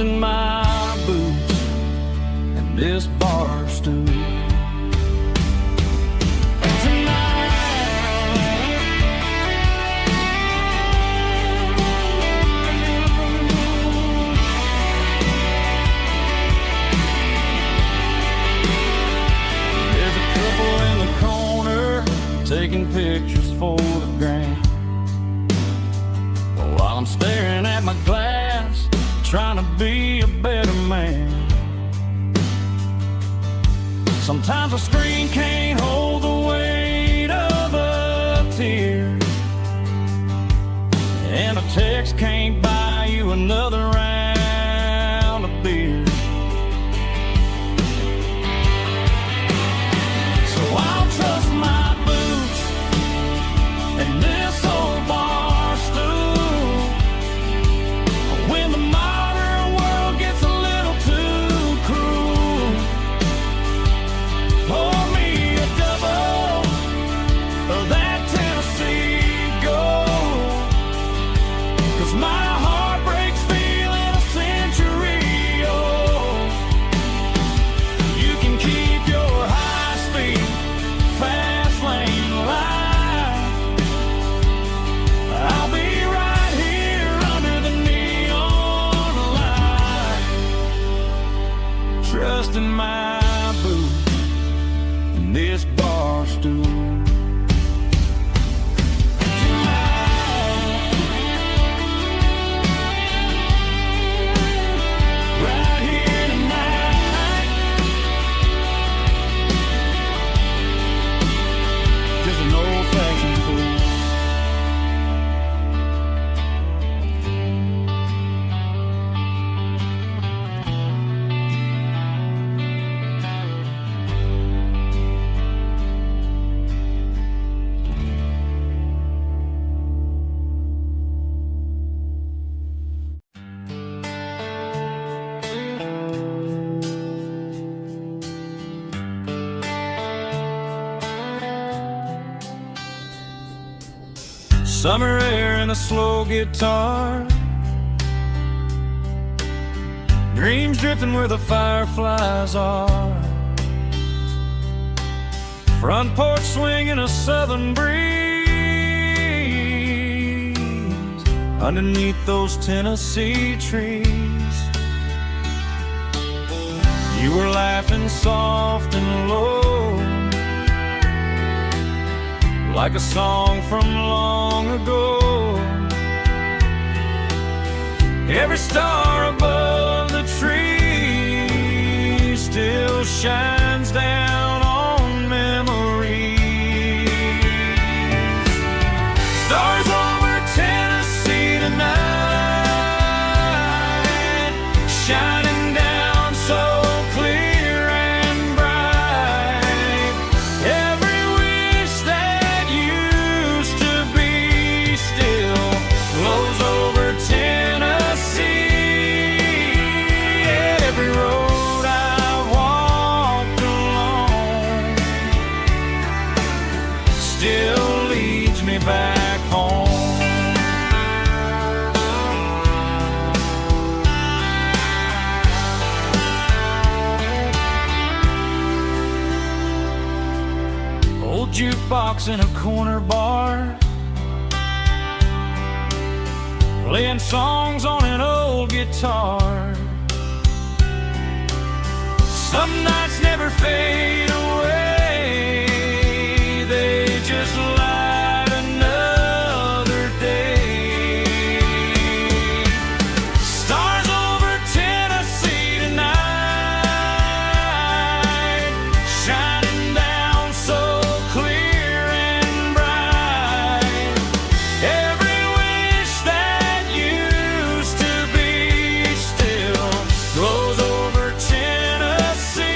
trusting my boots and this bar stool. Taking pictures for the gram, while I'm staring at my glass, trying to be a better man. Sometimes a screen can't hold the weight of a tear, and a text can't buy you another round of beer. So I'll trust my and this old bar stool when the modern world gets a little too cruel. Pour me a double of that Tennessee Gold, 'cause my heart breaks feeling a century old. You can keep your high-speed fast lane life. I'll be right here under the neon light, trusting my boots and this bar stool. Right here tonight, just an old-fashioned fool. Summer air and a slow guitar, dreams drifting where the fireflies are. Front porch swinging a southern breeze underneath those Tennessee trees. You were laughing soft and low, like a song from long ago. Every star above the tree still shines down on memories. Stars over Tennessee tonight, shining down so clear and bright. Every wish that used to be still glows over Tennessee. Every road I walked along still leads me back home. Old jukebox in a corner bar, playing songs on an old guitar. Some nights never fade away, they just light another day. Stars over Tennessee tonight, shining down so clear and bright. Every wish that used to be still glows over Tennessee.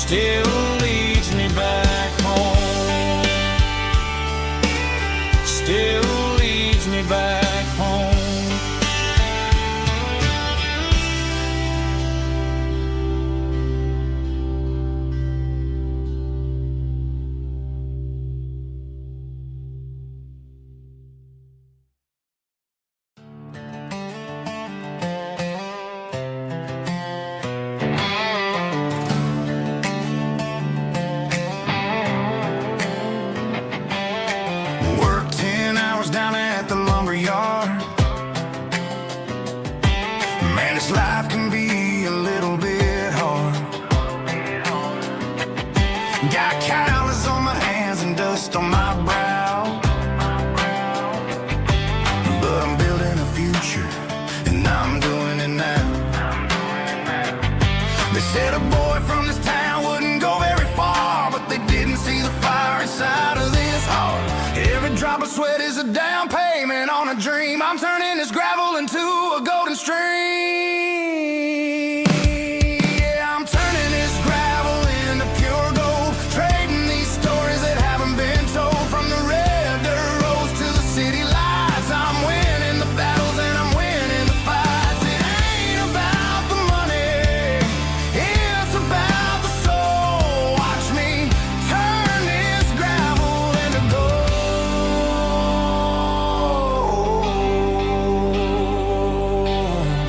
still leads me back home. Still leads me back home. Life can be a little bit hard. Got calluses on my hands and dust on my brow, but I'm building a future, and I'm doing it now. They said a boy from this town wouldn't go very far, but they didn't see the fire inside of this heart. Every drop of sweat is a down payment on a dream. I'm turning this gravel into a golden stream.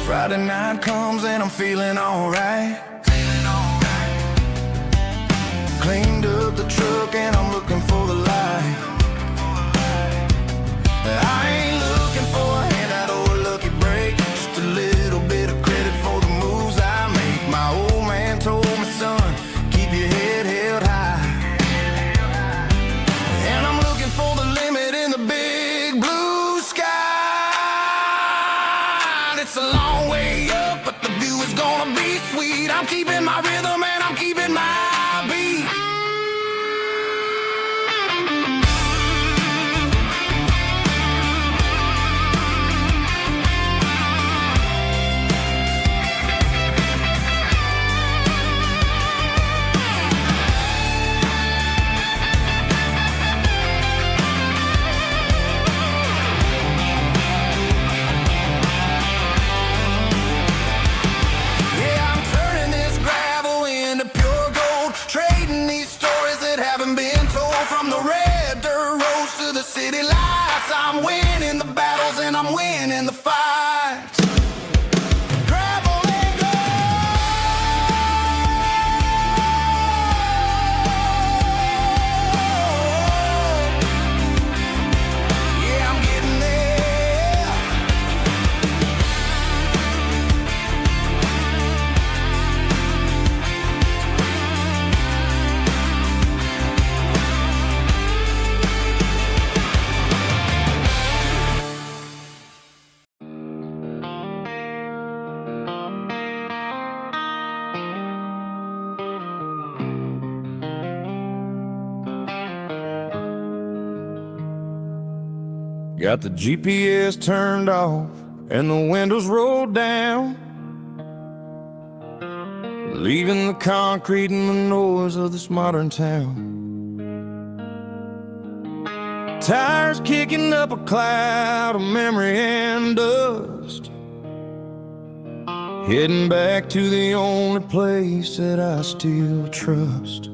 Friday night comes and I'm feeling alright. Cleaned up the truck and I'm looking for the light. I ain't looking for a handout or a lucky break, just a little bit of credit for the moves I make. My old man told me, son, keep your head held high. And I'm looking for the limit in the big blue sky. It's a long way up, but the view is gonna be sweet. I'm keeping my rhythm and I'm keeping my beat. City lights, I'm winning the battles and I'm winning the fights. Gravel and gold. Yeah, I'm getting there. Got the GPS turned off and the windows rolled down, leaving the concrete and the noise of this modern town. Tires kicking up a cloud of memory and dust, heading back to the only place that I still trust.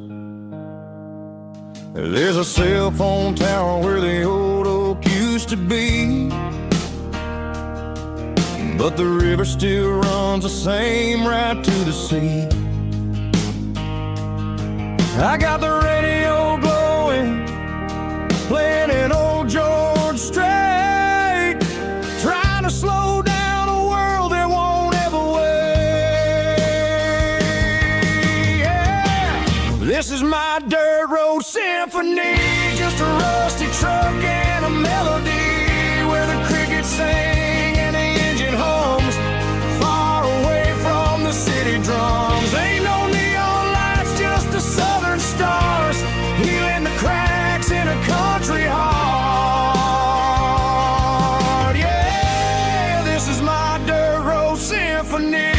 There's a cell phone tower where the old oak used to be, but the river still runs the same right to the sea. I got the radio glowing, playing an old George Strait, trying to slow down a world that won't ever wait. Yeah. This is my dirt road symphony, just a rusty truck and a melody where the crickets sing and the engine hums, far away from the city drums. Ain't no neon lights, just the southern stars, healing the cracks in a country heart. Yeah, this is my dirt road symphony.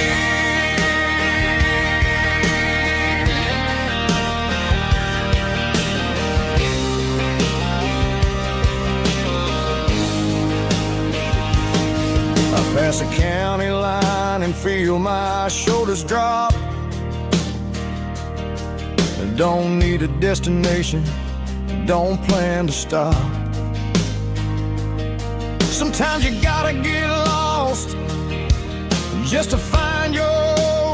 feel my shoulders drop. Don't need a destination, don't plan to stop. Sometimes you gotta get lost just to find your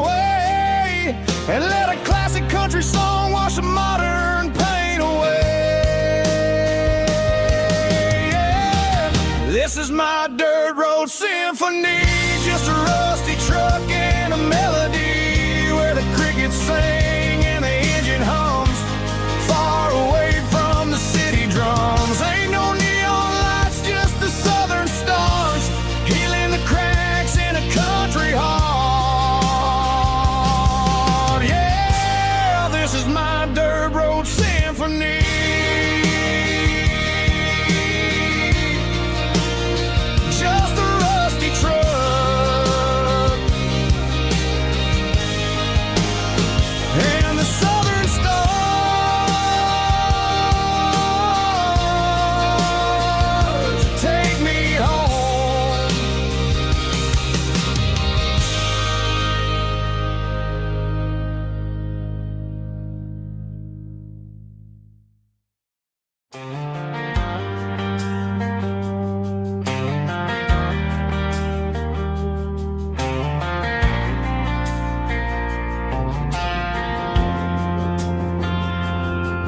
way, and let a classic country song wash a modern pain away. Yeah. This is my dirt road symphony, just a rusty truck and a melody where the crickets sing and the engine hums, far away from the city drums. Ain't no neon lights, just the southern stars, healing the cracks in a country heart. Yeah, this is my dirt road symphony. Just a rusty truck and the southern stars take me home.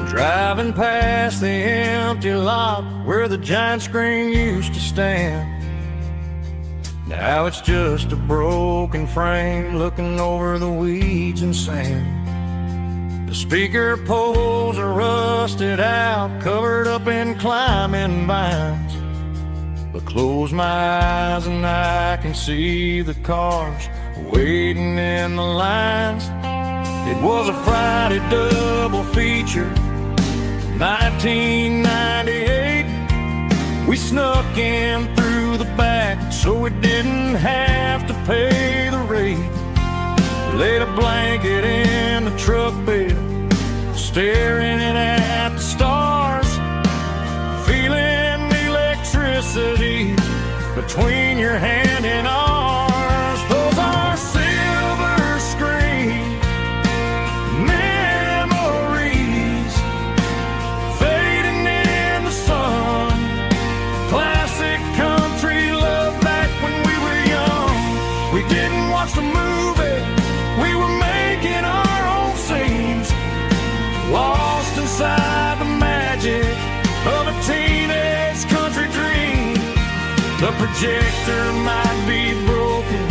Driving past the empty lot where the giant screen used to stand. Now it's just a broken frame looking over the weeds and sand. The speaker poles are rusted out, covered up in climbing vines. But close my eyes and I can see the cars waiting in the lines. It was a Friday double feature, 1998. We snuck in through the back so we didn't have to pay the rate. Laid a blanket in the truck bed, staring at the stars, feeling the electricity between your hand and ours. Those are silver screen memories fading in the sun. Classic country love back when we were young. We didn't watch the movie, we were making our own scenes, lost inside the magic of a teenage country dream. The projector might be broken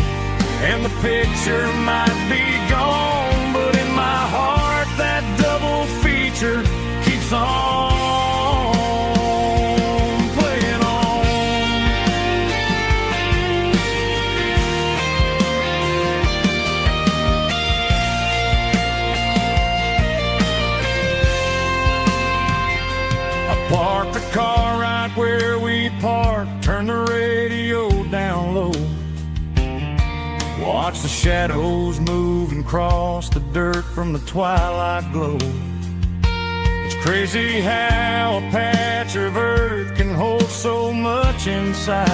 and the picture might be gone, but in my heart that double feature keeps on playing on. I parked the car right where we parked, turned the radio down low, watch the shadows move and cross the dirt from the twilight glow. It's crazy how a patch of earth can hold so much inside.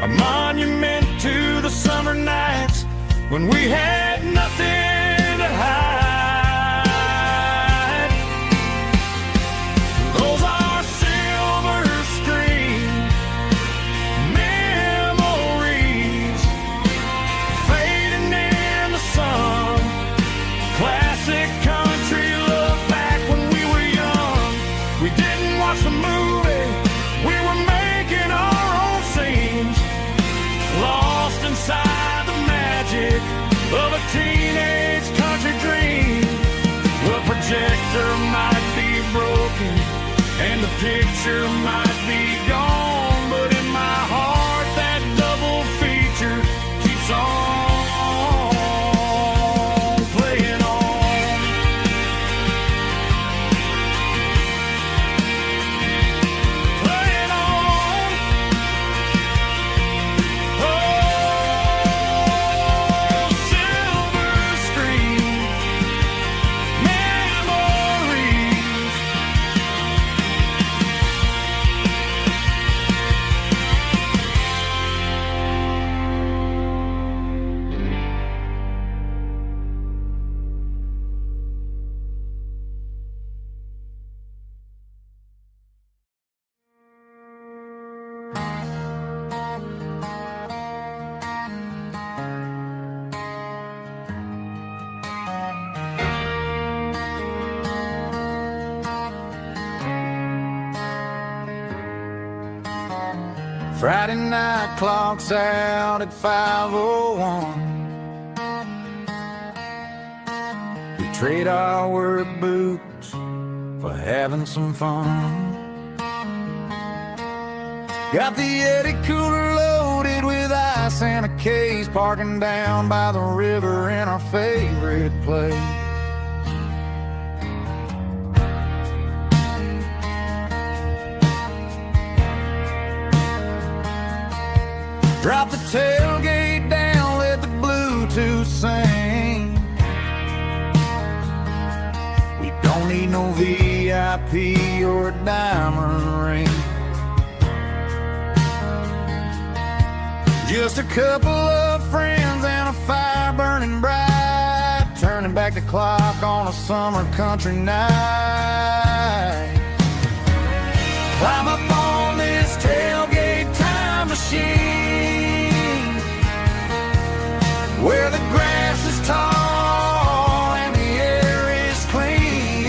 A monument to the summer nights when we had nothing to hide. Those are silver screen memories fading in the sun. Classic country love back when we were young. We didn't watch the movie, we were making our own scenes, lost inside the magic of a teenage country dream. The projector might be broken and the picture might be gone, but in my heart that double feature keeps on playing on. Playing on. Oh, silver screen memories Friday night clocks out at 5:01. We trade our work boots for having some fun. Got the Yeti cooler loaded with ice and a case, parking down by the river in our favorite place. Drop the tailgate down, let the Bluetooth sing. We don't need no VIP or a diamond ring. Just a couple of friends and a fire burning bright, turning back the clock on a summer country night. Climb up on this tailgate time machine, where the grass is tall and the air is clean.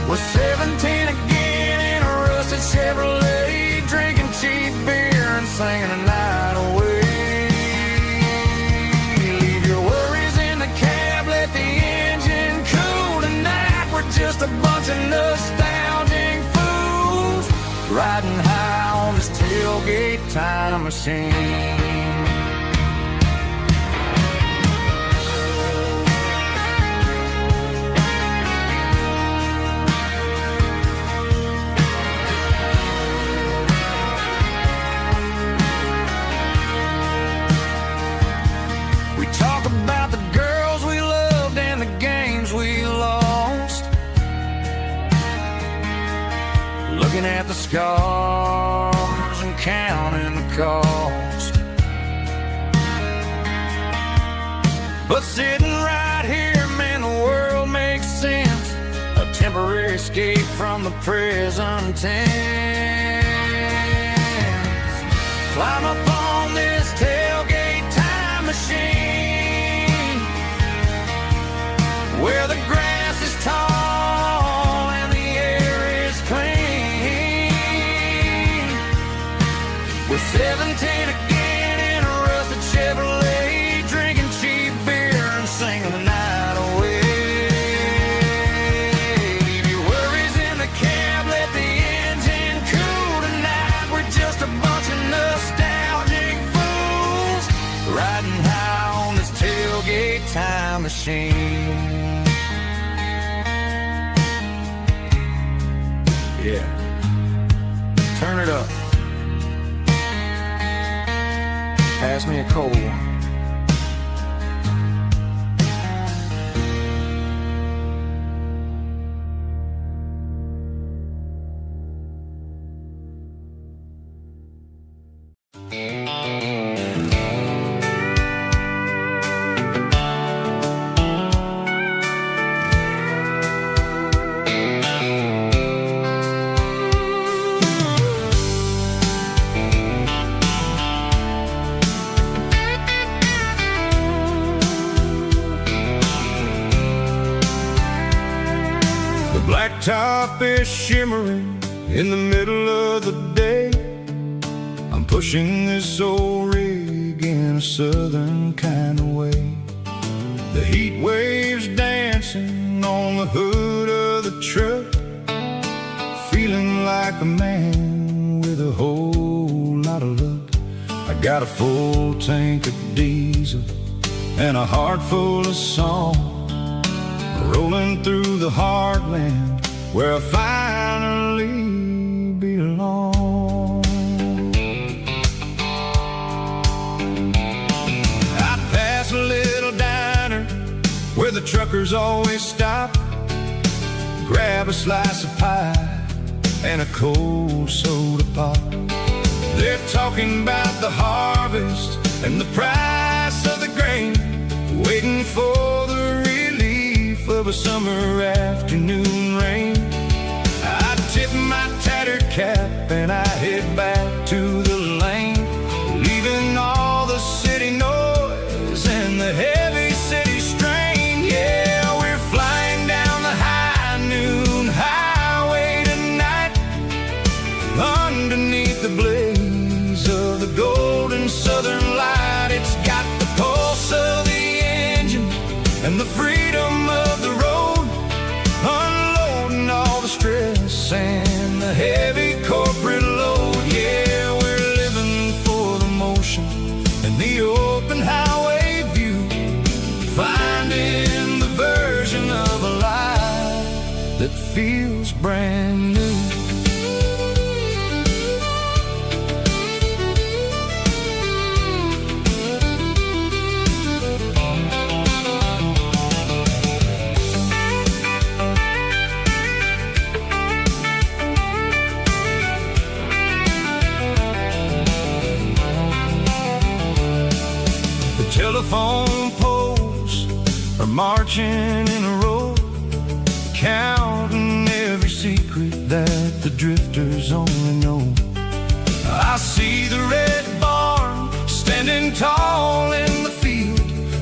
We're 17 again in a rusted Chevrolet, drinking cheap beer and singing the night away. Leave your worries in the cab, let the engine cool tonight. We're just a bunch of nostalgic fools, riding high on this tailgate time machine. Talk about the girls we loved and the games we lost, looking at the scars and counting the cost. But sitting right here, man, the world makes sense, a temporary escape from the present tense. Climb up on this tailgate time machine, where the grass is tall and the air is clean. We're 17 again in a rusted Chevrolet, drinking cheap beer and singing the night away. Leave your worries in the cab, let the engine cool tonight. We're just a bunch of nostalgic fools, riding high on this tailgate time machine. Yeah, turn it up. Pass me a cold one. Blacktop is shimmering in the middle of the day. I'm pushing this old rig in a southern kind of way. The heat waves dancing on the hood of the truck, feeling like a man with a whole lot of luck. I got a full tank of diesel and a heart full of song, rolling through the heartland where I finally belong. I pass a little diner where the truckers always stop, grab a slice of pie and a cold soda pop. They're talking about the harvest and the price of the grain, waiting for the relief of a summer afternoon rain. I tip my tattered cap and I head back to the lane, leaving all the city noise and the heavy city strain. Yeah, we're flying down the high noon highway tonight, and the open highway view, finding the version of a life that feels brand new. Telephone poles are marching in a row, counting every secret that the drifters only know. I see the red barn standing tall in the field,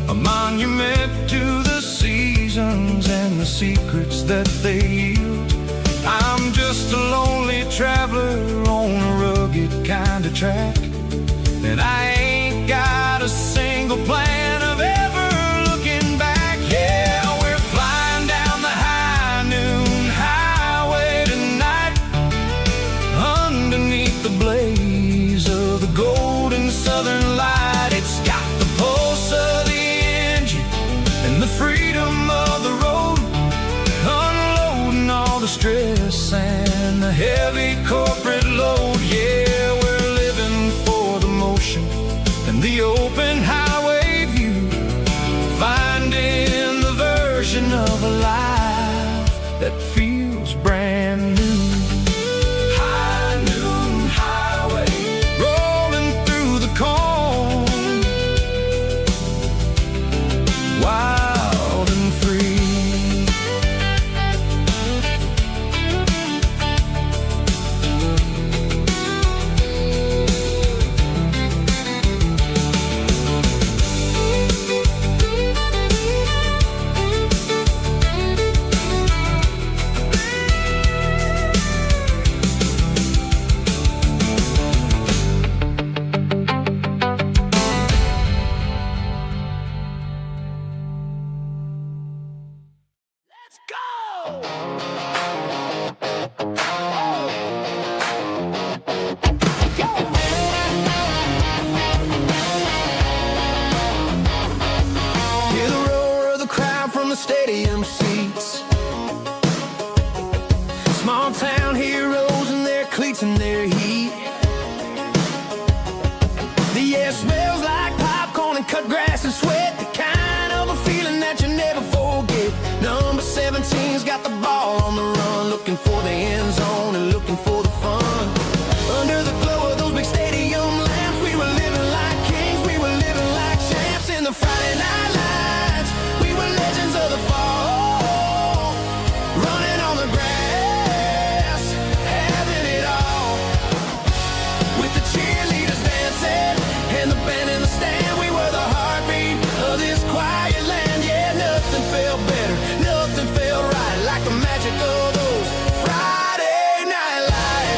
a monument to the seasons and the secrets that they yield. I'm just a lonely traveler on a rugged kind of track, and I ain't got a single plan of ever looking back. Yeah, we're flying down the high noon highway tonight, underneath the blaze of the golden southern light. It's got the pulse of the engine and the freedom of the road, unloading all the stress and the heavy corporate load. Yeah, we're living for the motion and the open highway view, finding the version of a life that feels brand new. High noon highway, rolling through the corn, wild and free. The stadium seats, small town heroes in their cleats and their heat. The air smells like popcorn and cut grass and sweat, the kind of a feeling that you never forget. Number 17's got the ball on the run, looking for the end zone and looking for the fun. Under the glow of those big stadium lamps, we were living like kings, we were living like champs in the Friday night lights. We were legends of the fall, running on the grass, having it all. With the cheerleaders dancing and the band in the stand, we were the heartbeat of this quiet land. Yeah, nothing felt better, nothing felt right like the magic of those Friday night lights.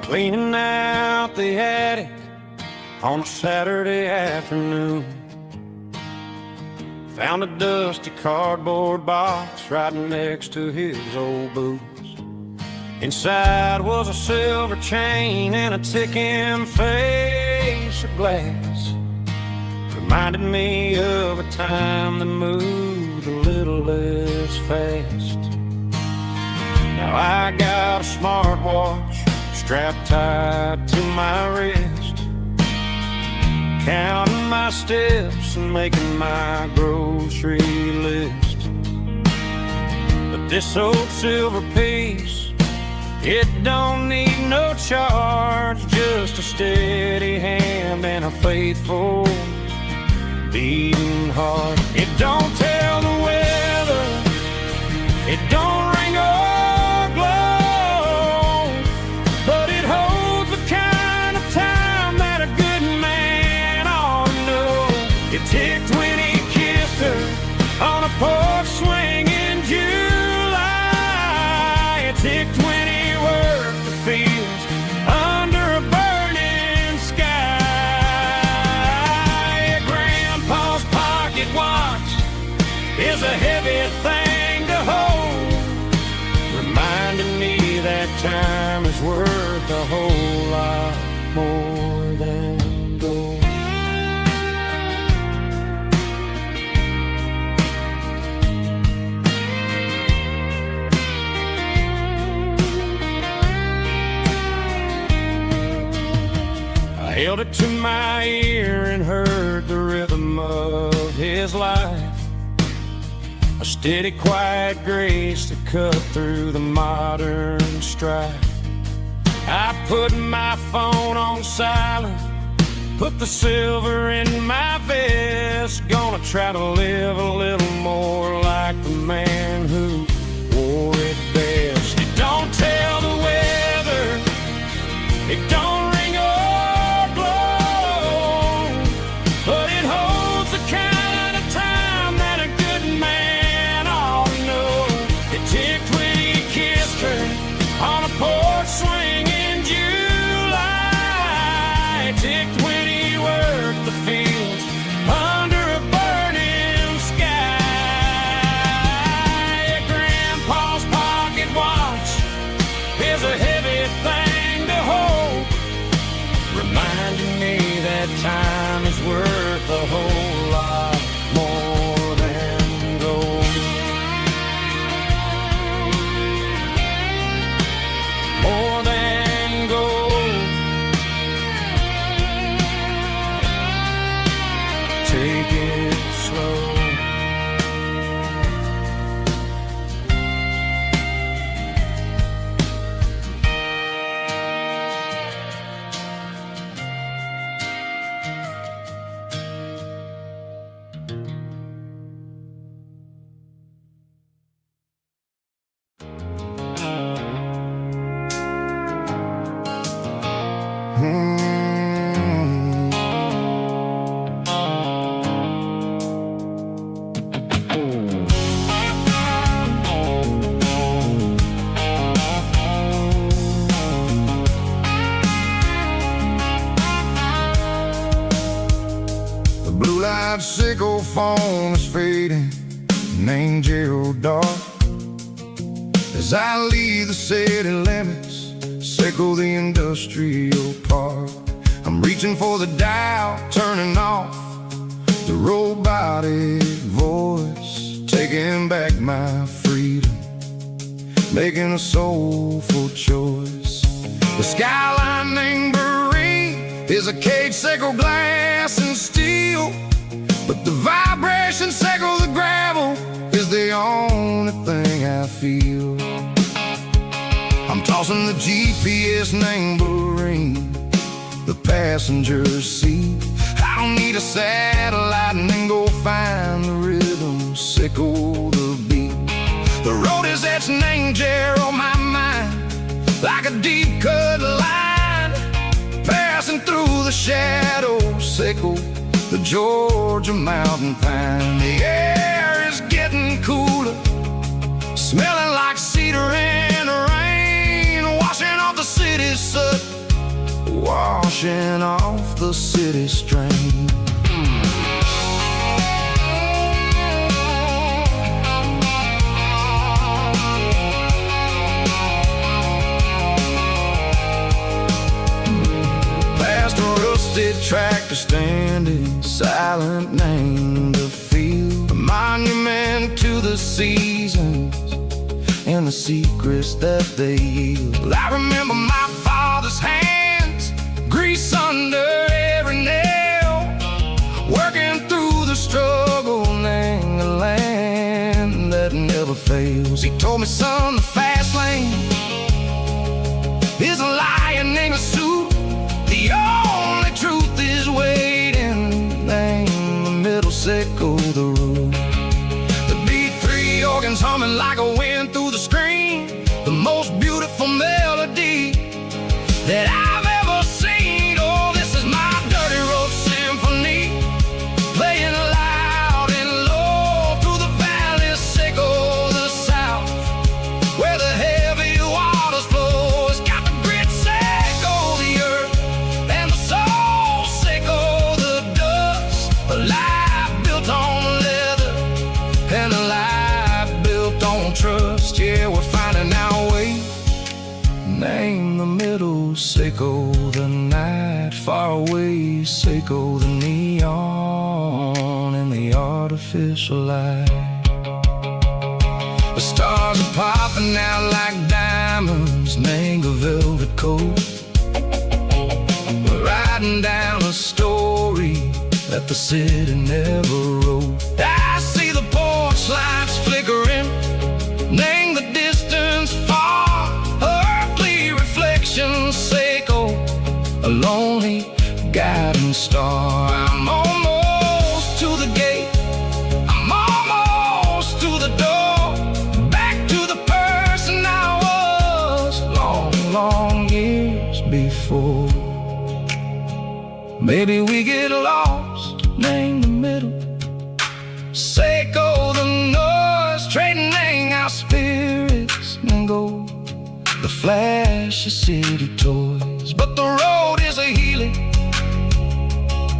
cleaning out the attic on a Saturday afternoon. Found a dusty cardboard box right next to his old boots. Inside was a silver chain and a ticking face of glass. Reminded me of a time that moved a little less fast. Now I got a smartwatch strapped tight to my wrist, counting my steps and making my grocery list. But this old silver piece, it don't need no charge, just a steady hand and a faithful beating heart. It don't tell the weather, it don't ring or glow, but it holds the kind of time that a good man ought to know. It ticked when he kissed her on a porch swing in July. It ticked when he worked the fields under a burning sky. Grandpa's pocket watch is a heavy thing to hold, reminding me that time is worth a whole lot more than gold. I held it to my ear and heard the rhythm of his life, a steady, quiet grace to cut through the modern strife. I put my phone on silent, put the silver in my vest. Gonna try to live a little more like the man who wore it best. It don't tell the weather, it don't ring or glow, but it holds the kind of time that a good man ought to know. It ticked when he kissed her on a porch swing in July. It ticked when he worked the fields under a burning sky. Grandpa's pocket watch is a heavy thing to hold, reminding me that time is worth a whole lot more than gold. More than gold. Take it slow. The blue light sickle phone is fading, an angel dark. As I leave the city limits, sickle the industrial park. I'm reaching for the dial, turning off the robotic voice, taking back my freedom, making a soulful choice. The skyline named Bryan is a cage, sickle glass and steel, but the vibration sickle the gravel is the only thing I feel. I'm tossing the GPS named Bryan, the passenger seat. I don't need a satellite and then go find the rhythm, sickle the beat. The road is etched and angel on my mind, like a deep cut line, passing through the shadows, sickle the Georgia mountain pine. The air is getting cooler, smelling like cedar and rain, washing off the city's soot washing off the city strain. Past a rusted tractor standing silent, named a field, a monument to the seasons and the secrets that they yield. I remember my father's hands, grease under every nail, working through the struggle in the land that never fails. He told me, son, the fast lane is a lion in a suit. The only truth is waiting. Name the middle, sickle the root. The B3 organs humming like a wind through the screen, the most beautiful melody that I've ever seen. Oh, this is my dirty road symphony, playing loud and low through the valleys, sickle the south, where the heavy waters flow. It's got the grit, sickle the earth, and the soul, sickle the dust. A life built on leather and a life built on trust. Yeah, we're finding our way. Name the middle, sickle the night, far away, sickle the neon and the artificial light. The stars are popping out like diamonds, mango velvet coat. We're riding down a story that the city never wrote. I see the porch lights flickering, name the distance far, earthly reflections, sickle a lonely guiding star. I'm almost to the gate, I'm almost to the door, back to the person I was long, long years before. Maybe we get lost, name the middle, sickle the noise, trading our spirits and go the flash of city toys. But the road is a healing,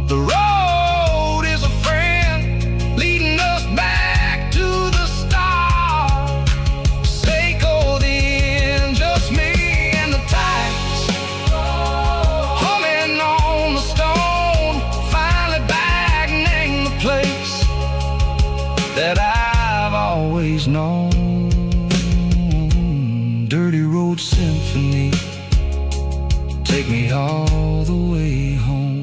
the road is a friend, leading us back to the start. Sickle the end, just me and the tides, humming on the stone, finally back, name the place that I've always known. Dirty road symphony, take me all the way home.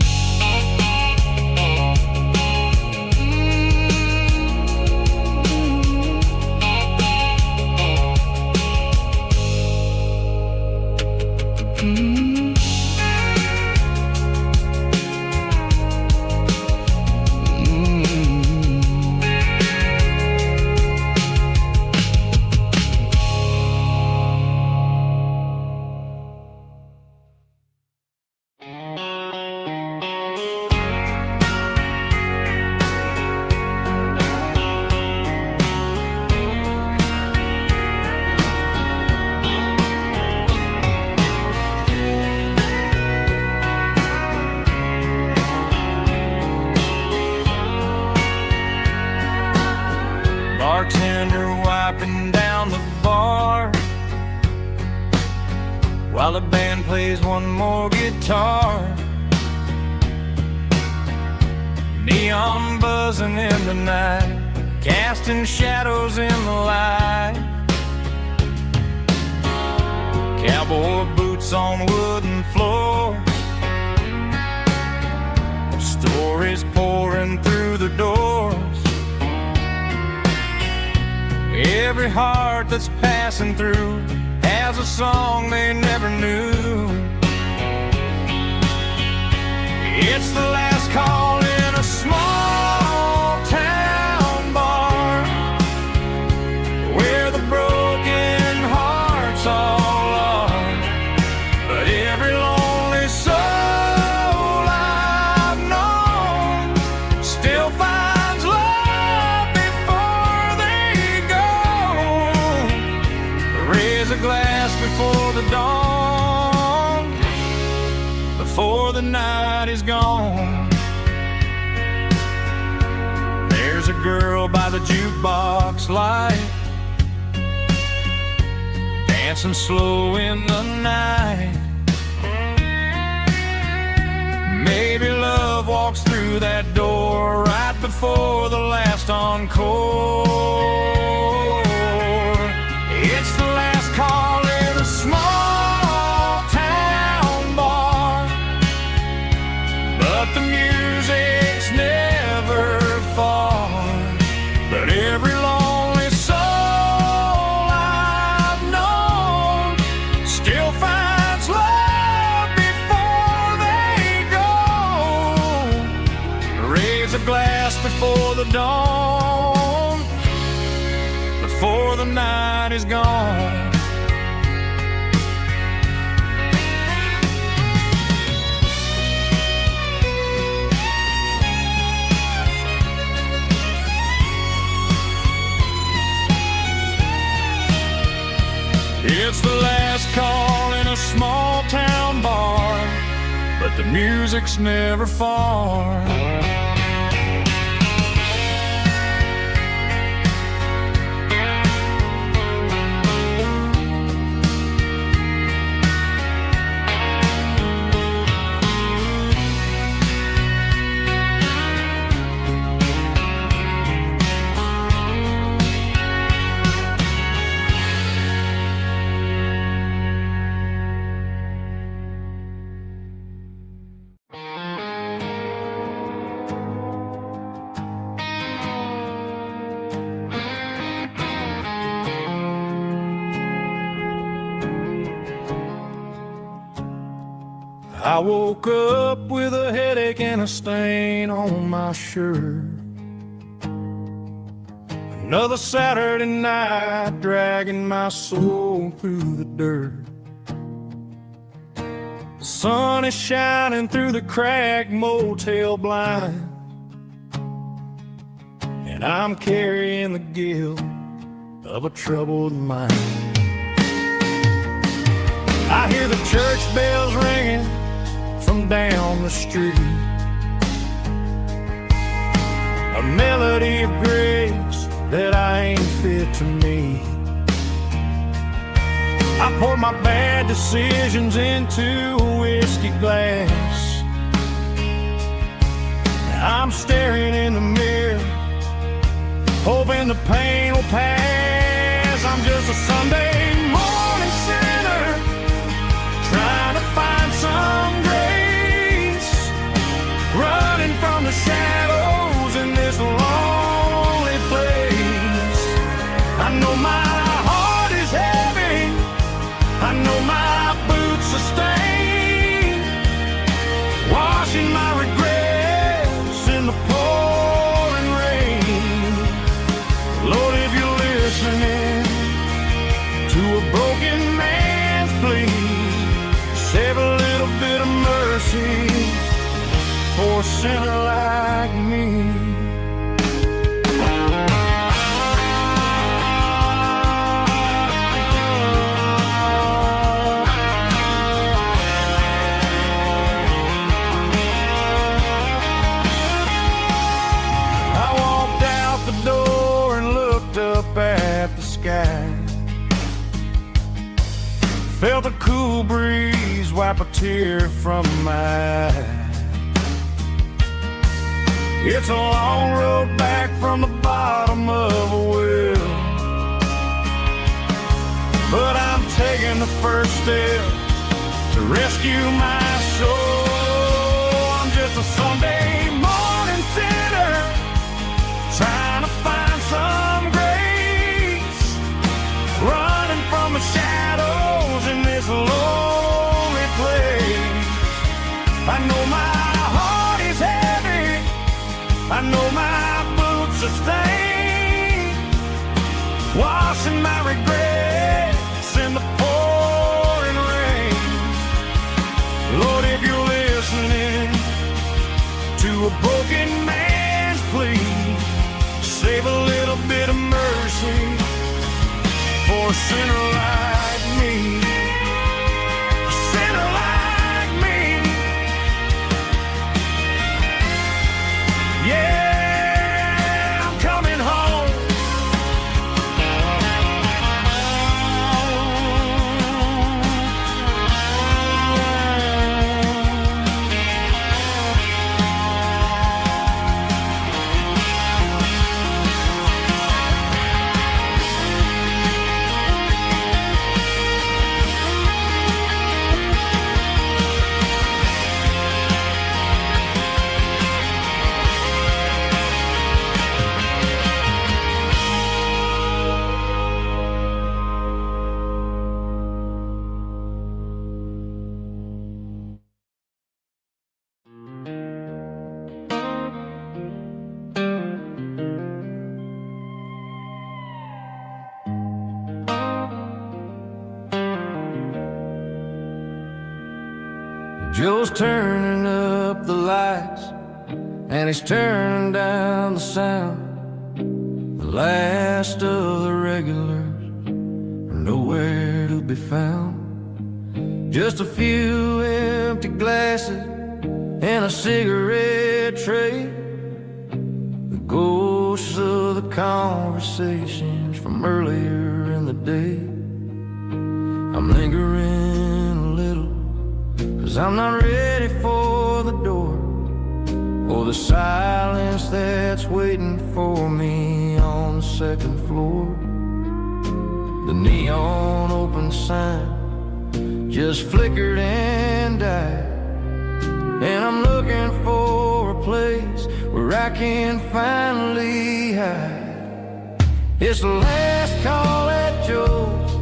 Bartender wiping down the bar while the band plays one more guitar. Neon buzzing in the night, casting shadows in the light. Cowboy boots on wooden floors, stories pouring through the doors. Every heart that's passing through has a song they never knew. It's the last call in a small town bar, where the broken hearts all are. But every lonely soul I've known still finds love before they go. Raise a glass before the dawn, before the girl by the jukebox light, dancing slow in the night. Maybe love walks through that door right before the last encore. It's the last call in a small town bar, but the music's never far. But every lonely soul I've known still finds love before they go. Raise a glass before the dawn, before the night is gone. It's the last call in a small town bar, but the music's never far. I woke up with a headache and a stain on my shirt. Another Saturday night dragging my soul through the dirt. The sun is shining through the cracked motel blind, and I'm carrying the guilt of a troubled mind. I hear the church bells ringing from down the street, a melody of grace that I ain't fit to meet. I poured my bad decisions into a whiskey glass. Now I'm staring in the mirror, hoping the pain will pass. I'm just a Sunday morning sinner, trying to find some grace, running from the shadows in this lonely place. I know my heart is heavy, I know my boots are stained, washing my regrets in the pouring rain. Lord, if you're listening to a broken man's plea, save a little bit of mercy for a sinner like me. I walked out the door and looked up at the sky, felt a cool breeze wipe a tear from my eye. It's a long road back from the bottom of a well, but I'm taking the first step to rescue my soul. I'm just a Sunday morning sinner, trying to find some grace, running from the shadows in this lonely place. I know my heart is heavy, I know my boots are stained, washing my regrets in the pouring rain. Lord, if you're listening to a broken man's plea, save a little bit of mercy for a sinner like me. A sinner like me. Yeah, I'm coming home. Joe's turning up the lights, and he's turning down the sound. The last of the regulars are nowhere to be found. Just a few empty glasses and a cigarette tray, the ghosts of the conversations from earlier in the day. I'm lingering a little, 'cause I'm not ready for the door, or the silence that's waiting for me on the second floor. The neon open sign just flickered and died, and I'm looking for a place where I can finally hide. It's the last call at Joe's,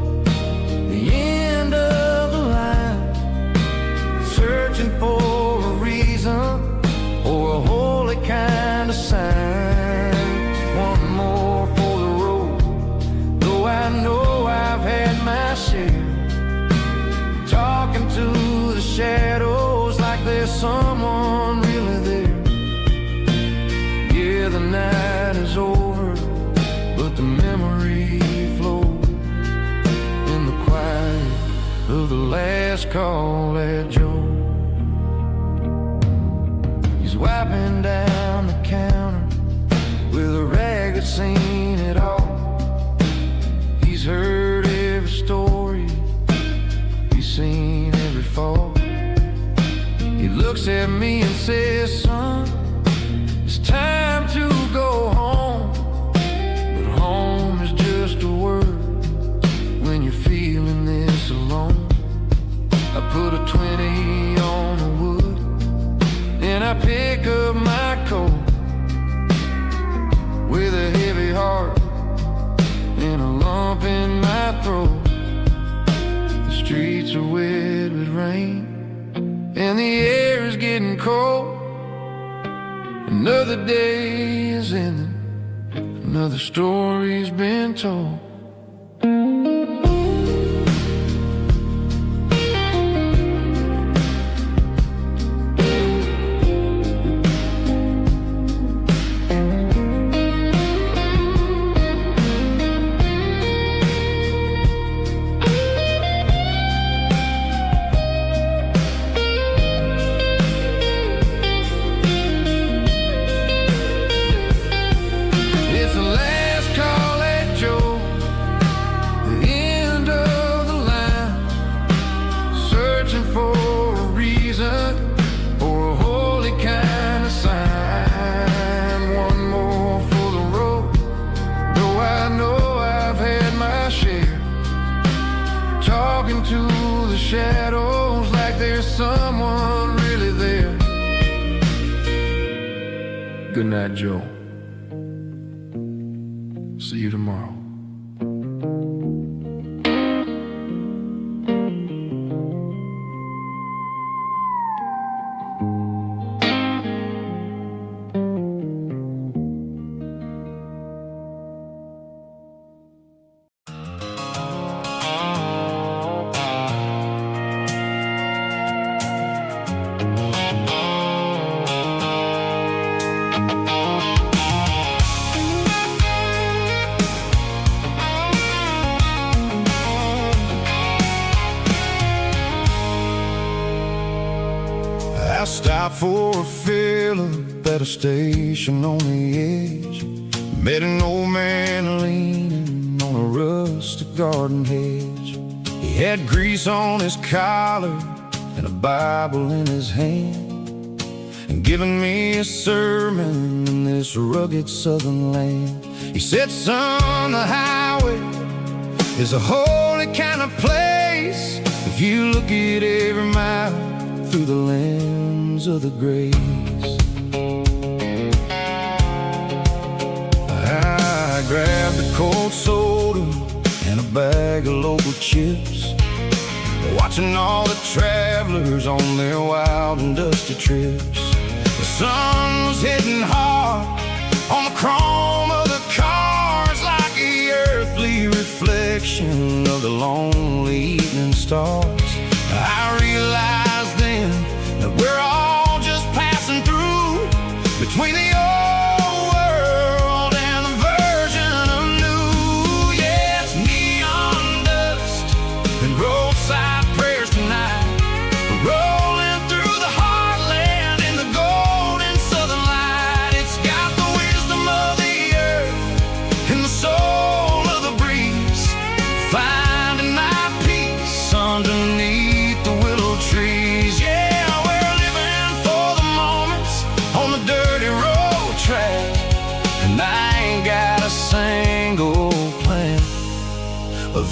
the end of the line, searching for a reason or a holy kind of sign. One more for the road, though I know I've had my share. Talking to the shadows like there's someone really there. Yeah, the night is over, but the memory flows in the quiet of the last call at Joe. He's wiping down the counter with a rag that's seen it all. He's heard every story, seen every fall. He looks at me and says, son, it's time to go home. But home is just a word when you're feeling this alone. I put a 20 on the wood, and I pick up my coat with a heavy heart and a lump in my throat. Streets are wet with rain, and the air is getting cold. Another day is ending, another story's been told. Shadows like there's someone really there. Good night, Joe. See you tomorrow. I stopped for a fill-up at a station on the edge. Met an old man leaning on a rustic garden hedge. He had grease on his collar and a Bible in his hand, and giving me a sermon in this rugged southern land. He said, son, the highway is a holy kind of place if you look at every mile through the lens of the grace. I grabbed a cold soda and a bag of local chips, watching all the travelers on their wild and dusty trips. The sun was hitting hard on the chrome of the cars, like the earthly reflection of the lonely evening stars. I realized then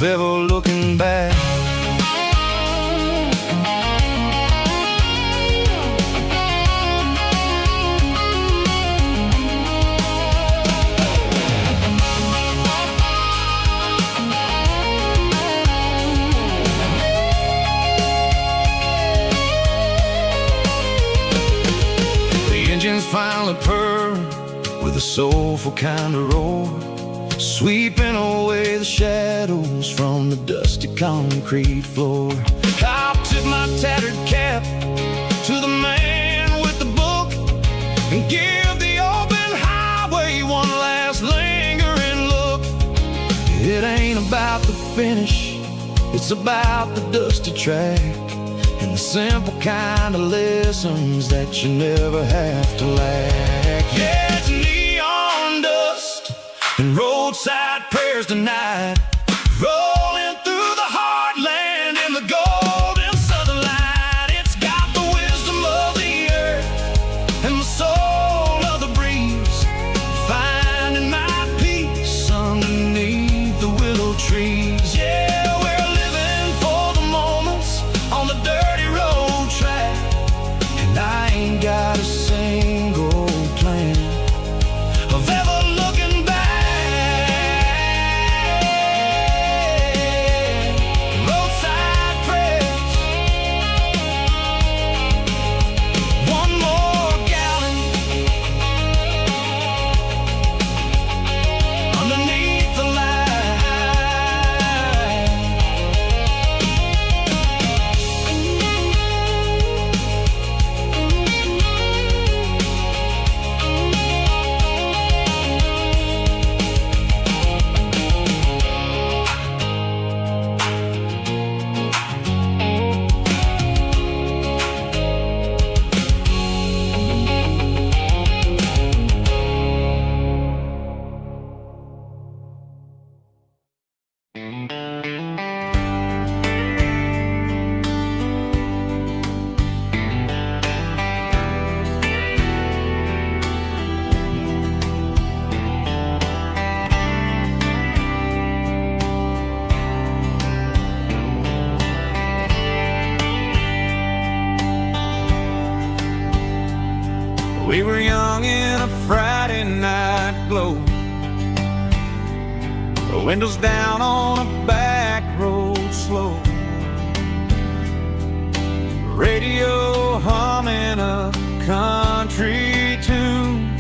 of ever looking back. Engines finally purr with a soulful kind of roar, sweeping away the shadows from the dusty concrete floor. I'll tip my tattered cap to the man with the book and give the open highway one last lingering look. It ain't about the finish, it's about the dusty track and the simple kind of lessons that you never have to lack. Yeah, it's neon dust and roadside prayers tonight, rolling through the heartland in the golden southern light. It's got the wisdom of the earth and the soul of the breeze, finding my peace underneath the willow trees. Yeah, we're living for the moments on the dirty road track, and I ain't got a single plan of ever looking back. Roadside prayers, one more gallon underneath the light. We were young in a Friday night glow, the windows down on a back road slow, radio humming a country tune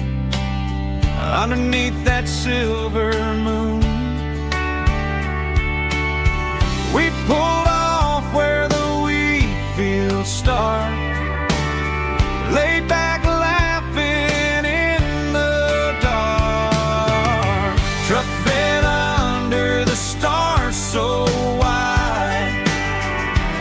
underneath that silver moon. We pulled off where the wheat fields start, laid back laughing in the dark, truck bed under the stars so wide,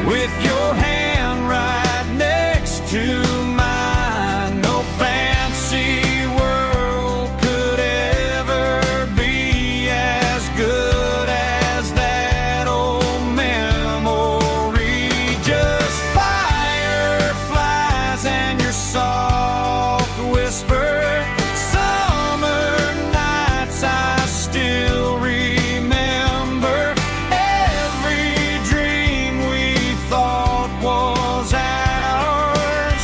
with your hand right next to mine. No fancy world could ever be as good as that old memory. Just fireflies and your soft whisper, summer nights I still remember. Every dream we thought was ours,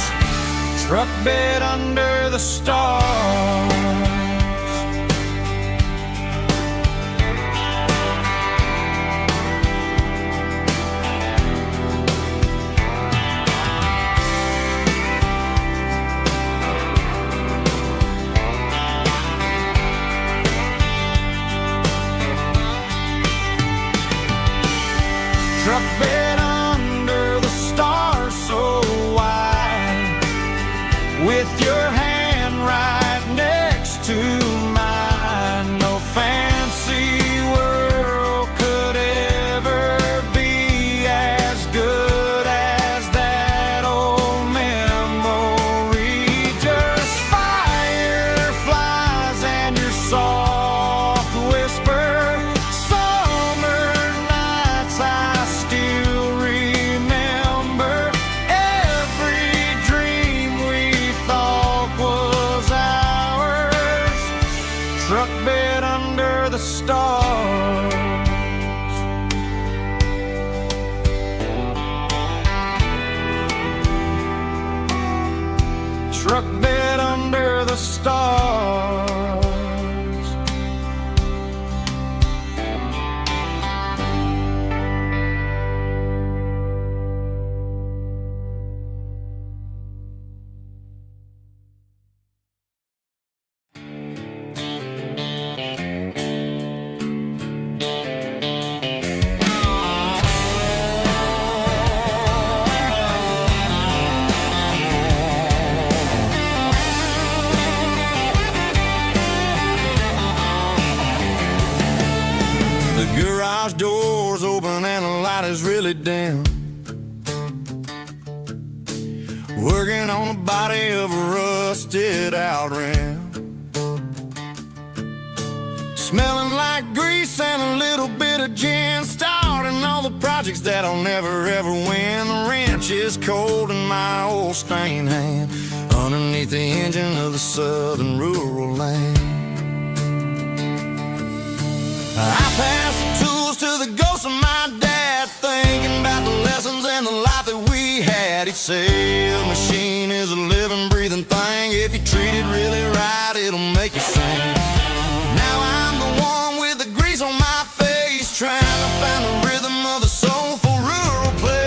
truck bed under the stars. Truck bed under the stars so wide, with your hand right next to mine. No fancy world could ever be as good as that old memory. Just fireflies and your soft whisper, summer nights I still remember. Every dream we thought was ours, truck bed under the stars. truck bed under the stars. The garage door's open and the light is really dim. Working on the body of a rusted out rim. Smelling like grease and a little bit of gin. Starting all the projects that I'll never ever win. The wrench is cold in my old stained hand underneath the engine of the southern rural land. I pass the tools to the ghost of my dad, thinking about the lessons and the life that we had. He'd say a machine is a living, breathing thing. If you treat it really right, it'll make you sing. Now I'm the one with the grease on my face, trying to find the rhythm of a soulful rural place.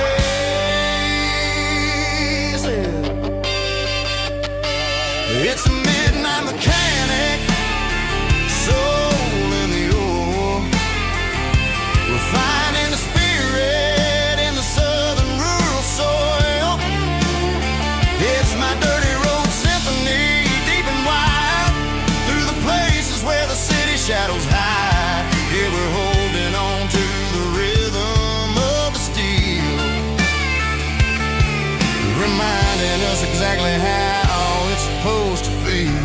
It's a midnight mechanic, soul in the ore, refining the spirit in the southern rural soil. It's my dirty road symphony, deep and wide, through the places where the city shadows hide. Yeah, we're holding on to the rhythm of the steel, reminding us exactly how it's supposed to feel.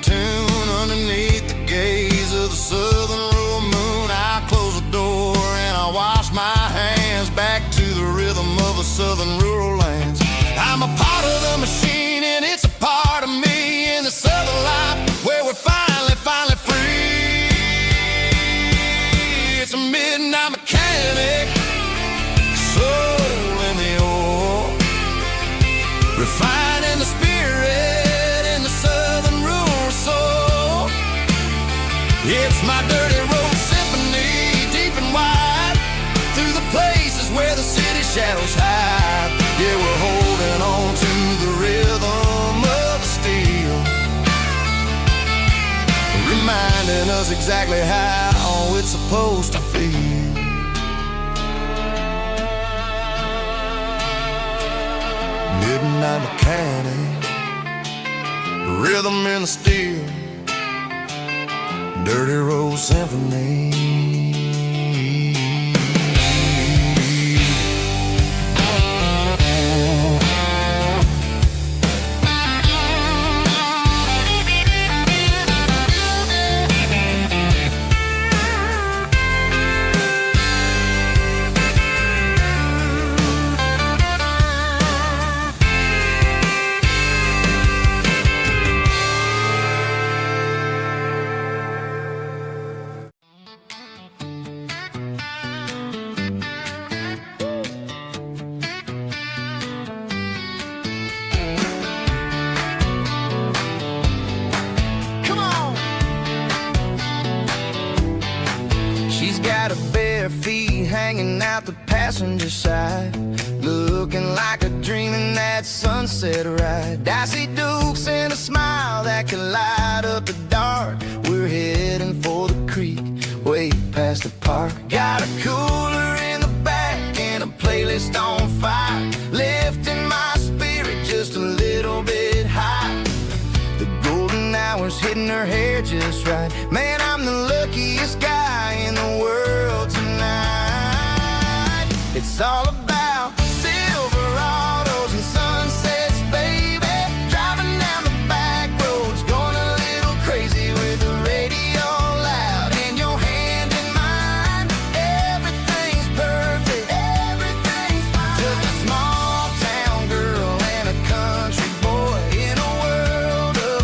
Tune underneath the gaze of the southern rural moon. I close the door and I wash my hands back to the rhythm of the southern rural lands. I'm a part of the machine and it's a part of me in the southern life where we're finally free. It's a midnight mechanic, soul in the ore, refining the spirit in the southern rural soul. It's my dirty road symphony, deep and wide, through the places where the city shadows hide. Yeah, we're holding on to the rhythm of the steel, reminding us exactly how it's supposed to feel. Midnight mechanic, rhythm in the steel, dirty road symphony. Got her bare feet hanging out the passenger side, looking like a dream in that sunset ride. Dicey dukes and a smile that can light up the dark. We're heading for the creek, way past the park. Got a cooler in the back and a playlist on fire, lifting my spirit just a little bit high. The golden hours hitting her hair just right. Man, I'm the luckiest guy in the world tonight. It's all about Silverados and sunsets, baby. Driving down the back roads, going a little crazy with the radio loud and your hand in mine. Everything's perfect, everything's fine. Just a small town girl and a country boy in a world of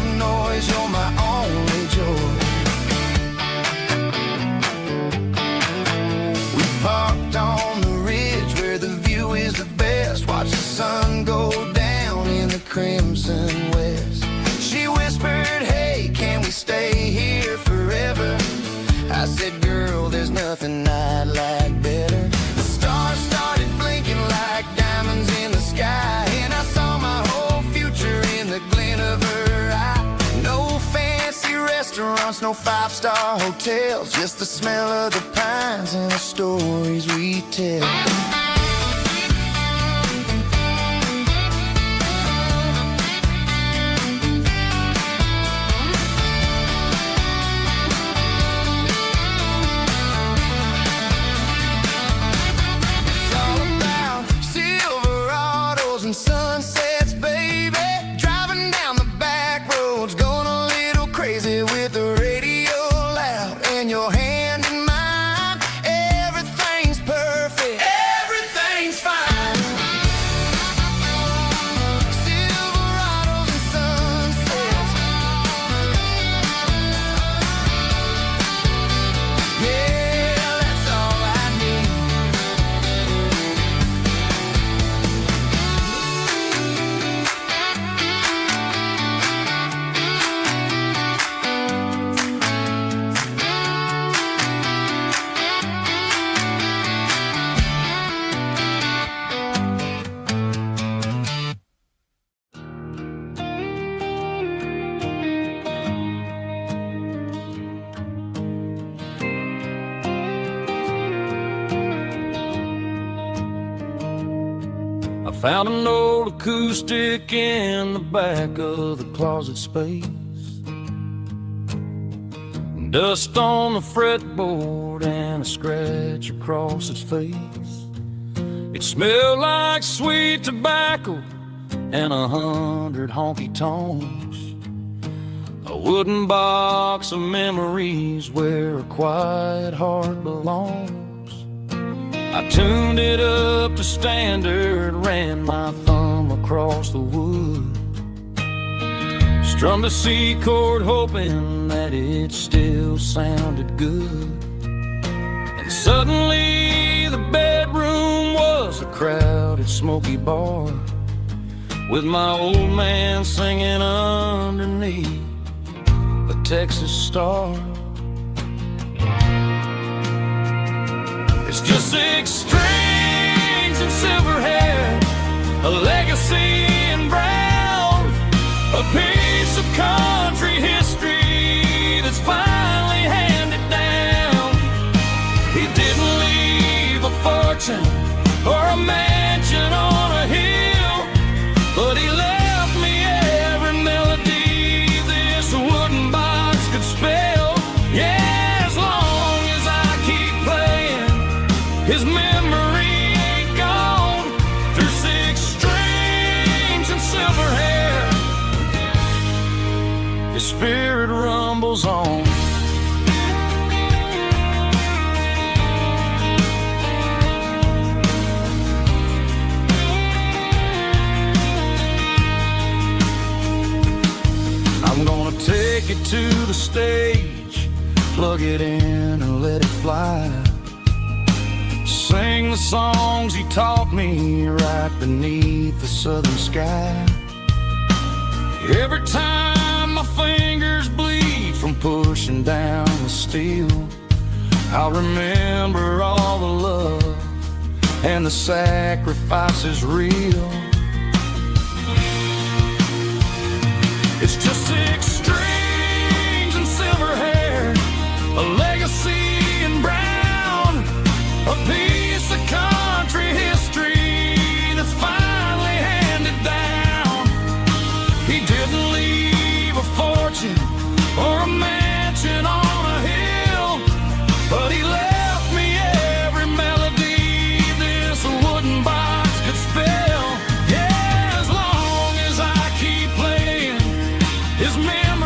nothing I'd like better. The stars started blinking like diamonds in the sky, and I saw my whole future in the glint of her eye. No fancy restaurants, no five-star hotels, just the smell of the pines and the stories we tell. And sunsets, baby, driving down the back roads, going a little crazy with the radio loud, and your hand in mine. Everything's perfect, everything's fine. Silverados and sunsets, yeah, that's all I need. I found an old acoustic in the back of the closet space. Dust on the fretboard and a scratch across its face. It smelled like sweet tobacco and 100 honky tonks. A wooden box of memories where a quiet heart belongs. I tuned it up to standard, ran my thumb across the wood, strummed a C chord hoping that it still sounded good. And suddenly the bedroom was a crowded smoky bar, with my old man singing underneath the Texas star. It's just 6 strings and silver hair, a legacy in brown, a piece of country history that's finally handed down. He didn't leave a fortune or a mansion on a hill, but he left me every melody this wooden box could spell. Yeah, as long as I keep playing, his memory ain't gone. Through 6 strings and silver hair, his spirit rumbles on. I'm gonna take it to the stage, plug it in and let it fly. Sing the songs he taught me right beneath the southern sky. Every time my fingers bleed from pushing down the steel, I'll remember all the love and the sacrifices real. It's just 6 strings and silver hair, a legacy in brown, a piece of country history that's finally handed down. He didn't leave a fortune or a mansion on a hill, but he left me every melody this wooden box could spell. Yeah, as long as I keep playing, his memory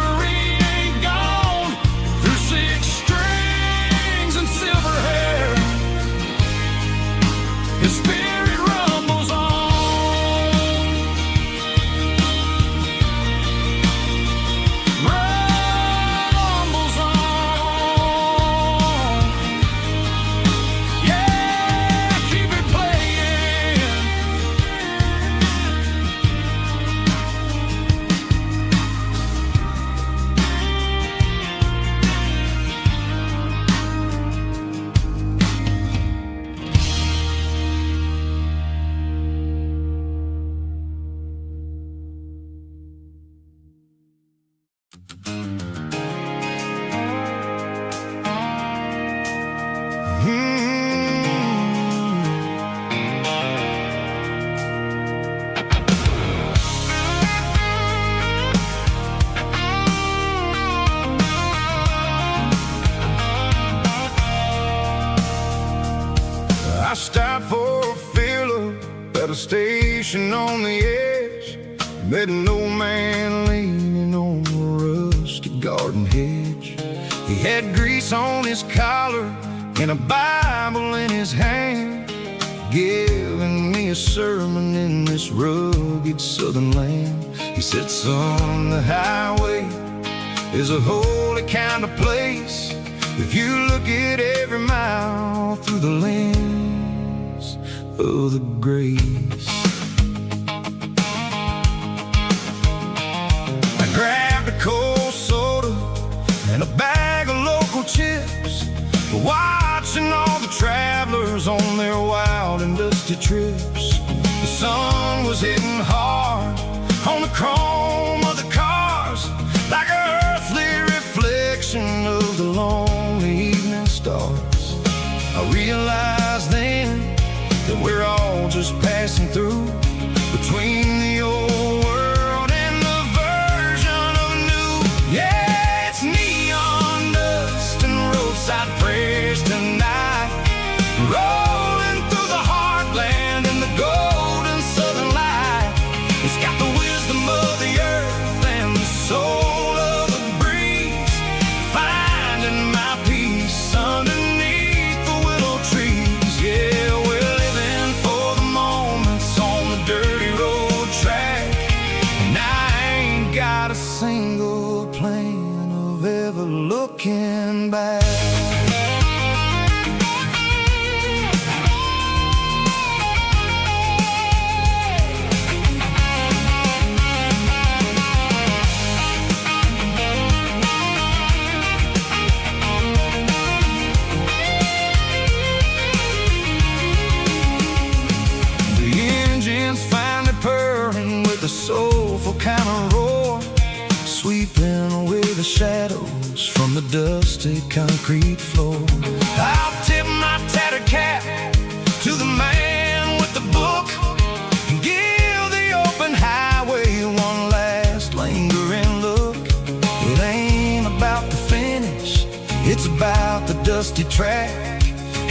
station on the edge, met an old man leaning on a rusty garden hedge. He had grease on his collar and a Bible in his hand, giving me a sermon in this rugged southern land. He said, son, the highway is a holy kind of place if you look at every mile through the lens of the grace. I grabbed a cold soda and a bag of local chips, watching all the travelers on their wild and dusty trips. The sun was hitting hard on the chrome of the cars, like an earthly reflection of the lonely evening stars. I realized then that we're all just passing through, between the old world and the version of new. Yeah, it's neon dust and roadside prayers tonight, rolling through the heartland in the golden southern light. It's got the wisdom of the earth and the soul of the breeze, finding my peace underneath the willow trees. Yeah, we're living for the moments on the dirty road track, and I ain't got a single plan of ever looking back. The soulful kind of roar, sweeping away the shadows from the dusty concrete floor. I'll tip my tattered cap to the man with the book and give the open highway one last lingering look. It ain't about the finish, it's about the dusty track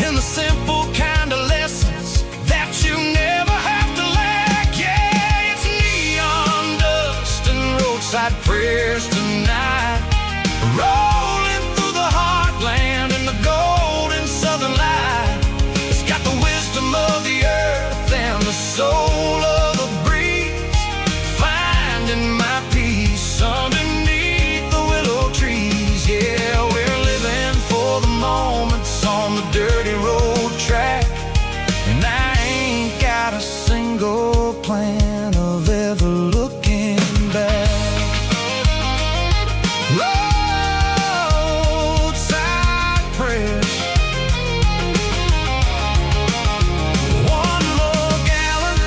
and the simple kind of lessons that you never have to lack. Yeah, it's neon dust and roadside prayers tonight, rolling through the heartland in the golden southern light. It's got the wisdom of the earth and the soul of the breeze, finding my peace underneath the willow trees. Yeah, we're living for the moments on the dirty road track, and I ain't got a single plan of ever looking back. Roadside prayers, one more gallon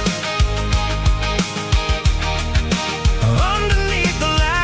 underneath the light.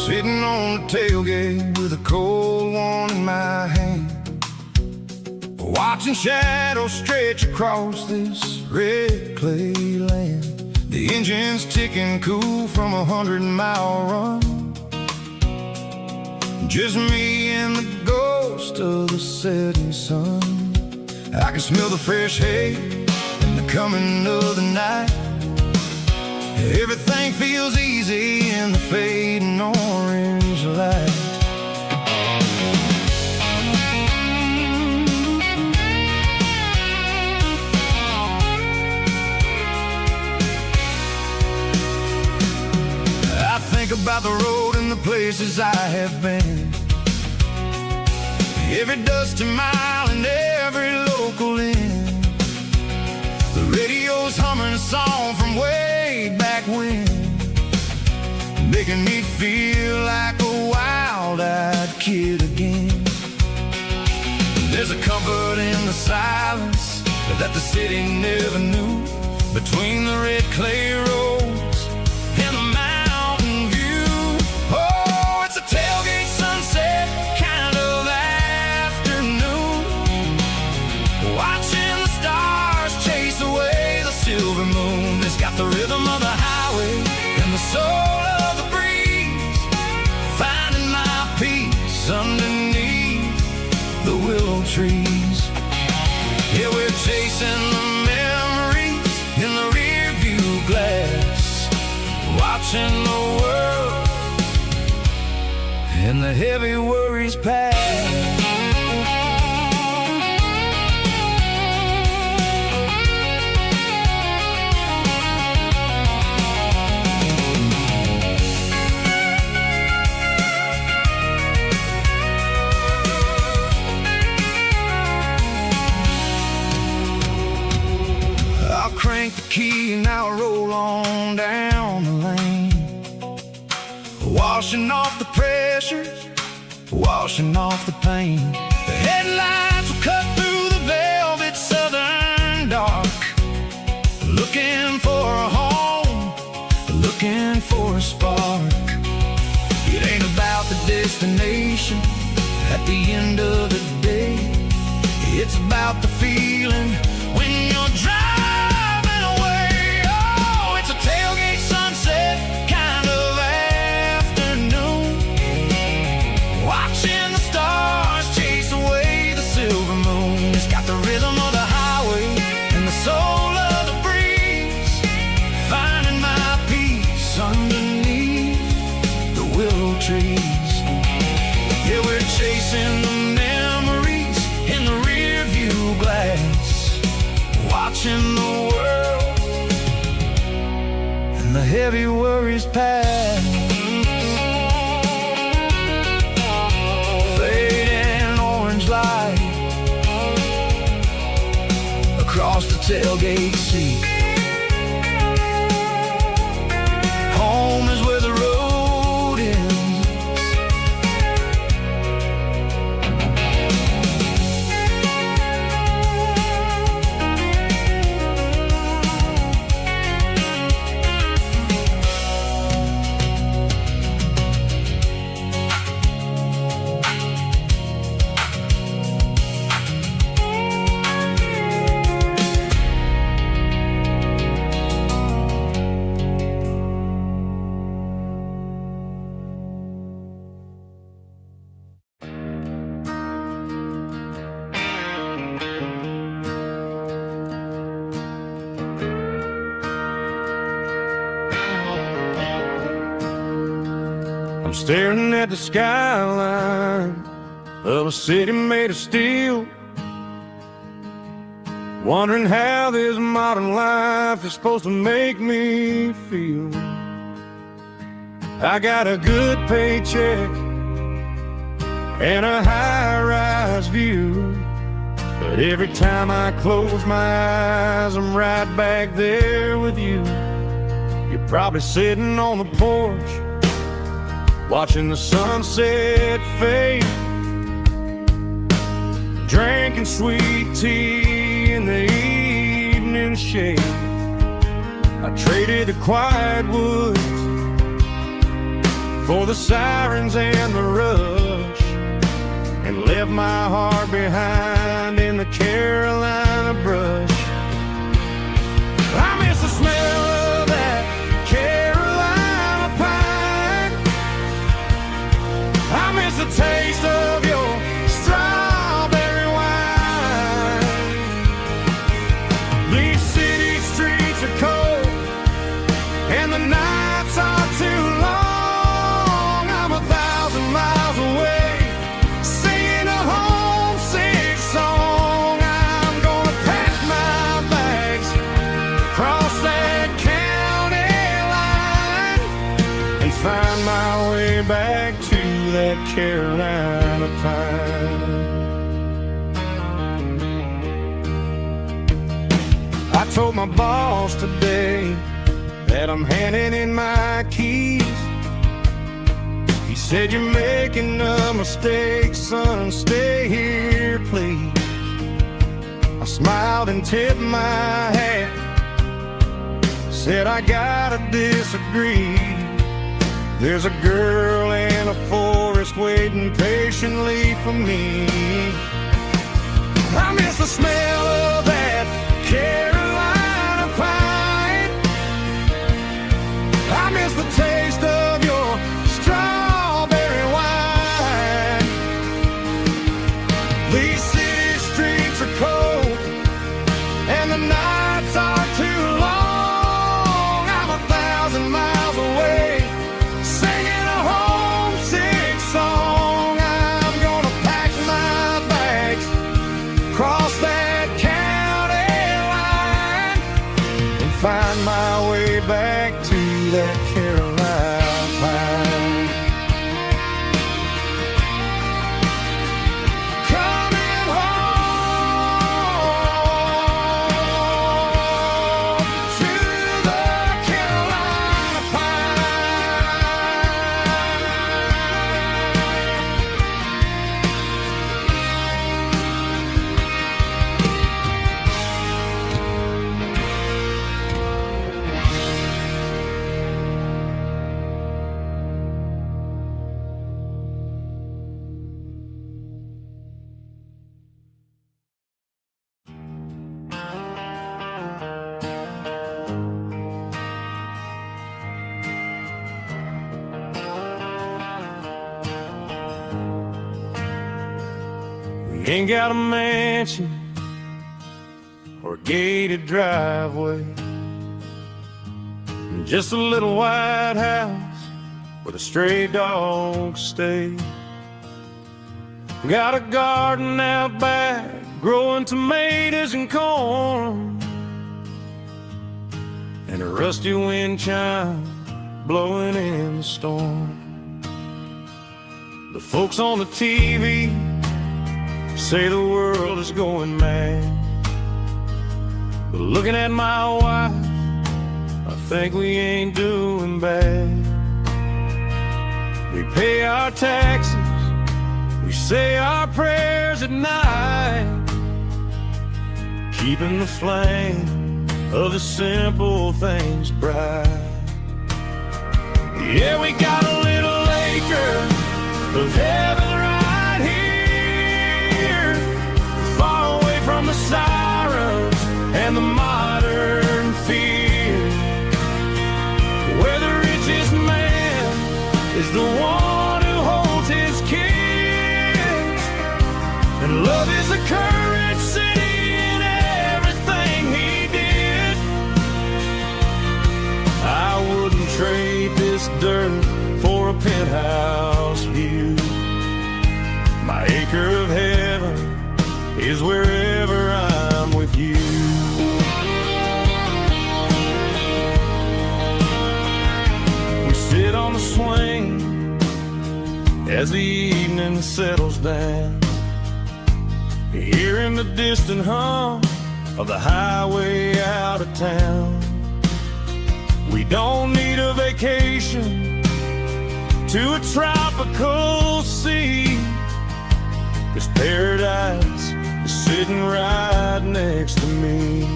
Sitting on the tailgate with a cold one in my hand, watching shadows stretch across this red clay land. The engine's ticking cool from 100-mile run, just me and the ghost of the setting sun. I can smell the fresh hay and the coming of the night. Everything feels easy in the fading orange light. I think about the road and the places I have been. Every dusty mile and every local inn. The radio's humming a song from way back when, making me feel like a wild-eyed kid again. There's a comfort in the silence that the city never knew, between the red clay roads and the mountain view. Oh, it's a tailgate sunset kind of afternoon, watching the stars chase away the silver moon. It's got the rhythm of the highway and the soul of the breeze, finding my peace underneath the willow trees. Yeah, we're chasing the memories in the rear view glass, watching the world and the heavy worries pass. Crank the key and I'll roll on down the lane, washing off the pressures, washing off the pain. The headlights will cut through the velvet southern dark, looking for a home, looking for a spark. It ain't about the destination at the end of the day, it's about the feeling when you're driving. Tailgate sunset kind of afternoon, watching the stars chase away the silver moon. It's got the rhythm of the highway and the soul of the breeze, finding my peace underneath the willow trees. Yeah, we're chasing the memories in the rear view glass, watching the world the heavy worries pass. Fading orange light across the tailgate seat. Home is where the road ends. I'm staring at the skyline of a city made of steel, wondering how this modern life is supposed to make me feel. I got a good paycheck and a high-rise view, but every time I close my eyes, I'm right back there with you. You're probably sitting on the porch, watching the sunset fade, drinking sweet tea in the evening shade. I traded the quiet woods for the sirens and the rush, and left my heart behind in the Carolina brush. I miss the smell of that Carolina pine, I miss the taste of your strawberry wine. These city streets are cold and the nights are too long. I'm 1,000 miles away, singing a homesick song. I'm gonna pack my that Carolina pine. I told my boss today that I'm handing in my keys. He said, "You're making a mistake, son, stay here, please." I smiled and tipped my hat, said, "I gotta disagree. There's a girl in a forest waiting patiently for me. I miss the smell of that Carolina pine. I miss the taste of your strawberry wine. These city streets are cold and the nights are too long. I'm 1,000 miles away, singing a homesick song. I'm gonna pack my bags, cross that county line, and find my way back to that Carolina pine. Coming home to the Carolina Ain't got a mansion or a gated driveway, just a little white house where the stray dogs stay. Got a garden out back growing tomatoes and corn, and a rusty wind chime blowing in the storm. The folks on the TV say the world is going mad, but looking at my wife, I think we ain't doing bad. We pay our taxes, we say our prayers at night, keeping the flame of the simple things bright. Yeah, we got a little acre of heaven right here, far away from the sirens and the modern fear, where the richest man is the one who holds his kids, and love is the currency in everything he did. I wouldn't trade this dirt for a penthouse view. My acre of heaven is wherever I'm with you. We sit on the swing as the evening settles down, hearing the distant hum of the highway out of town. We don't need a vacation to a tropical sea, 'cause paradise is sitting right next to me.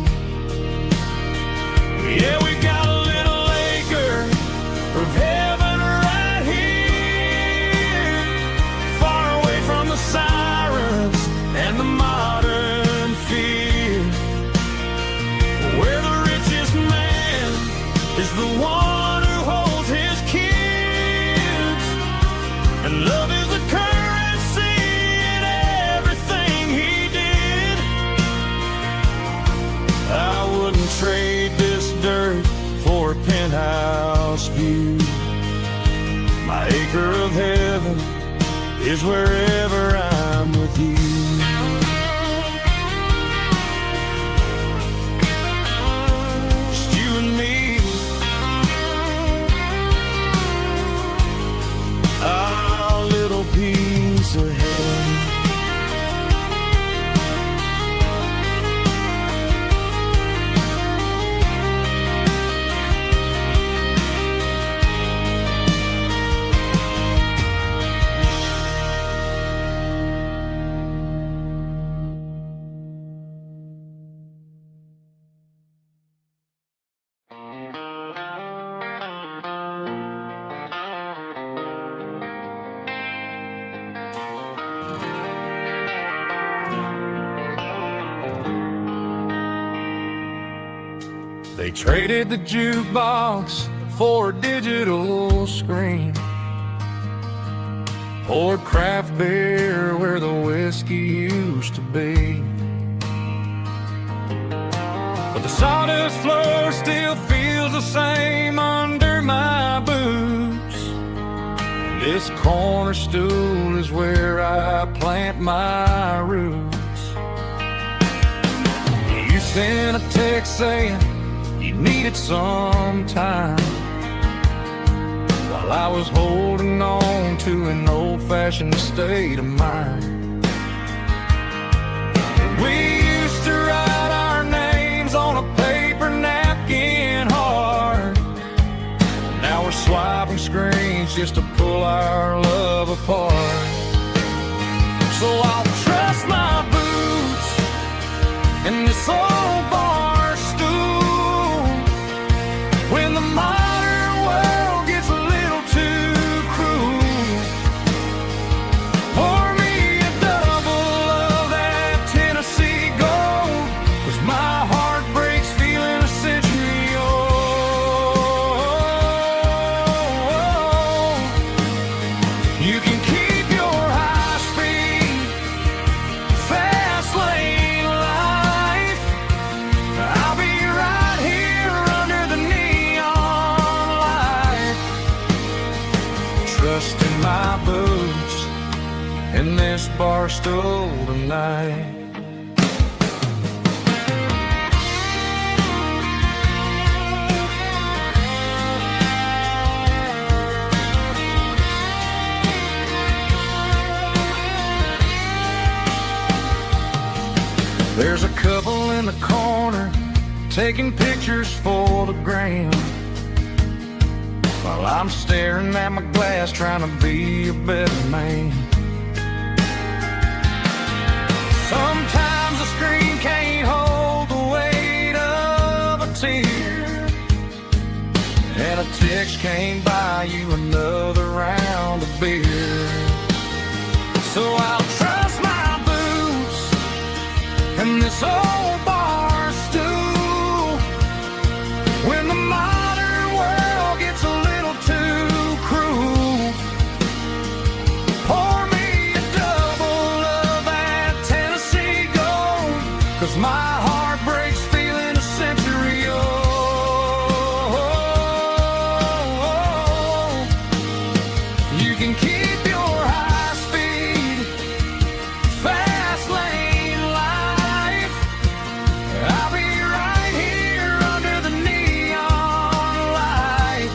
Yeah, we got a little acre of heaven right here, far away from the sirens and the modern fear, where the richest man is the one who holds his kids, and love is the currency in everything he did. I wouldn't trade this dirt for a penthouse view. My acre of heaven is wherever I'm with you. Just you and me, our little They traded the jukebox for a digital screen, poured craft beer where the whiskey used to be. But the sawdust floor still feels the same under my boots. This corner stool is where I plant my roots. You sent a text saying you needed some time, while I was holding on to an old-fashioned state of mind. We used to write our names on a paper napkin hard. Now we're swiping screens just to pull our love apart. So I'll trust my boots in this old bar stool when the modern world gets a little too cruel. Pour me a double of that Tennessee Gold, 'cause my heart breaks feeling a century old. You can keep your high-speed, fast lane life. I'll be right here under the neon light, trusting my boots in this bar stool tonight. There's a couple in the corner taking pictures for the gram, while I'm staring at my glass trying to be a better man. Sometimes the screen can't hold the weight of a tear, and a text can't buy you another round of beer. So I'll trust my boots and this old bar stool when the modern world gets a little too cruel. Pour me a double of that Tennessee Gold, 'cause my heart breaks feeling a century old. You can keep your high speed, fast lane life. I'll be right here under the neon light,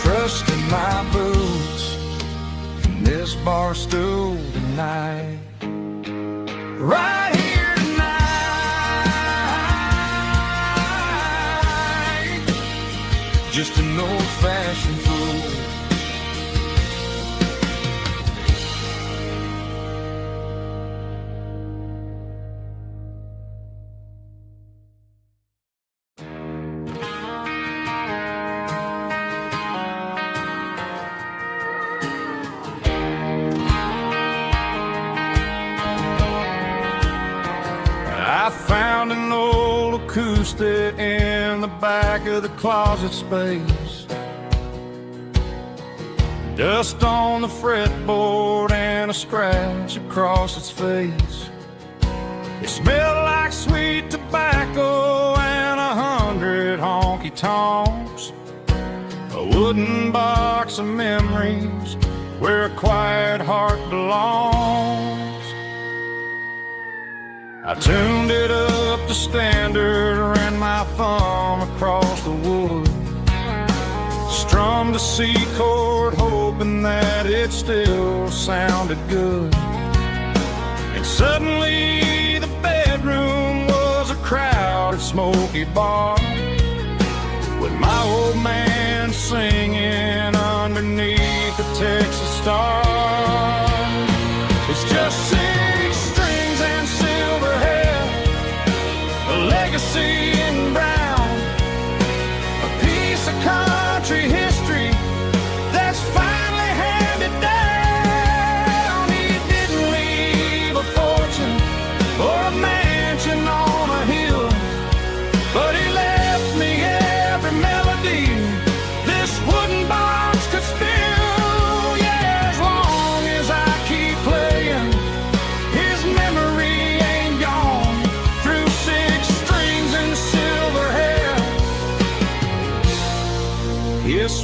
trusting my boots in this bar stool tonight. Right here tonight, just an old-fashioned fool. I found an old acoustic in the back of the closet space. Dust on the fretboard and a scratch across its face. It smelled like sweet tobacco and 100 honky-tonks. A wooden box of memories where a quiet heart belongs. I tuned it up to standard, ran my thumb across the wood, strummed a C chord hoping that it still sounded good. And suddenly the bedroom was a crowded smoky bar, with my old man singing underneath the Texas stars. It's just 6 strings and silver hair, a legacy in brown, a piece of country history that's finally handed down. He didn't leave a fortune or a mansion on a hill, but he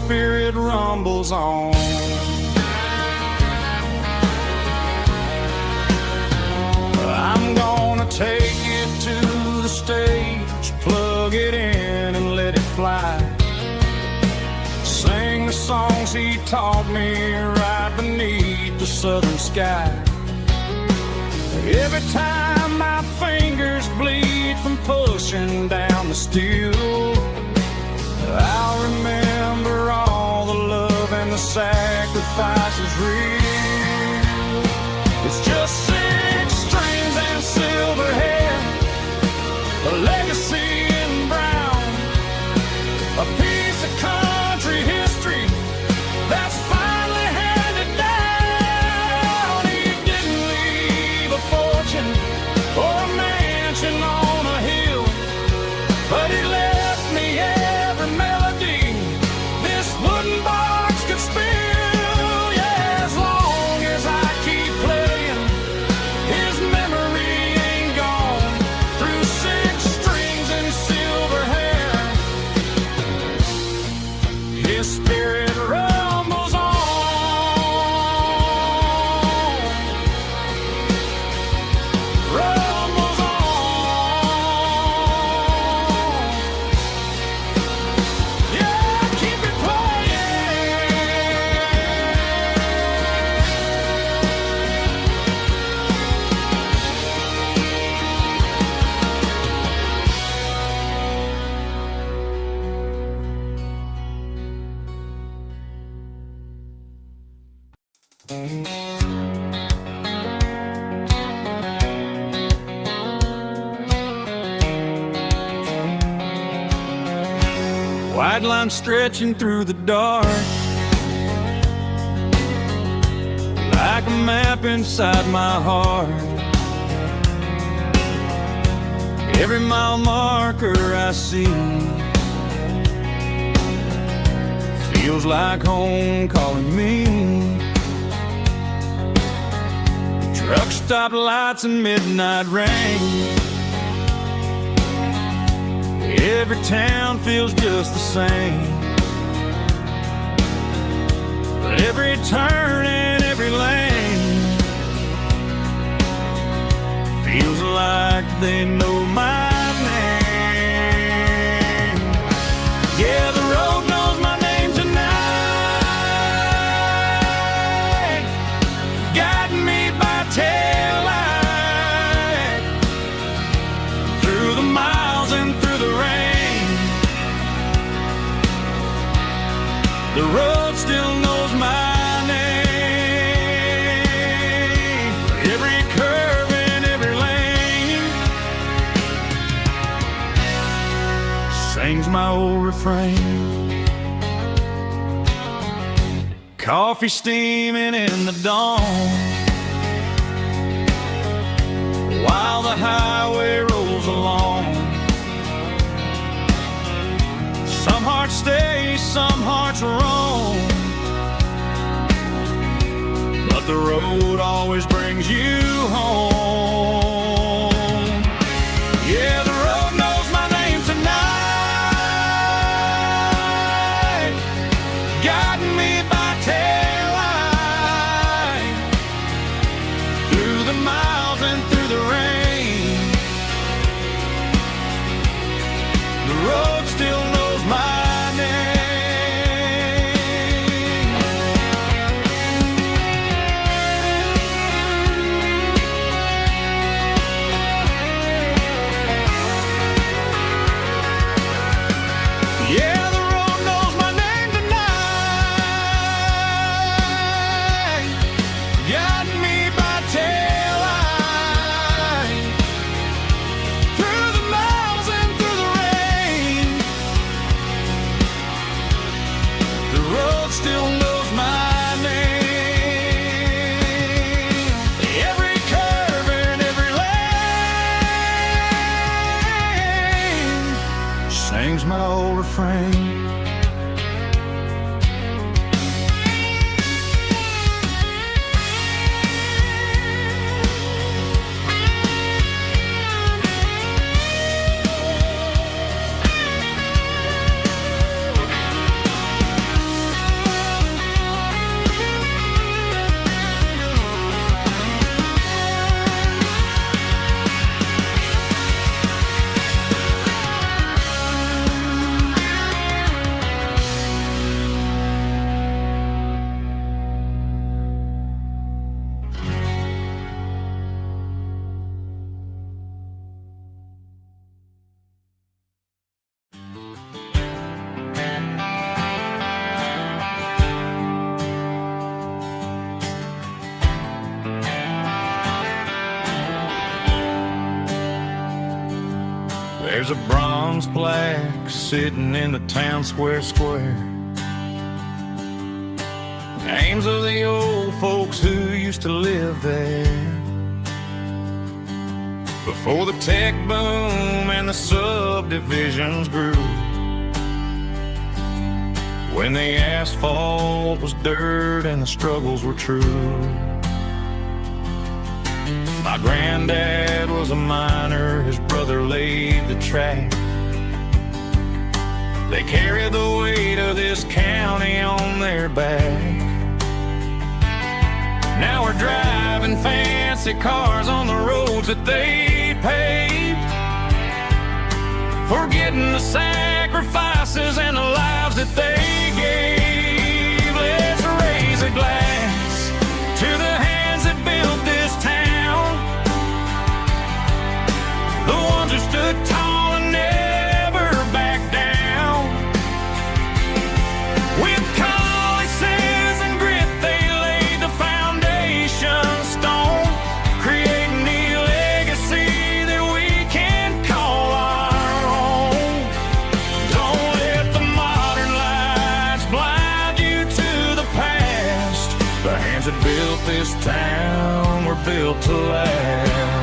spirit rumbles on. I'm gonna take it to the stage, plug it in and let it fly. Sing the songs he taught me right beneath the southern sky. Every time my fingers bleed from pushing down the steel, I'll remember all the love and the sacrifices real. It's just 6 strings and silver hair, a legacy in brown, a piece of country history that's finally handed down. He didn't leave a fortune or a mansion on a hill, but he left me every melody this wooden box could spill. Yeah, as long as I keep playing, his memory ain't gone. Through 6 strings and silver hair, his spirit rumbles on. Rumbles on. Yeah, keep it White line stretching through the dark, like a map inside my heart. Every mile marker I see feels like home calling me. Truck stop lights and midnight rain, every town feels just the same. But every turn and every lane feels like they know my name. Yeah, the road knows my name tonight, guiding me by taillight through the miles and through the rain. The road still knows my name. Every curve and every lane sings my old refrain. Coffee steaming in the dawn, while the highway rolls along. Some hearts stay, some hearts roam, but the road always brings you home. Yeah, the road knows my name tonight, guiding me by taillight through the miles and through the rain. The road still knows my name. Yeah, the road knows my name tonight, guiding me by taillight through the miles and through the rain. The road still knows my name. Every curve and every lane sings my old refrain. There's a bronze plaque sitting in the town square. Names of the old folks who used to live there before the tech boom and the subdivisions grew. When the asphalt was dirt and the struggles were true. My granddad was a miner, his brother laid the track. They carried the weight of this county on their back. Now we're driving fancy cars on the roads that they paved, forgetting the sacrifices and the lives that they gave. Let's raise a glass to the hands that built this town, the ones who stood tall and never backed down. With calluses and grit they laid the foundation stone, creating the legacy that we can call our own. Don't let the modern lights blind you to the past. The hands that built this town were built to last.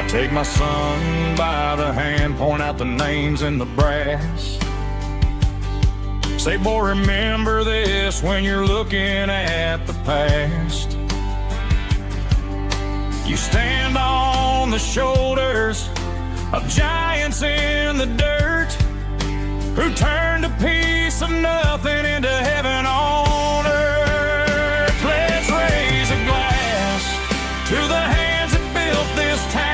Take my son by the hand, point out the names in the brass. Say, boy, remember this when you're looking at the past. You stand on the shoulders of giants in the dirt, who turned a piece of nothing into heaven on earth. Let's raise a glass to the hands that built this town,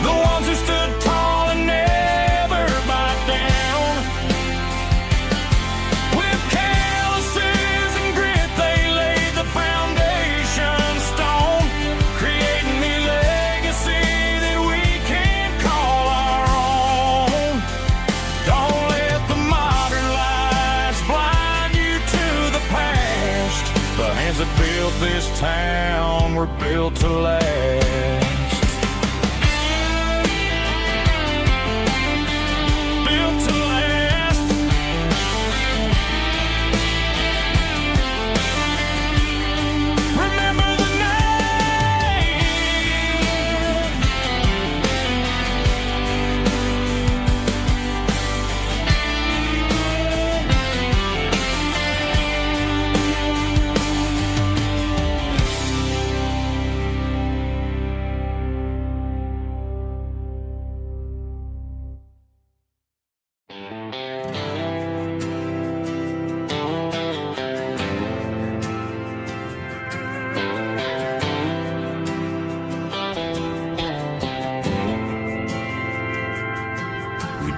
the ones who stood tall and never backed down. With calluses and grit they laid the foundation stone, creating the legacy that we can call our own. Don't let the modern lights blind you to the past. The hands that built this town were built to last.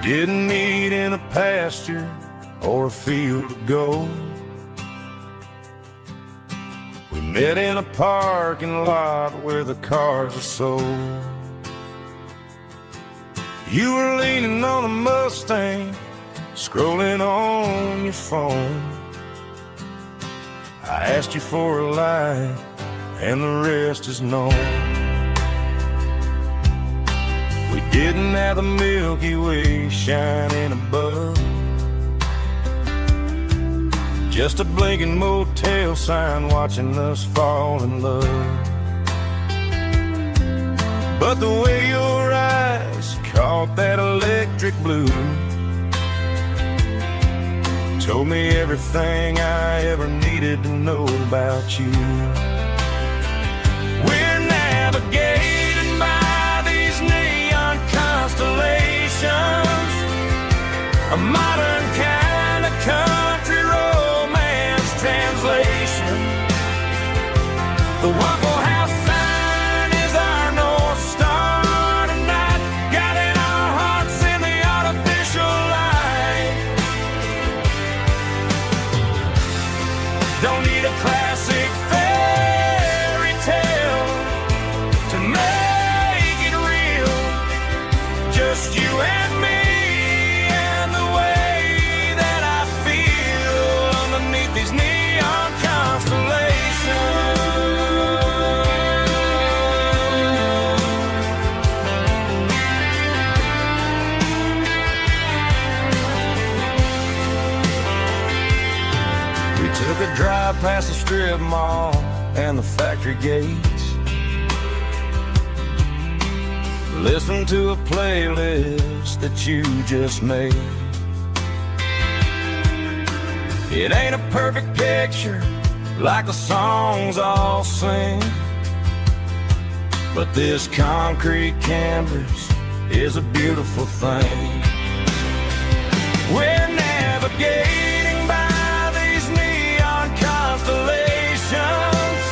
Didn't meet in a pasture or a field of gold. We met in a parking lot where the cars are sold. You were leaning on a Mustang, scrolling on your phone. I asked you for a light, and the rest is known. We didn't have the Milky Way shining above, just a blinking motel sign watching us fall in love. But the way your eyes caught that electric blue told me everything I ever needed to know about you. We're navigating by these neon constellations, a modern kind of country romance translation. The Waffle House sign is our North Star tonight, guiding our hearts in the artificial light. Don't need a classic fairy tale to make it real, just you and me Took a drive past the strip mall and the factory gates. Listen to a playlist that you just made. It ain't a perfect picture like the songs all sing, but this concrete canvas is a beautiful thing. We're navigating by these neon constellations,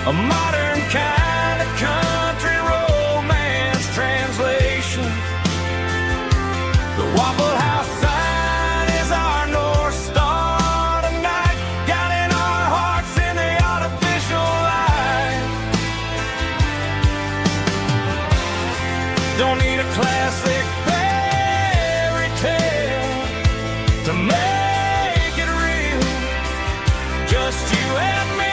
a modern kind of country romance translation. The Waffle House sign is our North Star tonight, guiding our hearts in the artificial light. Don't need a classic fairy tale to make it real, just you and me.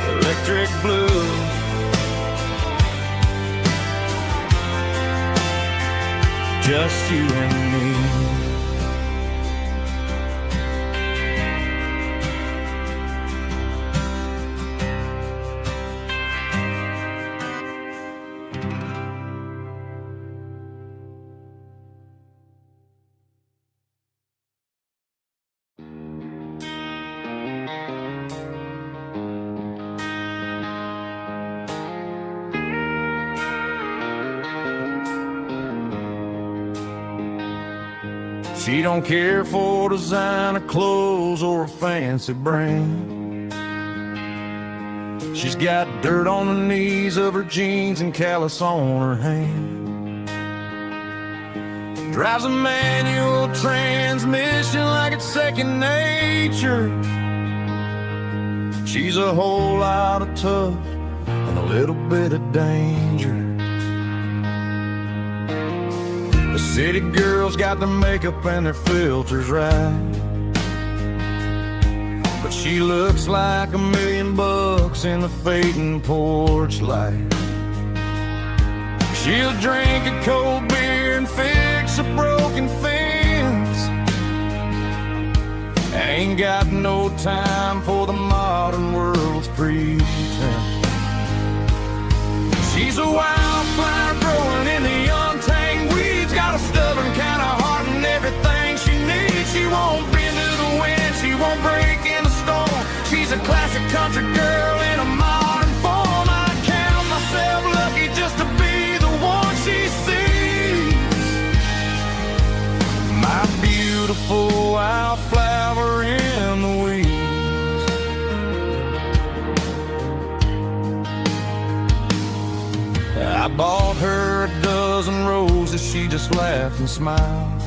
Electric blue, just you and me. She don't care for designer clothes or a fancy brand. She's got dirt on the knees of her jeans and callus on her hand. Drives a manual transmission like it's second nature. She's a whole lot of tough and a little bit of danger. The city girls got their makeup and their filters right, but she looks like $1 million in the fading porch light. She'll drink a cold beer and fix a broken fence. Ain't got no time for the modern world's pretense. She's a wildflower growing in the untamed weeds, got a stubborn kind of heart and everything she needs. She won't bend to the wind, she won't break in the storm. She's a classic country girl in a modern form. I count myself lucky just to be the one she sees. My beautiful wildflower in the weeds. I bought her a dozen roses, she just laughed and smiled.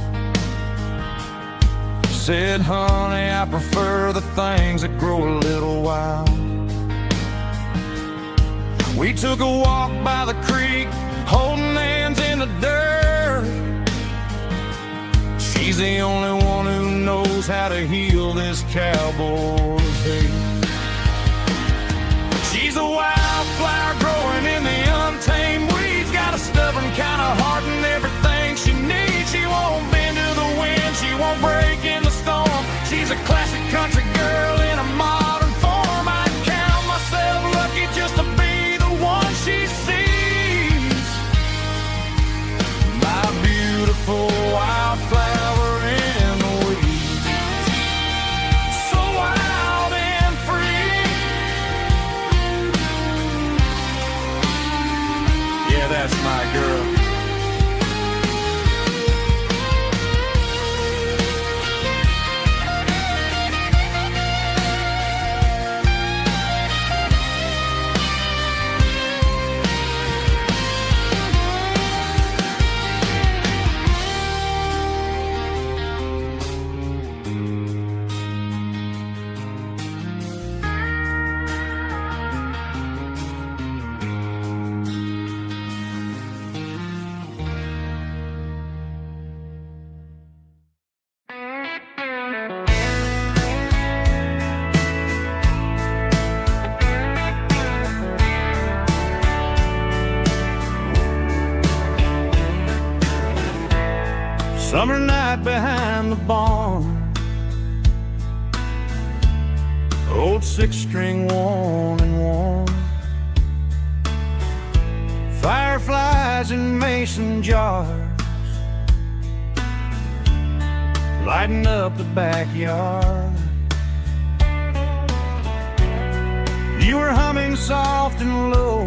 Said, honey, I prefer the things that grow a little wild. We took a walk by the creek, holding hands in the dirt. She's the only one who knows how to heal this cowboy's hate. She's a wildflower growing in the untamed weeds, got a stubborn kind of heart and everything she needs. She won't bend to the wind, she won't break in the storm. She's a classic country girl in a modern form. I count myself lucky just to be the one she sees. My beautiful wildflower in the weeds, so wild and free. Yeah, that's my girl. Summer night behind the barn, old six-string worn and worn. Fireflies in mason jars, lighting up the backyard. You were humming soft and low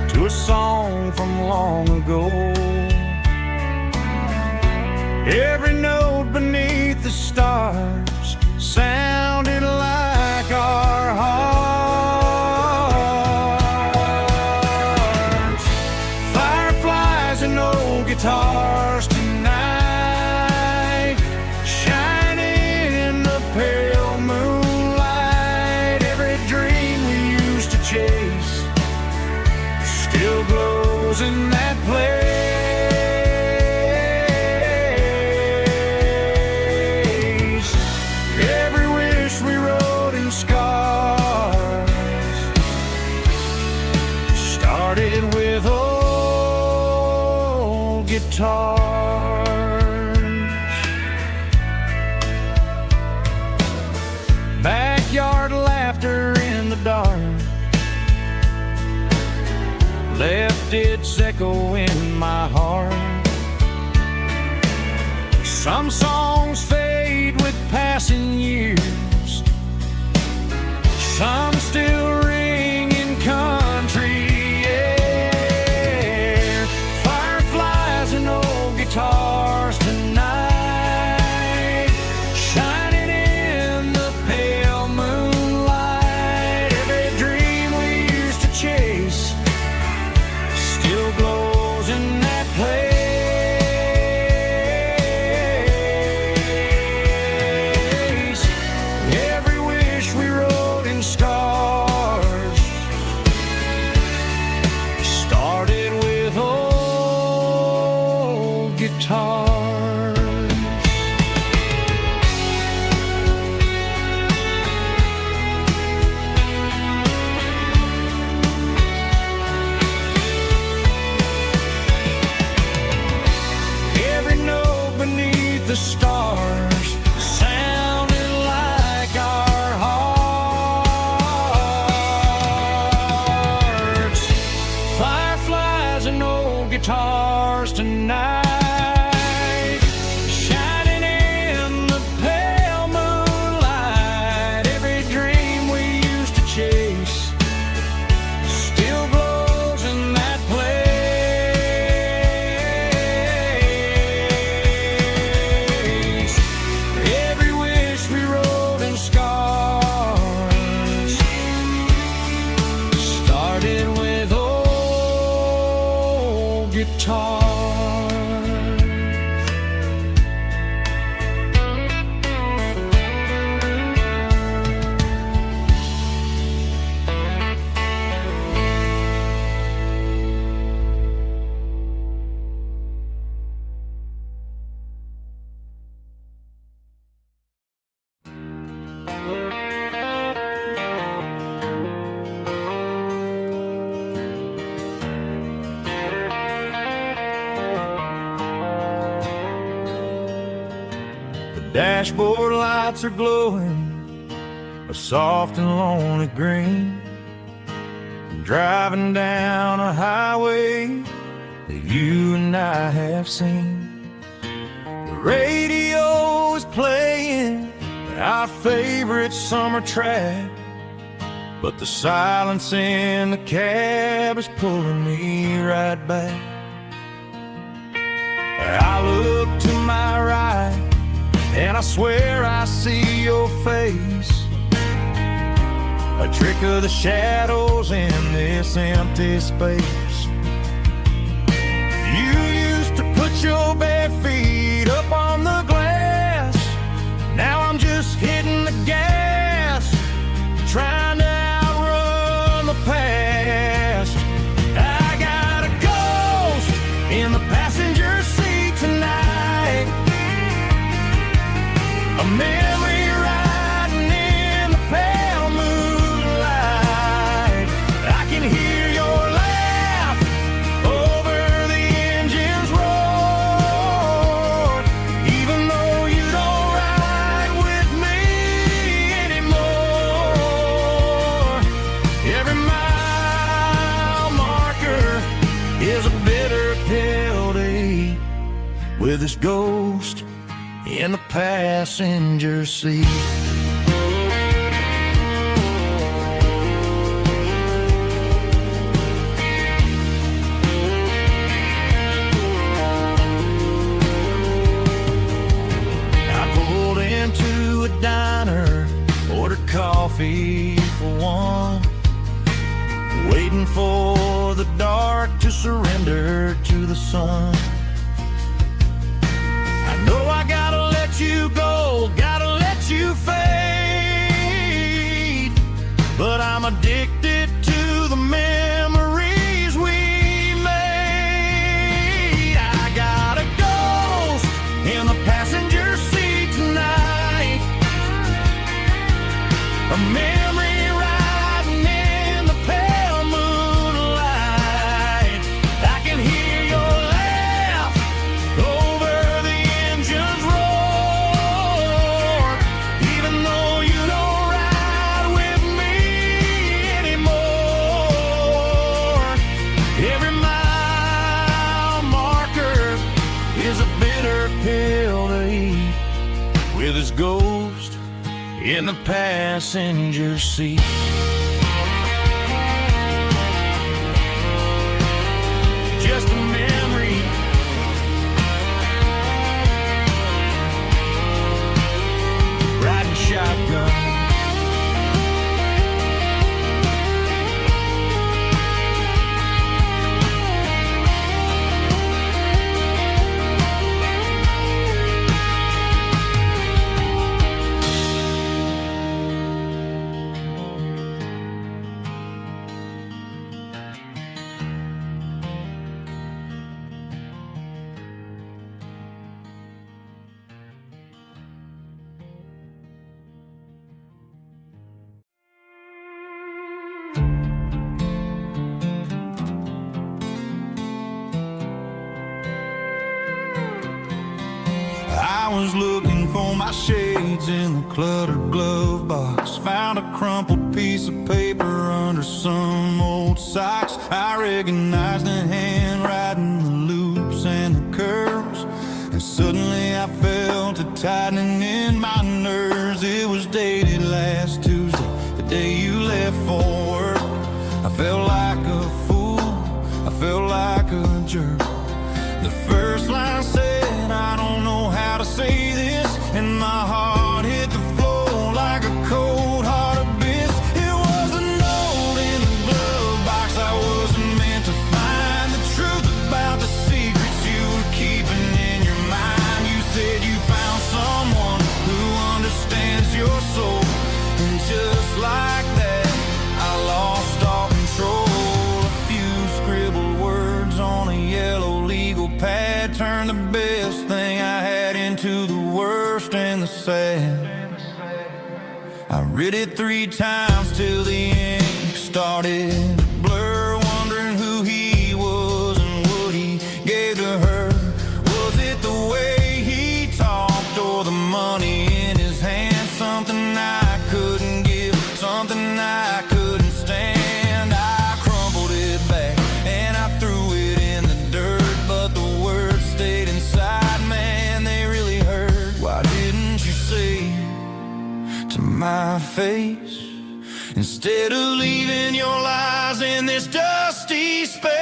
to a song from long ago. Every note beneath the stars sounded like our hearts. Fireflies and old guitars tonight, shining in the pale moonlight. Every dream we used to chase still glows in that place. Every wish we wrote in scars started with old guitars. Backyard laughter in the dark left its echo in my heart. Some songs fade with passing years, some still ring in country air. Fireflies and old guitars tonight, shining in the pale moonlight. Every dream we used to chase still glows in that place. Every wish we wrote in scars started with old guitars. Every note beneath the stars sounded like our hearts. Fireflies and old guitars tonight, shining in the pale moonlight. Every dream we used to chase still glows in that place. Every wish we wrote in scars started with old guitars. The dashboard lights are glowing a soft and lonely green. I'm driving down a highway that you and I have seen. The radio is playing our favorite summer track, but the silence in the cab is pulling me right back. I look to my right and I swear I see your face, a trick of the shadows in this empty space. You used to put your bare feet up on the glass. Now I'm just hitting the gas, trying to outrun the past. I got a ghost in the passenger seat tonight, a memory riding in the pale moonlight. I can hear your laugh over the engine with his ghost in the passenger seat. I pulled into a diner, ordered coffee for one, waiting for the dark to surrender to the sun. I know I gotta let you go, gotta let you fade, but I'm addicted to the memories we made. I got a ghost in the passenger seat tonight, a memory riding in the pale moonlight. I can hear your laugh over the engine's roar, even though you don't ride with me anymore. Every mile marker is a bitter pill to eat, with his ghost in the passenger seat. Just a memory, riding shotgun. I was looking for my shades in the cluttered glove box. Found a crumpled piece of paper under some old socks. I recognized the handwriting, the loops and the curves, and suddenly I felt a tightening in my nerves. It was dated last Tuesday, the day you left for work. I felt like a fool, I felt like a jerk. The first line said, I don't know how to say this, and my heart hit the floor like a cold heart abyss. It was a note in the glove box I wasn't meant to find, the truth about the secrets you were keeping in your mind. You said you found someone who understands your soul, and just like that, I lost all control. A few scribbled words on a yellow legal pad turned the best thing I had into the worst and the sad. I read it 3 times till the ink started to blur, wondering who he was and what he gave to her. Was it the way he talked or the money in his hand? Something I couldn't give, something I couldn't stand. I crumpled it back and I threw it in the dirt, but the words stayed inside, man, they really hurt. Why didn't you say to my face, instead of leaving your lies in this dusty space?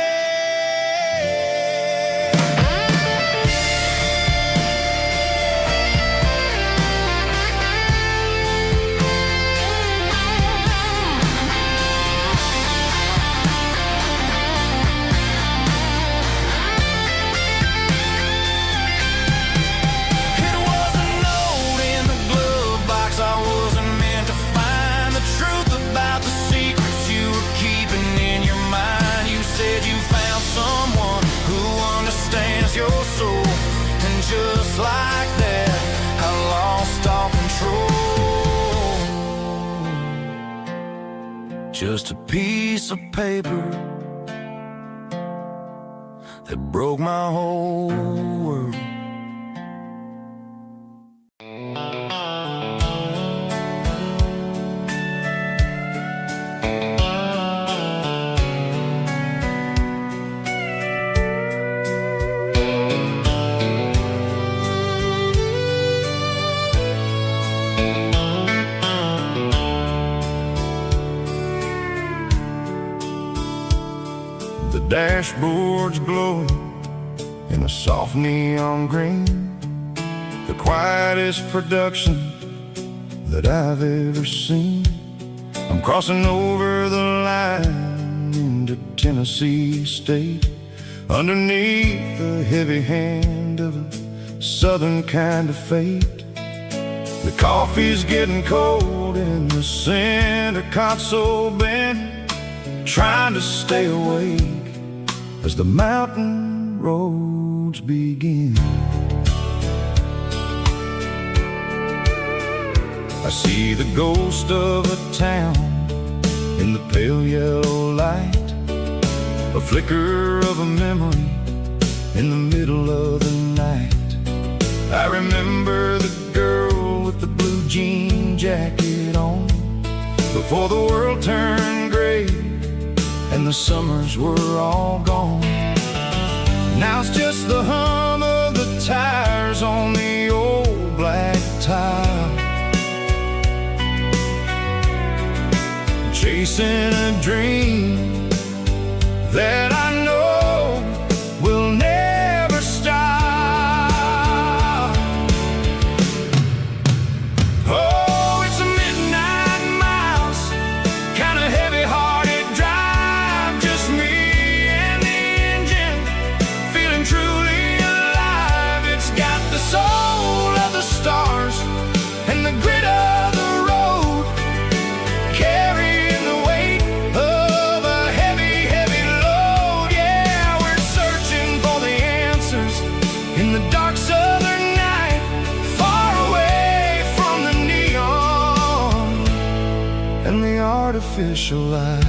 It was a note in the glove box I wasn't meant to find, the truth about the secrets you were keeping in your mind. You said you found someone who understands your soul, and just like that, I lost all control. Just a piece of paper that broke my whole world. The dashboard's glowing in a soft neon green, the quietest production that I've ever seen. I'm crossing over the line into Tennessee State, underneath the heavy hand of a southern kind of fate. The coffee's getting cold in the center console bin, trying to stay awake as the mountain roads begin. I see the ghost of a town in the pale yellow light, a flicker of a memory in the middle of the night. I remember the girl with the blue jean jacket on, before the world turned gray and the summers were all gone. Now it's just the hum of the tires on the old black tile, chasing a dream that I know will never stop. Oh, it's a midnight miles, kind of heavy-hearted drive, just me and the engine, feeling truly alive. It's got the soul of the stars and the grit of the road, carrying the weight of a heavy, heavy load. Yeah, we're searching for the answers in the dark southern night, far away from the neon and the artificial light.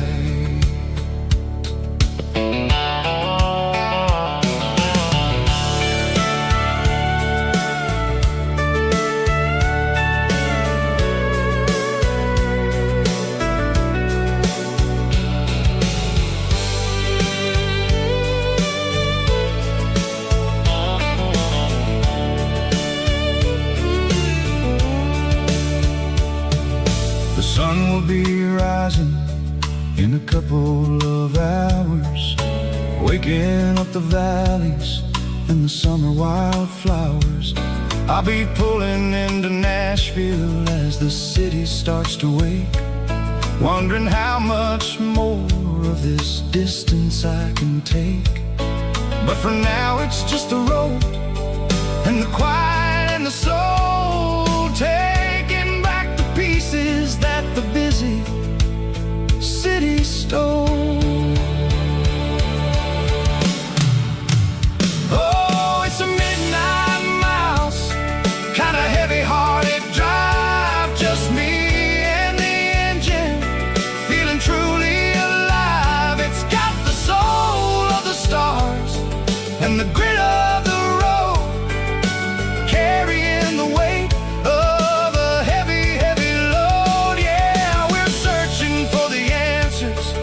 The sun will be rising in a couple of hours, waking up the valleys and the summer wildflowers. I'll be pulling into Nashville as the city starts to wake, wondering how much more of this distance I can take. But for now it's just the road and the quiet and the soul, taking back the pieces that the busy city stole. Oh, it's a midnight miles, kind of heavy-hearted drive, just me and the engine, feeling truly alive. It's got the soul of the stars and the grit of the road, carrying the weight of a heavy, heavy load. Yeah, we're searching for the answers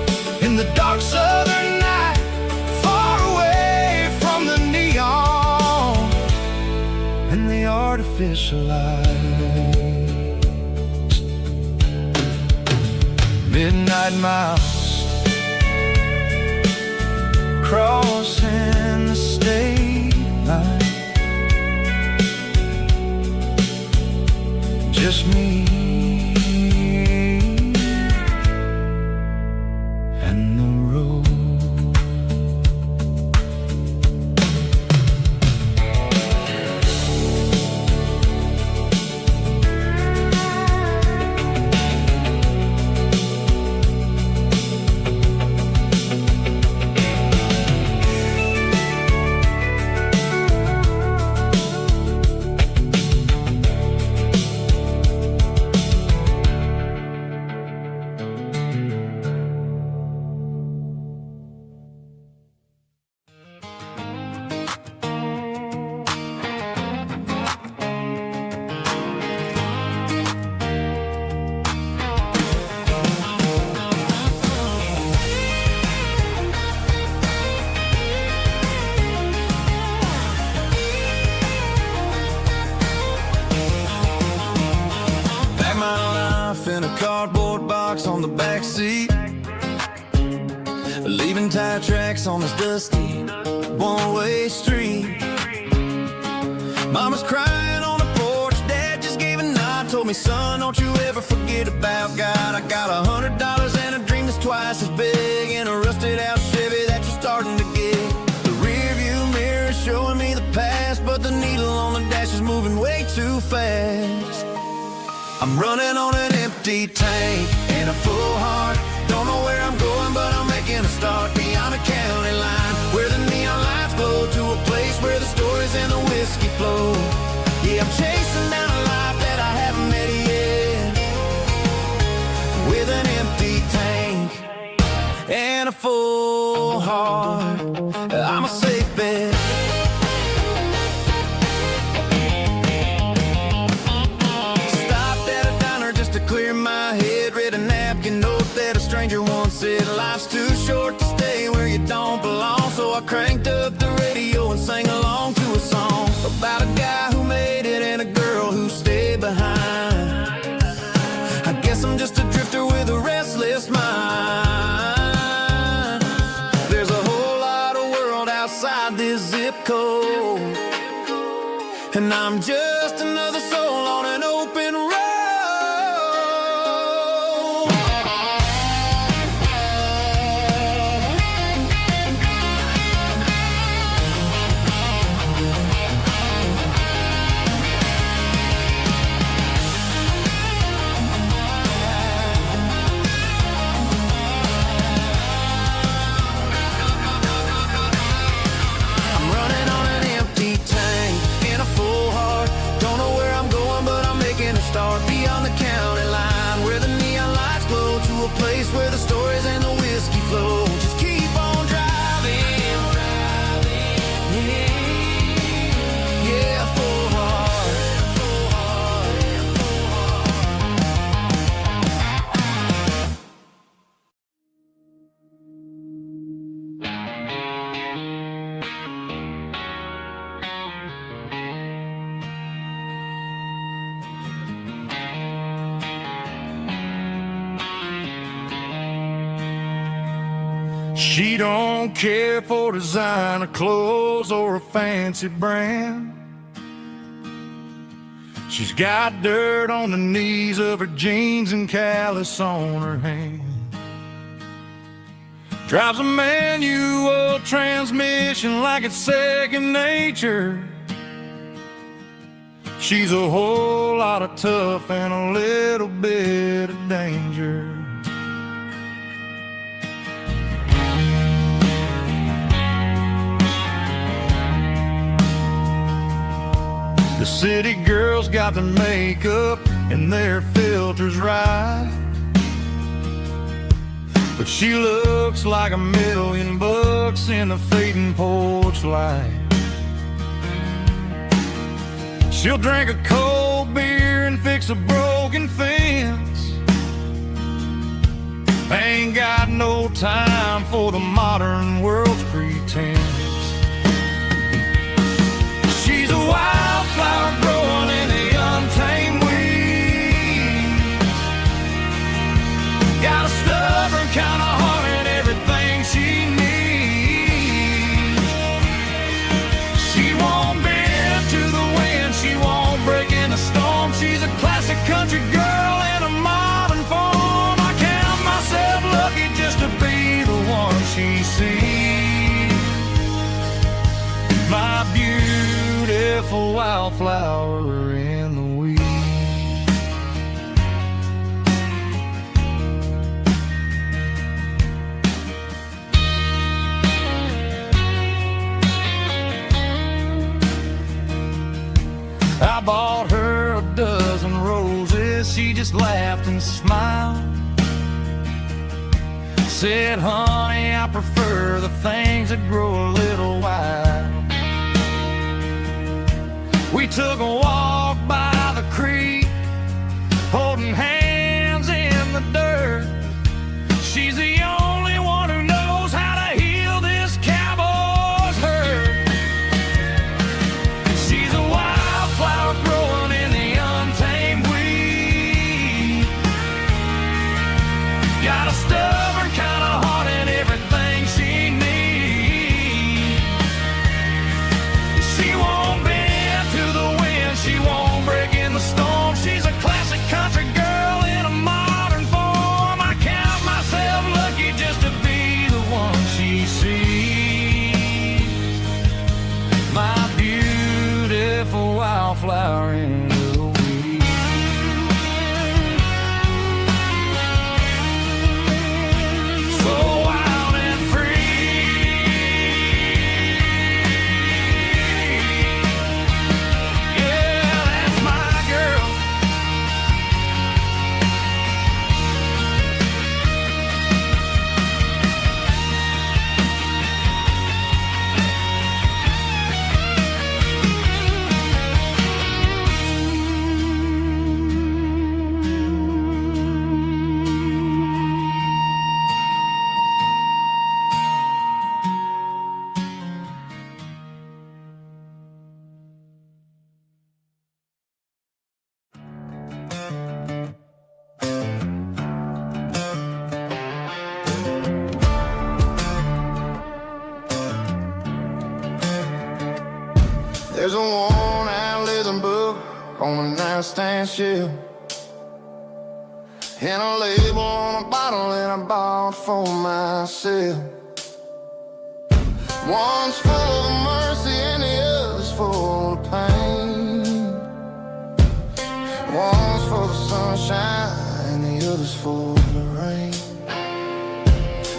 in the dark southern night, far away from the neon and the artificial light. Midnight miles, crossing the state line, just me and the road. in a cardboard box on the back seat, leaving tire tracks on this dusty one-way street. Mama's crying on the porch, Dad just gave a nod, told me, son, don't you ever forget about God. I got $100 and a dream that's twice as big, in a rusted out Chevy that you're starting to get. The rear view mirror is showing me the past, but the needle on the dash is moving way too fast. I'm running on an empty tank and a full heart. Don't know where I'm going, but I'm making a start beyond a county line, where the neon lights glow, to a place where the stories and the whiskey flow. Yeah, I'm chasing down a life that I haven't met yet, with an empty tank and a full heart. I'm a safe bet. Clear my head, read a napkin note that a stranger once said, life's too short to stay where you don't belong. So I cranked up the radio and sang along to a song about a guy who made it and a girl who stayed behind. I guess I'm just a drifter with a restless mind. There's a whole lot of world outside this zip code, and I'm just another soul on an open road. Start beyond the county line, where the neon lights glow, to a place where the stories and the whiskey flow. Just keep on driving, yeah, full heart, full heart, full She don't care for designer clothes or a fancy brand. She's got dirt on the knees of her jeans and callus on her hand. Drives a manual transmission like it's second nature. She's a whole lot of tough and a little bit of danger. The city girls got their makeup and their filters right, but she looks like $1,000,000 in the fading porch light. She'll drink a cold beer and fix a broken fence. Ain't got no time for the modern world's pretense. She's a wildflower growing in the untamed weeds. Got a stubborn kind of heart and everything she needs. She won't bend to the wind, she won't break in the storm. She's a classic country girl in a modern form. I count myself lucky just to be the one she sees. My beautiful wildflower in the weeds. I bought her a dozen roses, she just laughed and smiled. Said, honey, I prefer the things that grow a little wild. We took a walk by the creek, holding hands in the dirt. She's the only one who knows how to heal this cowboy's hurt. She's a wildflower growing in the untamed weed. on a nightstand shelf, and a label on a bottle that I bought for myself. One's full of mercy and the other's full of pain. One's for the sunshine and the other's for the rain.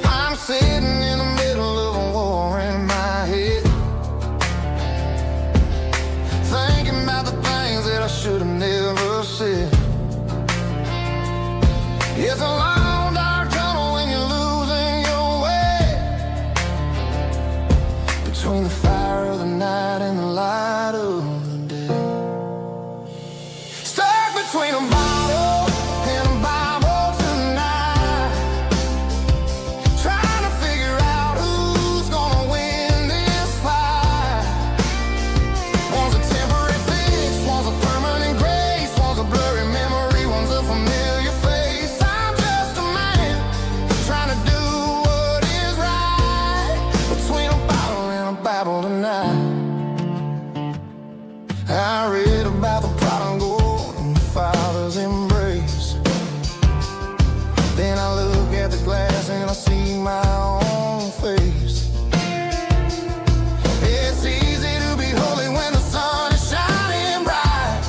I'm sitting in the middle of a war in my head, thinking about the things that I should have never said. It's a long dark tunnel when you're losing your way, between the fire of the night and the light of the day. Stuck between a bottle and a Bible tonight, trying to figure out who's gonna win this fight. One's a temporary fix, one's a permanent grace, one's a blurry memory, one's a familiar face. I'm just a man trying to do what is right, between a bottle and a Bible tonight. I read about the prodigal and the father's embrace. Then I look at the glass and I see my own face. It's easy to be holy when the sun is shining bright,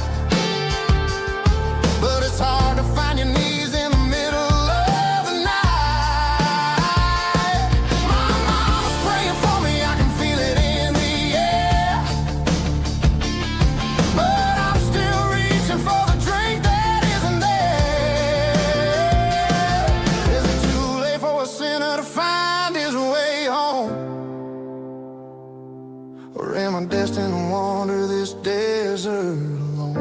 but it's hard to find your knees in the middle of the night. My mama's praying for me, I can feel it in the air, but I'm still reaching for the drink that isn't there. Is it too late for a sinner to find his way home? Or am I destined to wander this desert alone?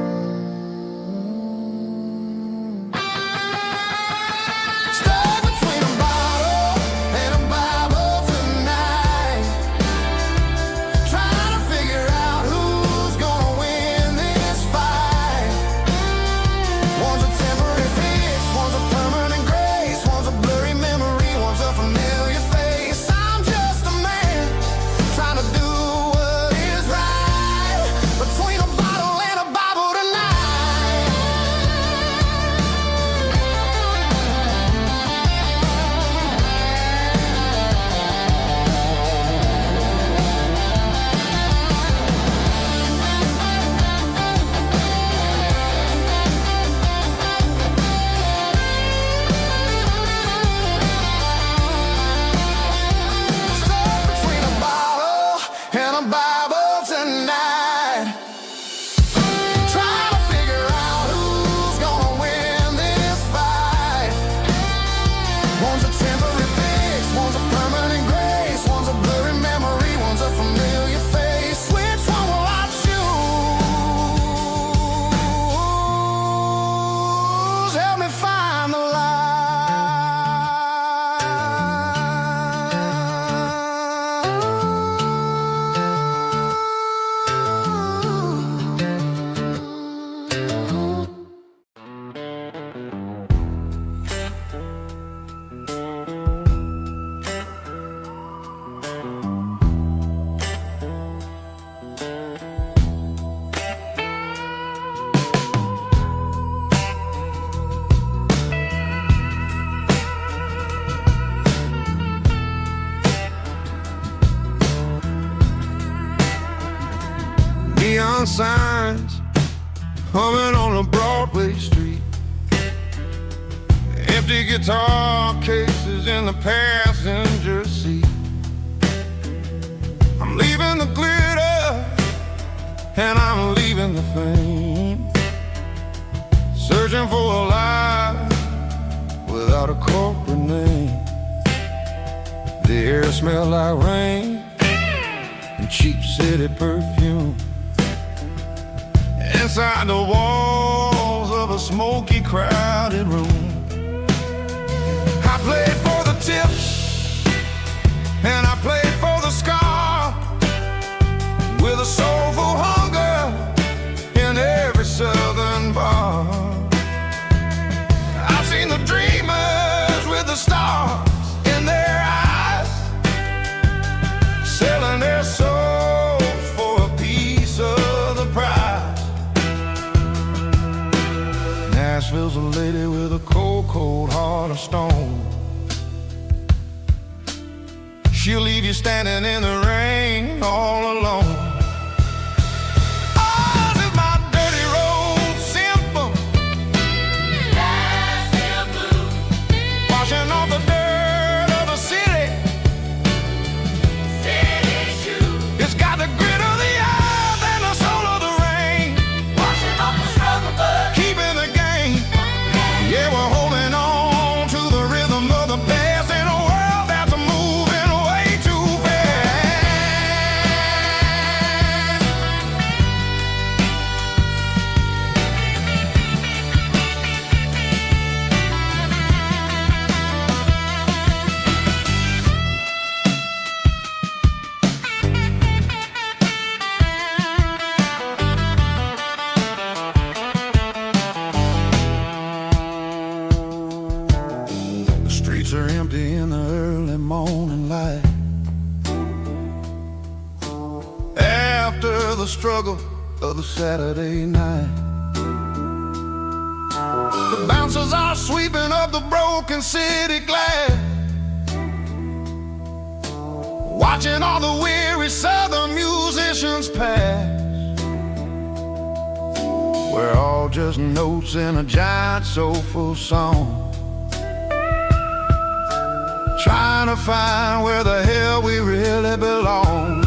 Stuck between a bottle and a Bible tonight, trying to figure out who's gonna win this fight. One's a temporary fix, one's a permanent grace, one's a blurry memory, one's a familiar face. I'm just a man trying to do what is right, between a bottle and a Bible tonight. Stuck between a bottle and a Bible tonight, trying to figure out who's gonna win this fight. One's a temporary fix, one's a permanent grace, one's a blurry memory, one's a familiar face. Which one will I choose? Help me find the light. Neon signs humming on a Broadway street, empty guitar cases in the passenger seat. I'm leaving the glitter and I'm leaving the fame, searching for a life without a corporate name. The air smelled like rain and cheap city perfume. Inside the walls of a smoky, crowded room, I played for the tips and I played for the scar, with a soulful hunger in every southern bar. I've seen the dreamers with the stars in their eyes, selling their souls for a piece of the prize. Nashville's a lady with a cold, cold heart of stone. She'll leave you standing in the rain all alone. Oh, this is my dirty road symphony. Nashville blues. Washing off the dirt of the city. City shoes. It's got the grit of the earth and the soul of the rain. Washing off the struggle, but keeping the game. Yeah, we're holding on to the rhythm of the past in a world that's moving way too fast. The streets are empty in the early morning light. After the struggle of the Saturday night, the bouncers are sweeping up the broken city glass, watching all the weary southern musicians pass. We're all just notes in a giant soulful song, trying to find where the hell we really belong.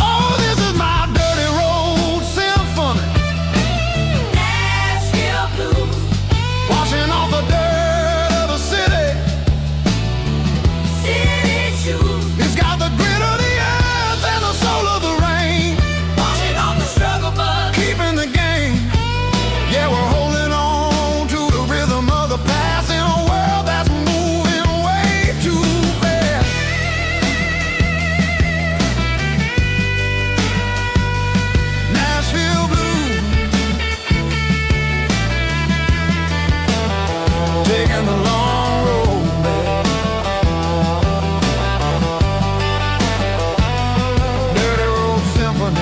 Oh, this is my dirty road symphony. Nashville blues. Washing off the dirt of the city. City shoes. It's got the grit of the earth and the soul of the rain. Washing off the struggle, but keeping the game. Yeah, we're holding on to the rhythm of the past in a world that's moving way too fast. Nashville blues, taking the long road back. Dirty road symphony.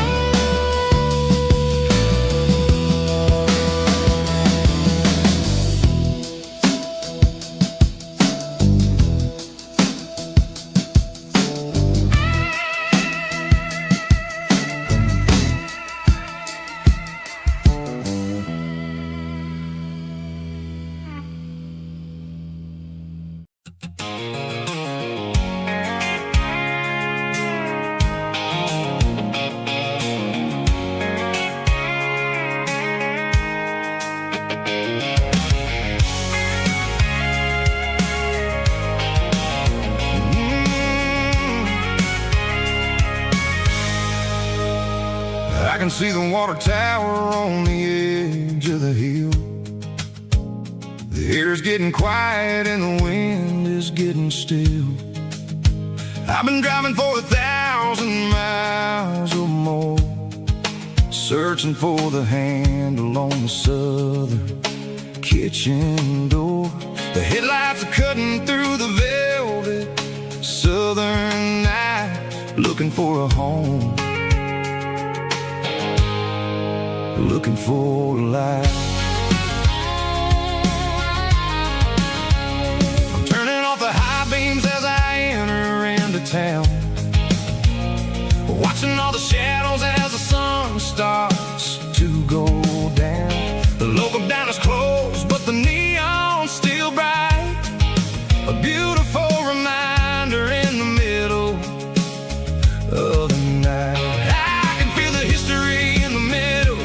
I can see the water tower on the edge of the hill. The air's getting quiet and the wind is getting still. I've been driving for 1,000 miles or more, searching for the handle on the southern kitchen door. The headlights are cutting through the velvet southern night, looking for a home, looking for a life. I'm turning off the high beams as I enter into town, watching all the shadows as the sun starts to go down. The local diner's closed, but the neon's still bright, a beautiful reminder in the middle of the night. I can feel the history in the middle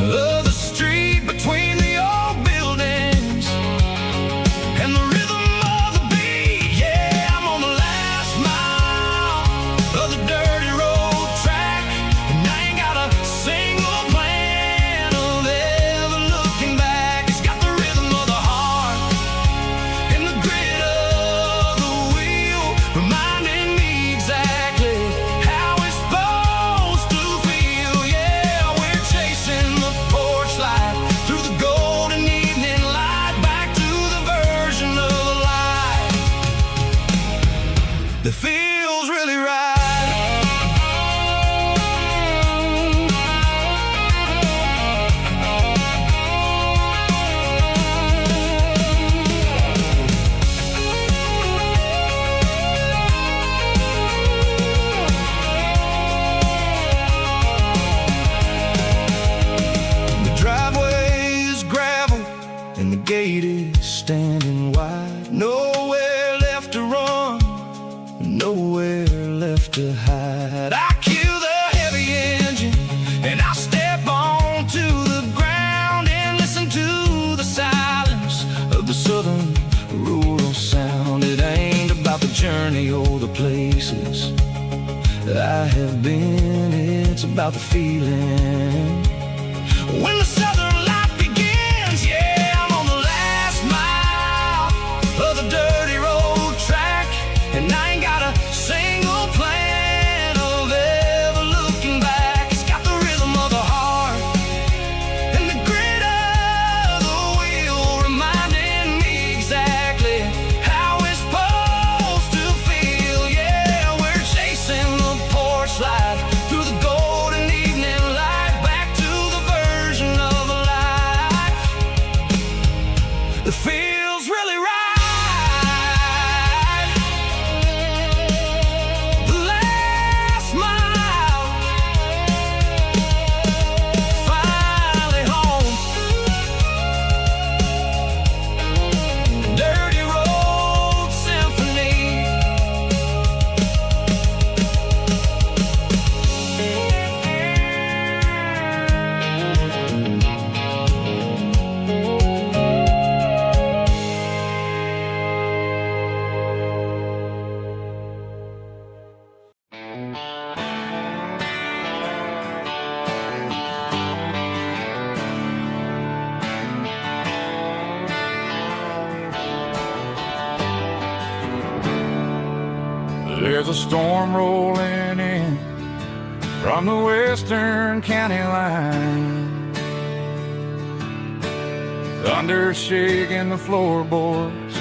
of the street, between the old buildings and the rhythm of the beat. Yeah, I'm on the last mile of the dirty road track, and I ain't got a single plan of ever looking back. It's got gate is standing wide. Nowhere left to run, nowhere left to hide. I kill the heavy engine and I step onto the ground and listen to the silence of the southern rural sound. It ain't about the journey or the places I have been, it's about the feeling when the southern life begins. Yeah, I'm on the last mile of the dirty road track, and I ain't got a single plan of ever looking back. It's got the rhythm of the heart and the grit of the wheel, reminding me exactly how it's supposed to feel. Yeah, we're chasing the porch light through the golden evening light, back to the version of a life that feels really right. The last mile, finally home. Dirty Road Symphony. There's a storm rolling in from the western county line. Thunder shaking the floorboards,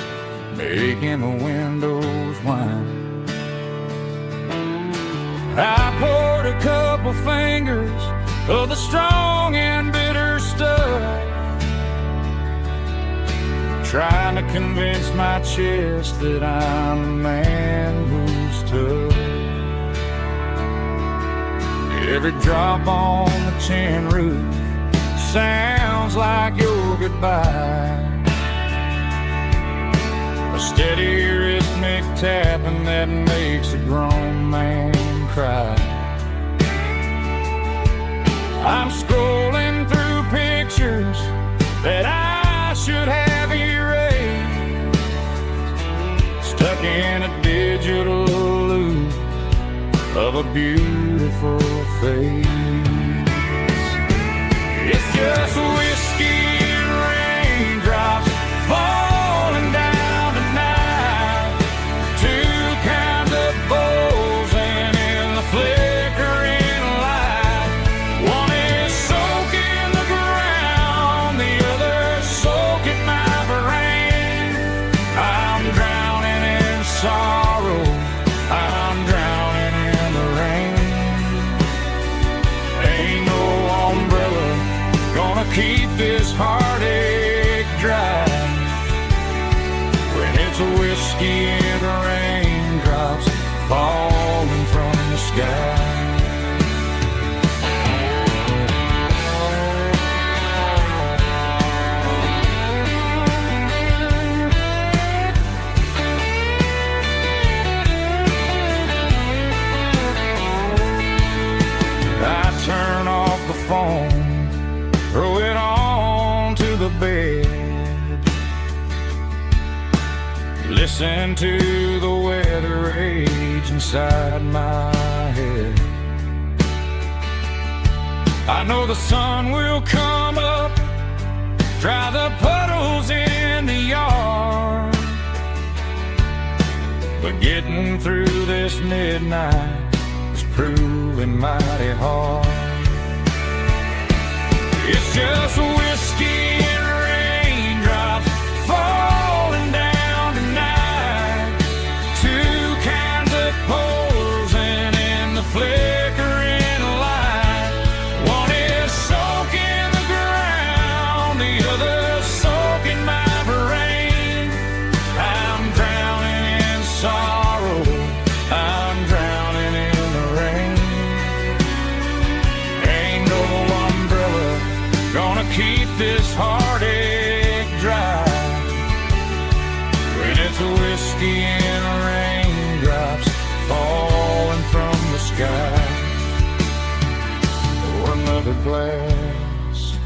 making the windows whine. I poured a couple fingers of the strong and bitter stuff, trying to convince my chest that I'm a man who's tough. Every drop on the tin roof sounds like your goodbye, a steady rhythmic tapping that makes a grown man cry. I'm scrolling through pictures that I should have erased, stuck in a digital loop of a beautiful face. It's just whiskey and raindrops falling down tonight, two kinds of bowls and in the flickering light. One is soaking the ground, the other soaking my brain. I'm drowning in sorrow, I'm drowning in the rain. Ain't no umbrella gonna keep this heartache dry when it's a whiskey and the raindrops falling from the sky. I turn off the phone, throw it on to the bed, listen to the weather rage inside my head. I know the sun will come up, dry the puddles in the yard, but getting through this midnight is proving mighty hard. It's just whiskey and raindrops falling down tonight, two kinds of posing in the flickering light. One is soaking the ground, the other soaking my brain. I'm drowning in sorrow, I'm drowning in the rain. Ain't no umbrella gonna keep this heart another glass.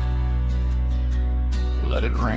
Let it rain.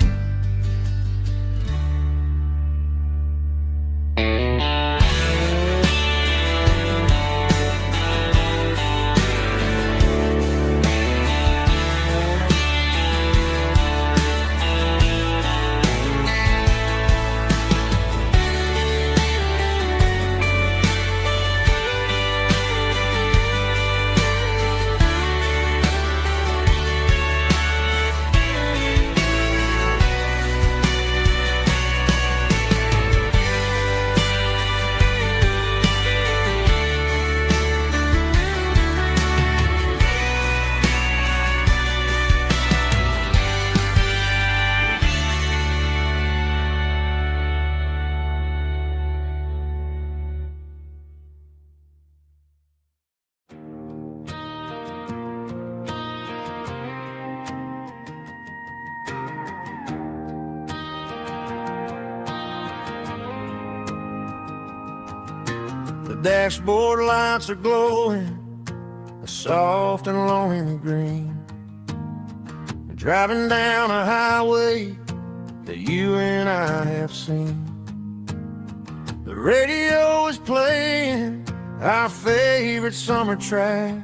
The dashboard lights are glowing, a soft and lonely green. Driving down a highway that you and I have seen. The radio is playing our favorite summer track,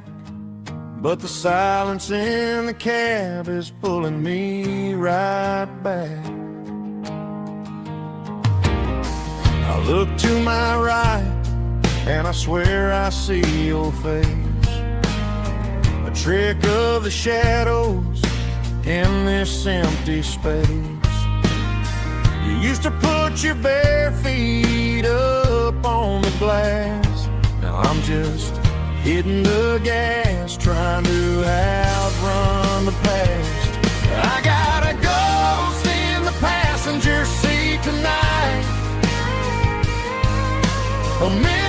but the silence in the cab is pulling me right back. I look to my right and I swear I see your face, a trick of the shadows in this empty space. You used to put your bare feet up on the glass. Now I'm just hitting the gas, trying to outrun the past. I got a ghost in the passenger seat tonight, a memory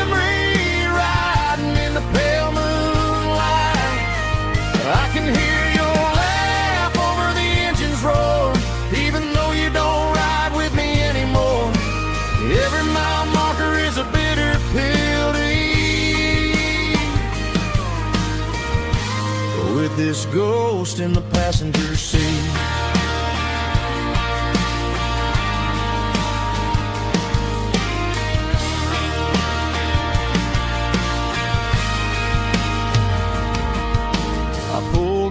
riding in the pale moonlight. I can hear your laugh over the engine's roar, even though you don't ride with me anymore. Every mile marker is a bitter pill to eat, with this ghost in the passenger seat.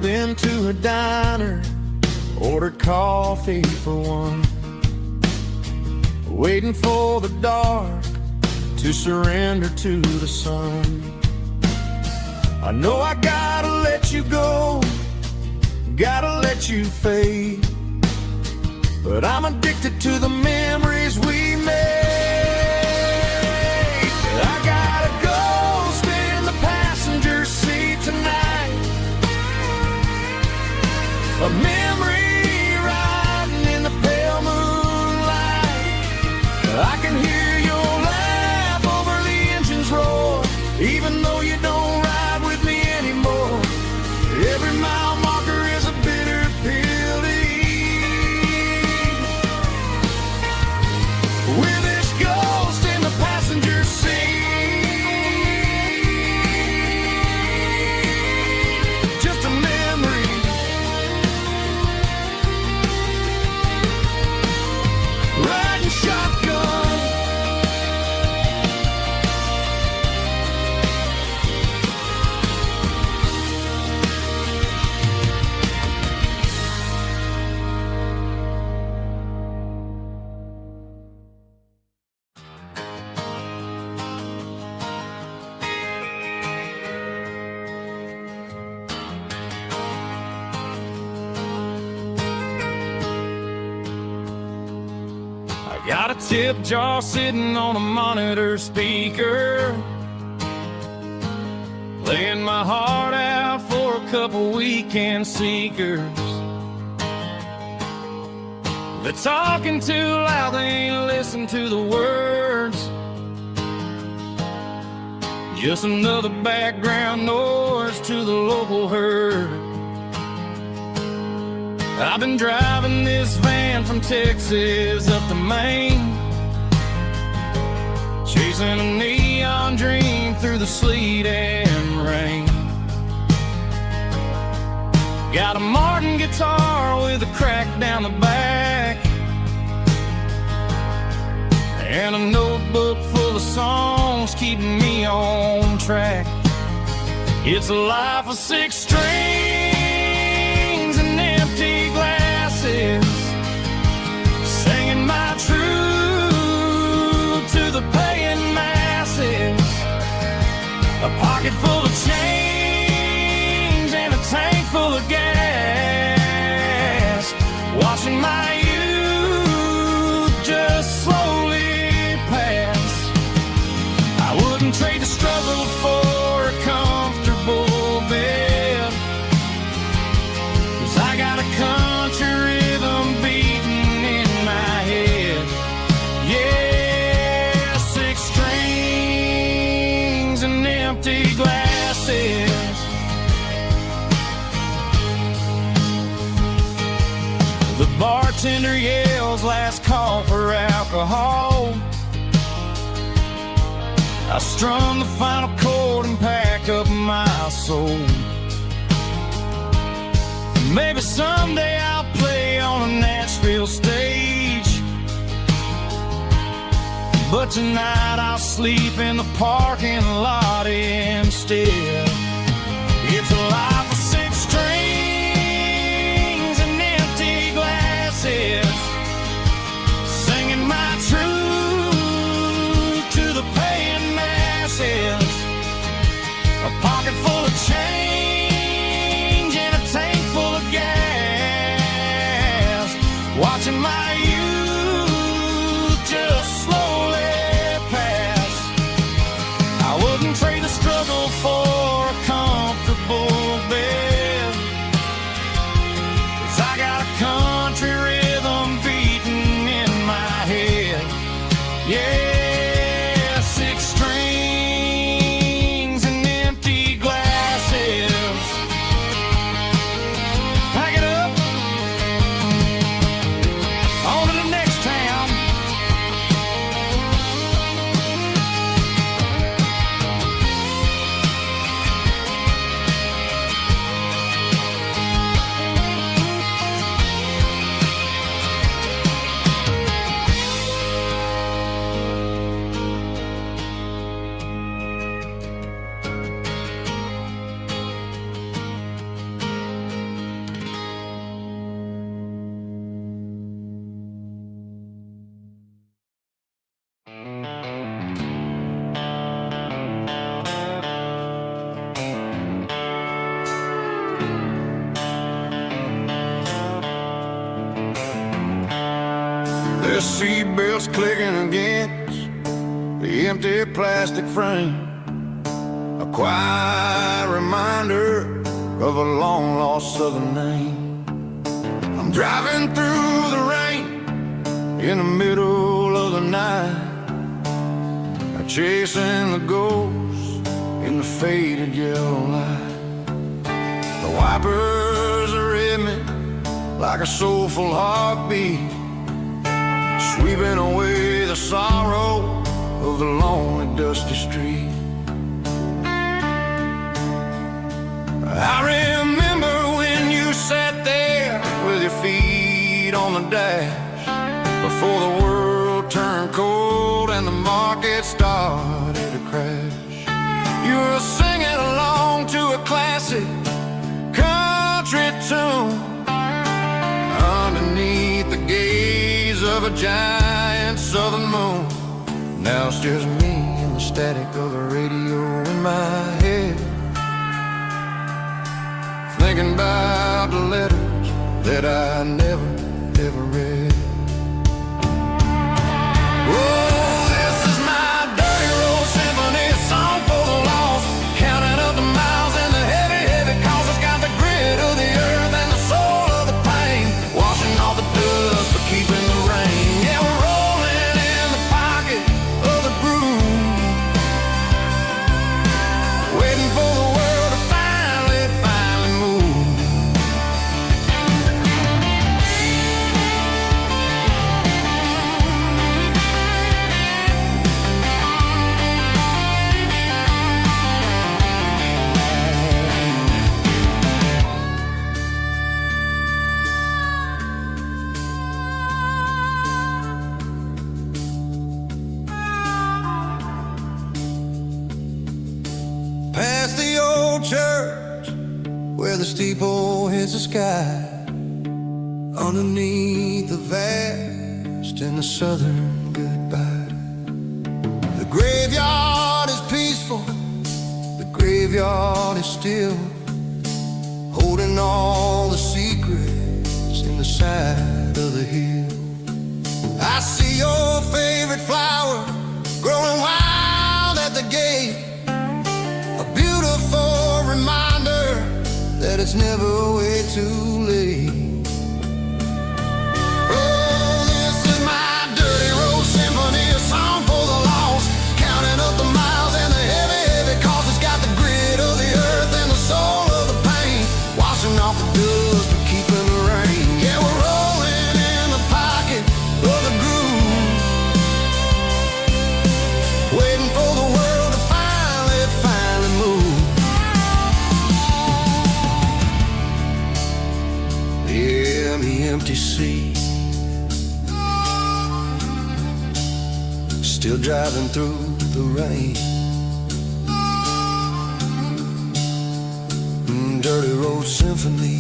Into a diner, ordered coffee for one, waiting for the dark to surrender to the sun. I know I gotta let you go, gotta let you fade, but I'm addicted to the memories we made. I got a ghost in the passenger seat tonight, a memory riding in the pale moonlight. I can hear your laugh over the engine's roar, even though you don't ride with me anymore. Every mile marker is a bitter pill to eat, with this ghost in the passenger seat. Just a memory, riding shotgun. Got a tip jar sitting on a monitor speaker, playing my heart out for a couple weekend seekers. They're talking too loud, they ain't listen to the words. Just another background noise to the local herd. I've been driving this van from Texas up to Maine, chasing a neon dream through the sleet and rain. Got a Martin guitar with a crack down the back, and a notebook full of songs keeping me on track. It's a life of 6 strings and empty glasses, singing my truth to the paying masses. A pocket full of change and a tank full of gas, watching my youth just slowly pass. I wouldn't trade the struggle for a comfortable bed, 'cause I got a country rhythm beating in my head. Yeah, 6 strings and empty glasses. The bartender yells last call for alcohol. I strum the final chord and pack up my soul. Maybe someday I'll play on a Nashville stage, but tonight I'll sleep in the parking lot instead. It's a life of 6 strings and empty glasses, singing my truth to the paying masses. A pocket full of change and a tank full of gas, watching my youth just slowly pass. I wouldn't trade the struggle for a comfortable bed, 'cause I got a country rhythm beating in my head. Yeah, 6 strings and empty glasses. Pack it up, on to the next town. The seatbelts clicking against the empty plastic frame, a quiet reminder of a long-lost southern name. I'm driving through the rain in the middle of the night, chasing the ghosts in the faded yellow light. The wipers are in me like a soulful heartbeat, sweeping away the sorrow of the lonely, dusty street. I remember when you sat there with your feet on the dash, before the world turned cold and the market started to crash. You were singing along to a classic country tune underneath the gaze of a giant southern moon. Now it's just me and the static of the radio in my head, thinking about the letters that I never, ever read. Oh, this is my dirty road symphony, a song for the lost, counting up the miles and the heavy, heavy calls. It's got the grit of the earth and the soul of the pain, washing off the dust but keeping the rain. Yeah, we're rolling in the pocket of the groove, waiting for the world to finally move. church where the steeple hits the sky, underneath the vast and the southern goodbye. The graveyard is peaceful, the graveyard is still, holding all the secrets in the side of the hill. I see your favorite flower growing wild at the gate, a beautiful reminder that it's never way too late. Oh, this is my dirty road symphony, a song for the lost, counting up the miles and the heavy, heavy cost. It's got the grit of the earth and the soul of the pain, washing off the dust but keeping the rain. Yeah, we're rolling in the pocket of the groove, waiting for the world to finally move. Yeah, the empty sea, still driving through the rain. Dirty road symphony.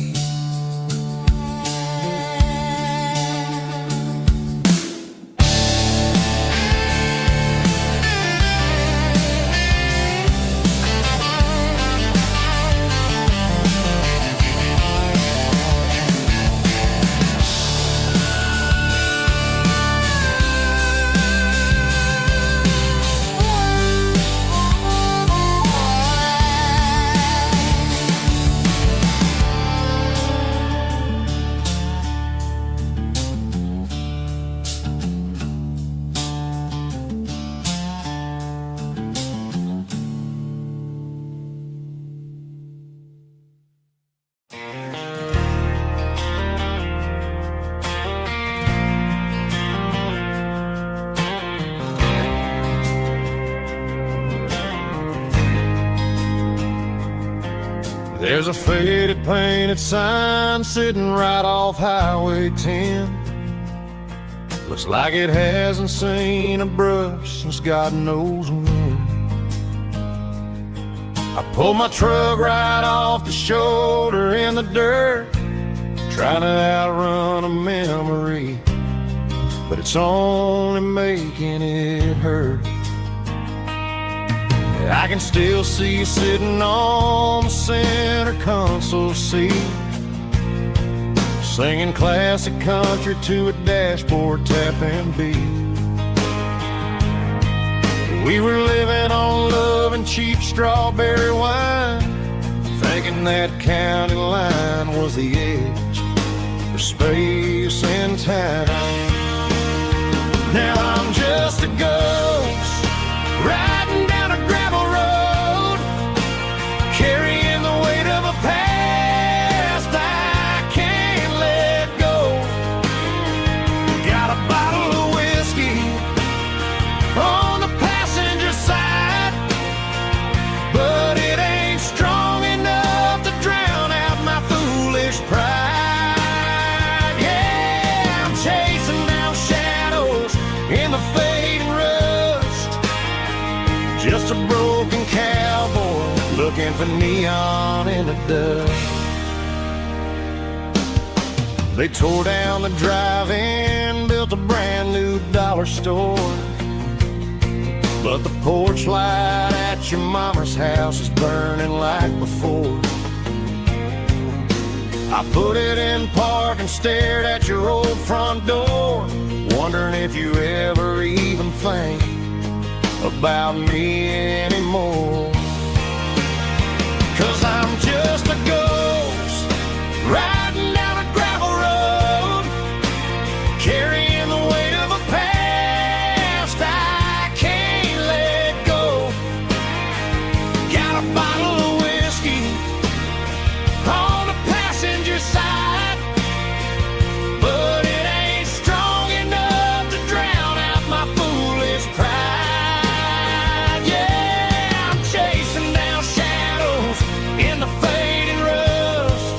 There's a faded painted sign sitting right off Highway 10. Looks like it hasn't seen a brush since God knows when. I pulled my truck right off the shoulder in the dirt, trying to outrun a memory, but it's only making it hurt. I can still see you sitting on the center console seat, singing classic country to a dashboard tapping beat. We were living on love and cheap strawberry wine, thinking that county line was the edge for space and time. Now I'm just a ghost riding down a gravel road, carrying the weight of a past I can't let go. Got a bottle of whiskey on the passenger side, but it ain't strong enough to drown out my foolish pride. Yeah, I'm chasing down shadows in the fading rust, just a broken cowboy looking for neon in the dust. They tore down the drive-in, built a brand new dollar store, but the porch light at your mama's house is burning like before. I put it in park and stared at your old front door, wondering if you ever even think about me anymore. 'Cause I'm just a ghost riding down a gravel road, carrying the weight of a past I can't let go. Got a bottle of whiskey on the passenger side, but it ain't strong enough to drown out my foolish pride. Yeah, I'm chasing down shadows in the fading rust,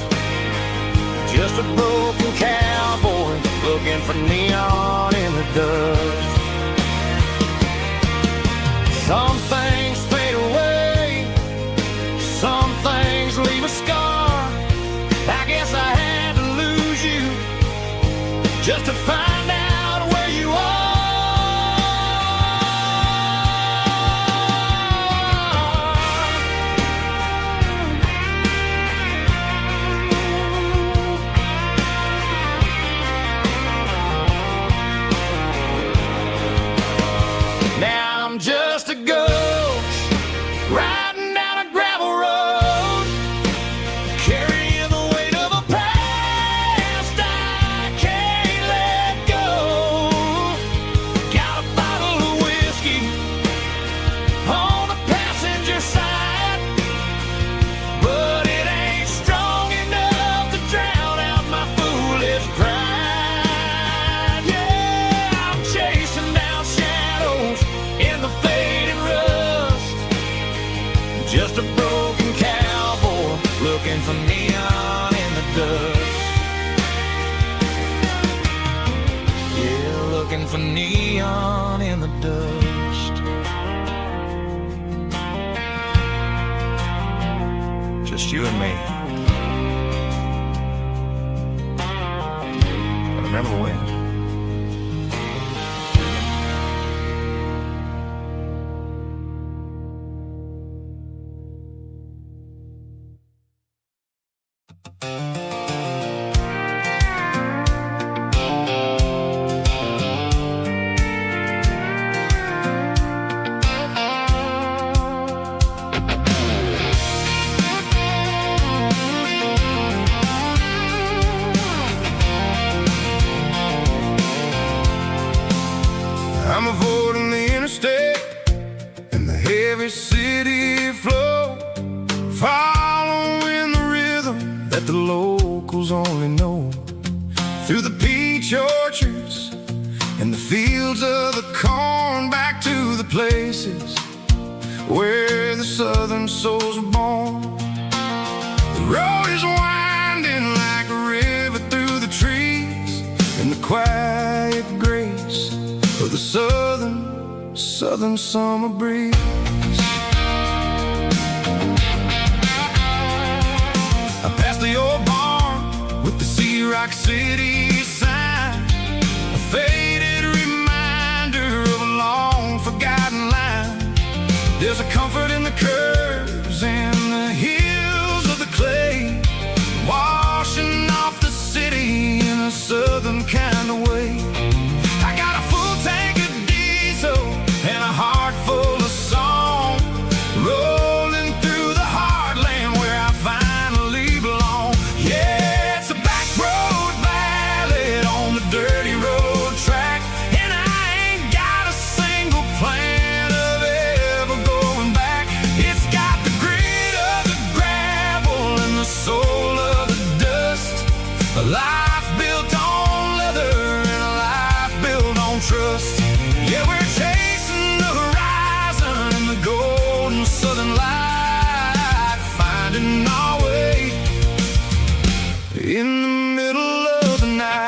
just a broken cowboy looking for neon in the dust. Some things fade away, some things just to find out where you are. Now I'm just a ghost riding down a gravel road, carrying the weight of a past I can't let go. Got a bottle of whiskey on the passenger side, but it ain't strong enough to drown out my foolish pride. Yeah, I'm chasing down shadows in the fading rust, just a broken cowboy looking for neon in the dust. Yeah, looking for neon in the dust. Just you and me. I remember when. I'm avoiding the interstate and the heavy city flow, following the rhythm that the locals only know. Through the peach orchards and the fields of the corn, back to the places where the southern souls are born. The road is winding like a river through the trees, in the quiet grace of the southern summer breeze. I passed the old barn with the Sea Rock City sign, a faded reminder of a long forgotten line. There's a comfort in the curves and the hills of the clay, washing off the city in a southern kind of way. I got a full tank of diesel and a heart full of song, rolling through the heartland where I finally belong. Yeah, it's a back road ballad on the dirty road track, and I ain't got a single plan of ever going back. It's got the grit of the gravel and the soul of the dust, a life built on leather and a life built on trust. Yeah, we're chasing the horizon in the golden southern light, finding our way in the middle of the night.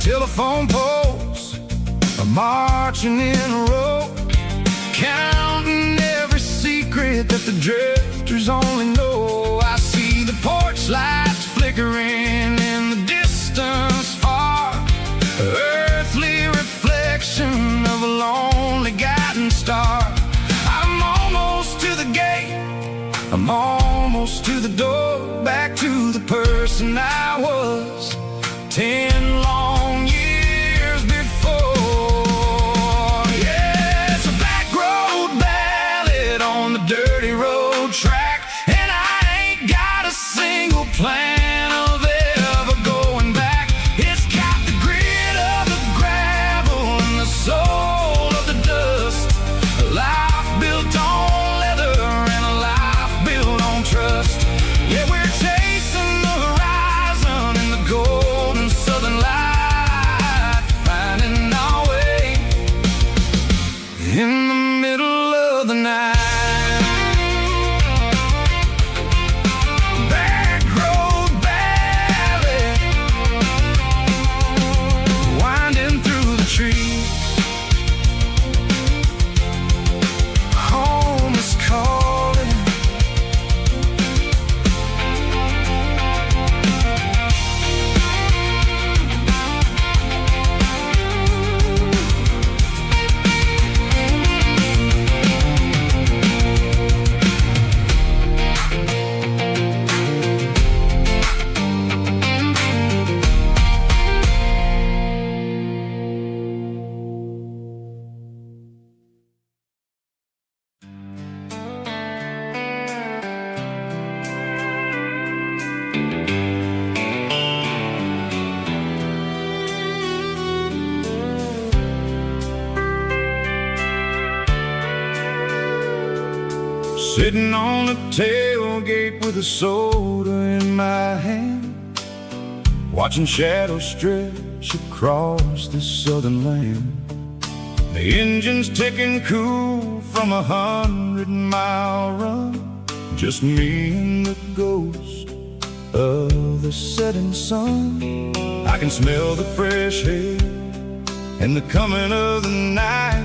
Telephone poles are marching in a row, counting every secret that the drifters only know. I see the porch lights flickering in the distance far, earthly reflection of a lonely guiding star. I'm almost to the gate, I'm almost to the door, back to the person I was 10 long years before. Yeah, it's a back road ballad on the dirty road track, and I ain't got a single plan of ever going back. It's got the grit of the gravel and the soul of the dust, a life built on leather and a life built on trust. Yeah, we're chasing the horizon in the golden southern light, finding our way in the middle of the night. Sitting on the tailgate with a soda in my hand, watching shadows stretch across this southern land. The engine's ticking cool from 100-mile run, just me and the ghost of the setting sun. I can smell the fresh air and the coming of the night.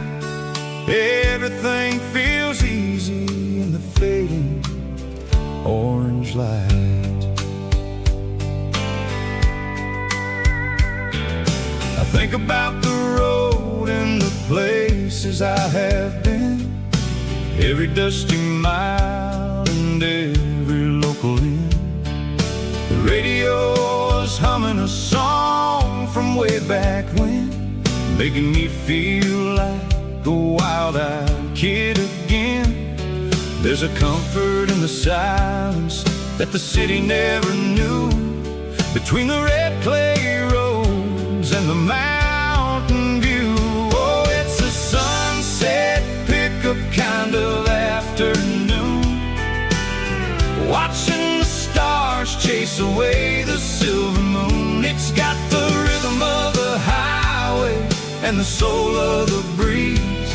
Everything feels easy in the fading orange light. I think about the road and the places I have been, every dusty mile and every local inn. The radio is humming a song from way back when, making me feel like a wild-eyed kid again. There's a comfort in the silence that the city never knew, between the red clay roads and the mountain view. Oh, it's a sunset pickup kind of afternoon, watching the stars chase away the silver moon. It's got the rhythm of the highway and the soul of the breeze,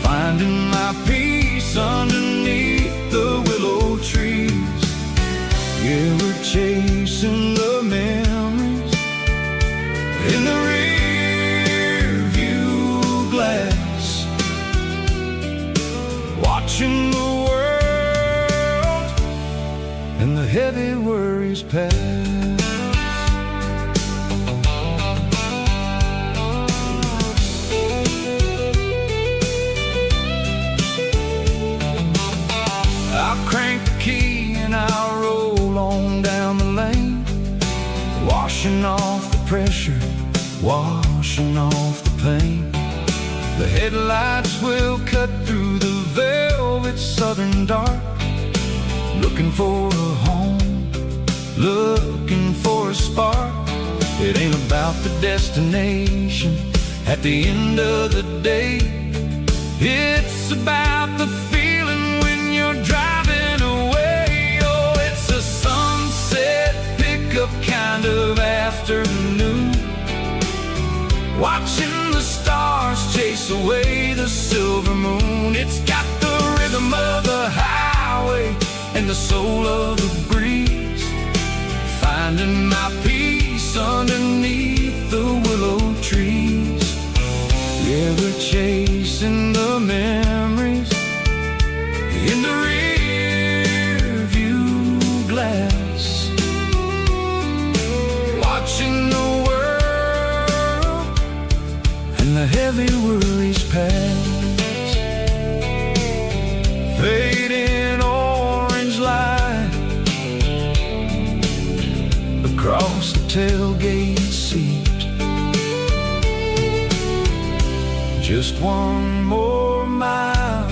finding my peace underneath the willow trees. Yeah, we're chasing the memories in the rear view glass, watching the world and the heavy worries pass. I'll crank the key and I'll roll on down the lane, washing off the pressure, washing off the pain. The headlights will cut through the velvet southern dark, looking for a home, looking for a spark. It ain't about the destination at the end of the day, it's about the feeling when you're driving away. Oh, it's a sunset pickup kind of afternoon, watching the stars chase away the silver moon. It's got the rhythm of the highway and the soul of the breeze, finding my peace underneath the willow trees. Yeah, we're chasing the memories in the rear view glass, watching the world and the heavy worries pass. Fading orange light across the tailgate seat, just one more mile.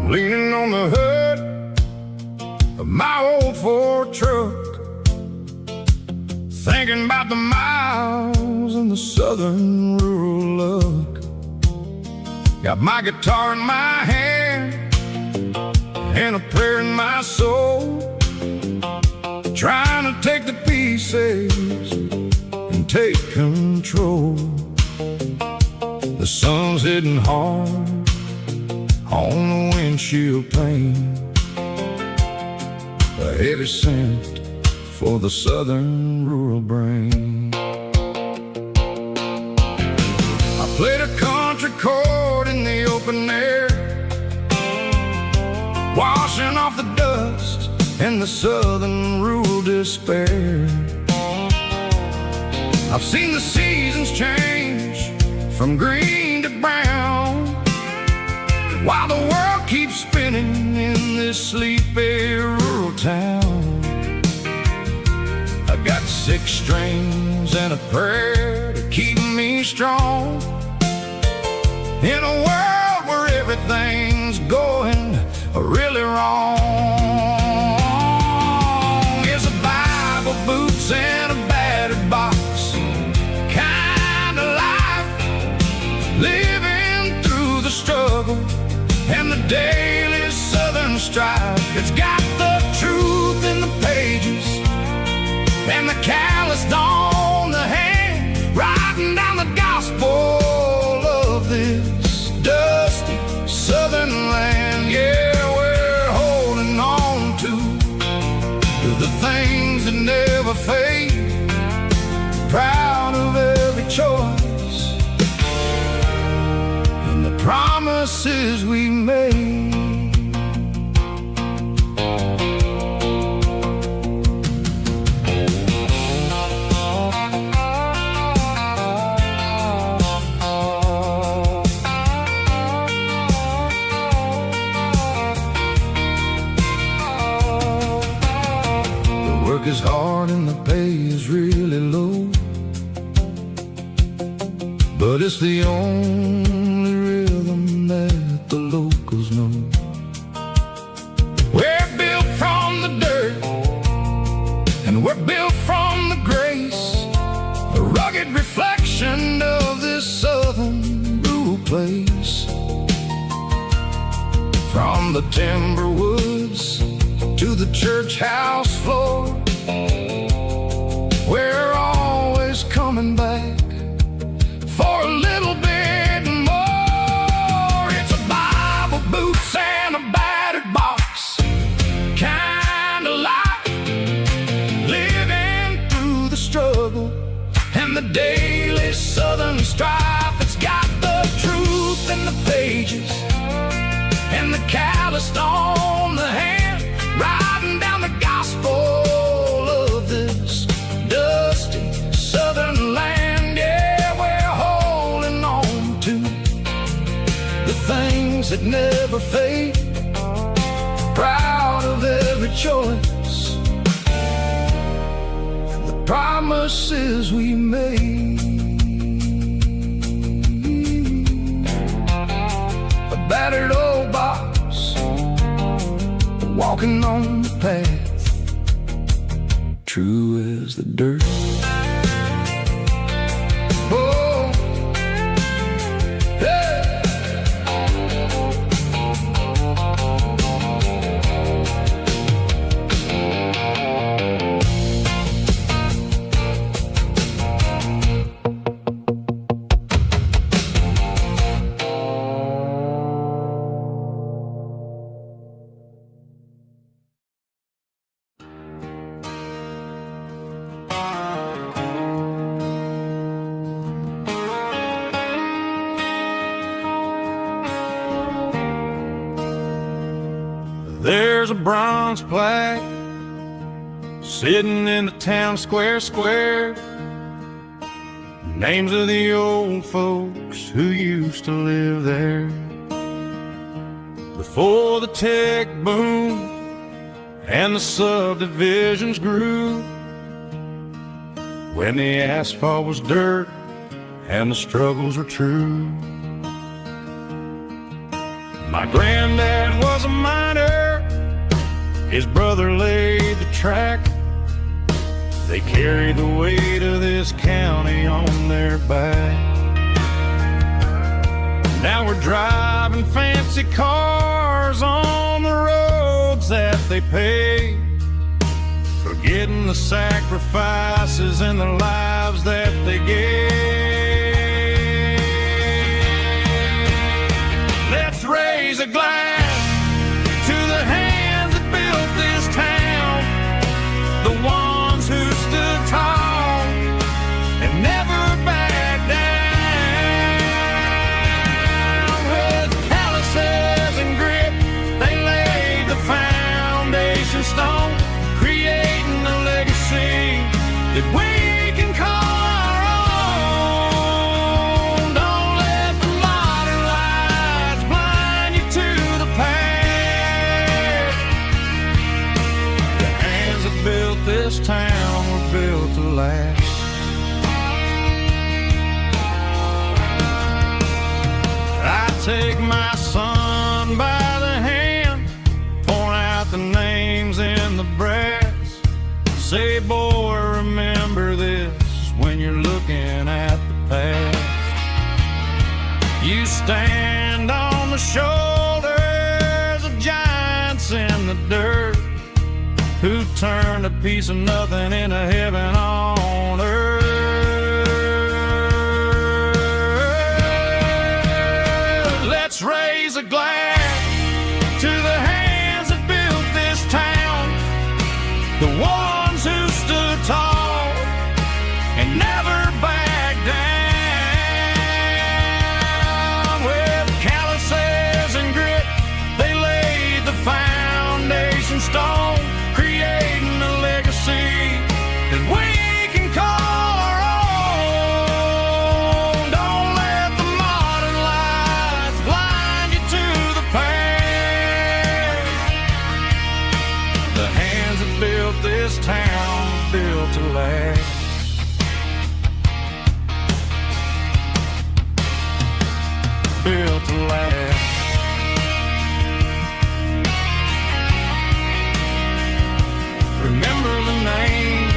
Leaning on the hood of my old Ford truck, thinking about the miles and the southern rural look. Got my guitar in my hand and a prayer in my soul, trying to take the pieces and take control. The sun's hitting hard on the windshield pane, a heavy scent for the southern rural brain. I played a country chord in the open air, washing off the dust and the southern rural despair. I've seen the seasons change from green to brown, while the world keeps spinning in this sleepy rural town. I got 6 strings and a prayer to keep me strong in a world where everything's going really wrong. It's a Bible, boots, and a battered box kind of life, living through the struggle and the daily southern strife. It's got the truth in the pages and the calloused on the hand, writing down the gospel of this dusty southern land. Yeah, we're holding on to the things that never fade, proud of every choice and the promises we made. Is hard and the pay is really low, but it's the only rhythm that the locals know. We're built from the dirt and we're built from the grace, a rugged reflection of this southern rural place. From the timber woods to the church house floor, we're always coming back for a little bit more. It's a Bible, boots, and a battered box kind of life, living through the struggle and the daily southern strife. It's got the truth in the pages and the calloused on the hand, writing down the gospel of this dusty southern land. Yeah, we're holding on to the things that never fade, proud of every choice and the promises we made. A battered old box, walking on the path, true as the dirt. Oh, hey. There's a bronze plaque sitting in the town square. Names of the old folks who used to live there before the tech boom and the subdivisions grew, when the asphalt was dirt and the struggles were true. My granddad was a miner, his brother laid the track. They carried the weight of this county on their back. Now we're driving fancy cars on the roads that they paved, forgetting the sacrifices and the lives that they gave. Let's raise a glass to the hands that built this town, the ones that we can call our own. Don't let the modern lights blind you to the past. The hands that built this town were built to last. I take my son by the hand, point out the names in the brass. Say, boy, remember this when you're looking at the past. You stand on the shoulders of giants in the dirt, who turned a piece of nothing into heaven on earth. Let's raise a glass to the hands that built this town, the ones who stood tall and never backed down. With calluses and grit, they laid the foundation stone, creating a legacy that we can call our own. Don't let the modern lights blind you to the past. The hands that built this town were built to last. Built to last. Remember the names.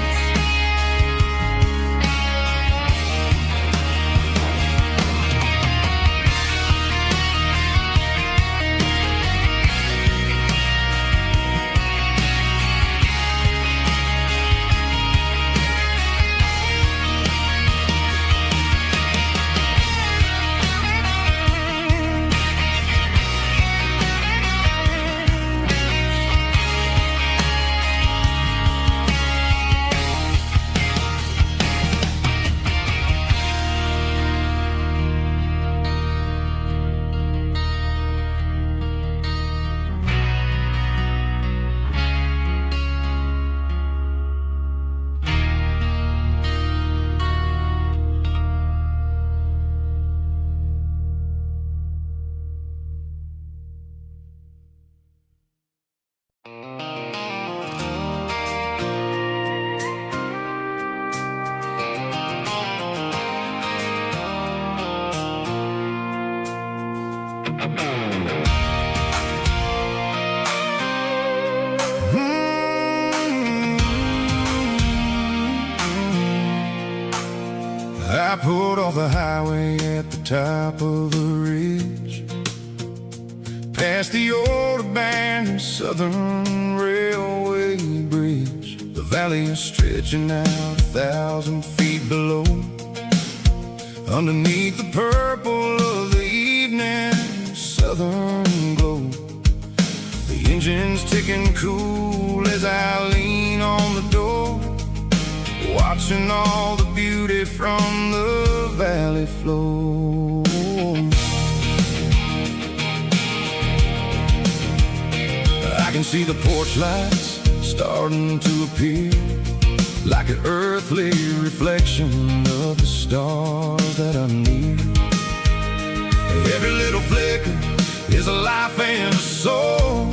I pulled off the highway at the top of the ridge, past the old abandoned Southern Railway bridge. The valley is stretching out 1,000 feet below, underneath the purple of the evening southern glow. The engine's ticking cool as I lean on the door, watching all the beauty from the valley flow. I can see the porch lights starting to appear, like an earthly reflection of the stars that are near. Every little flicker is a life and a soul,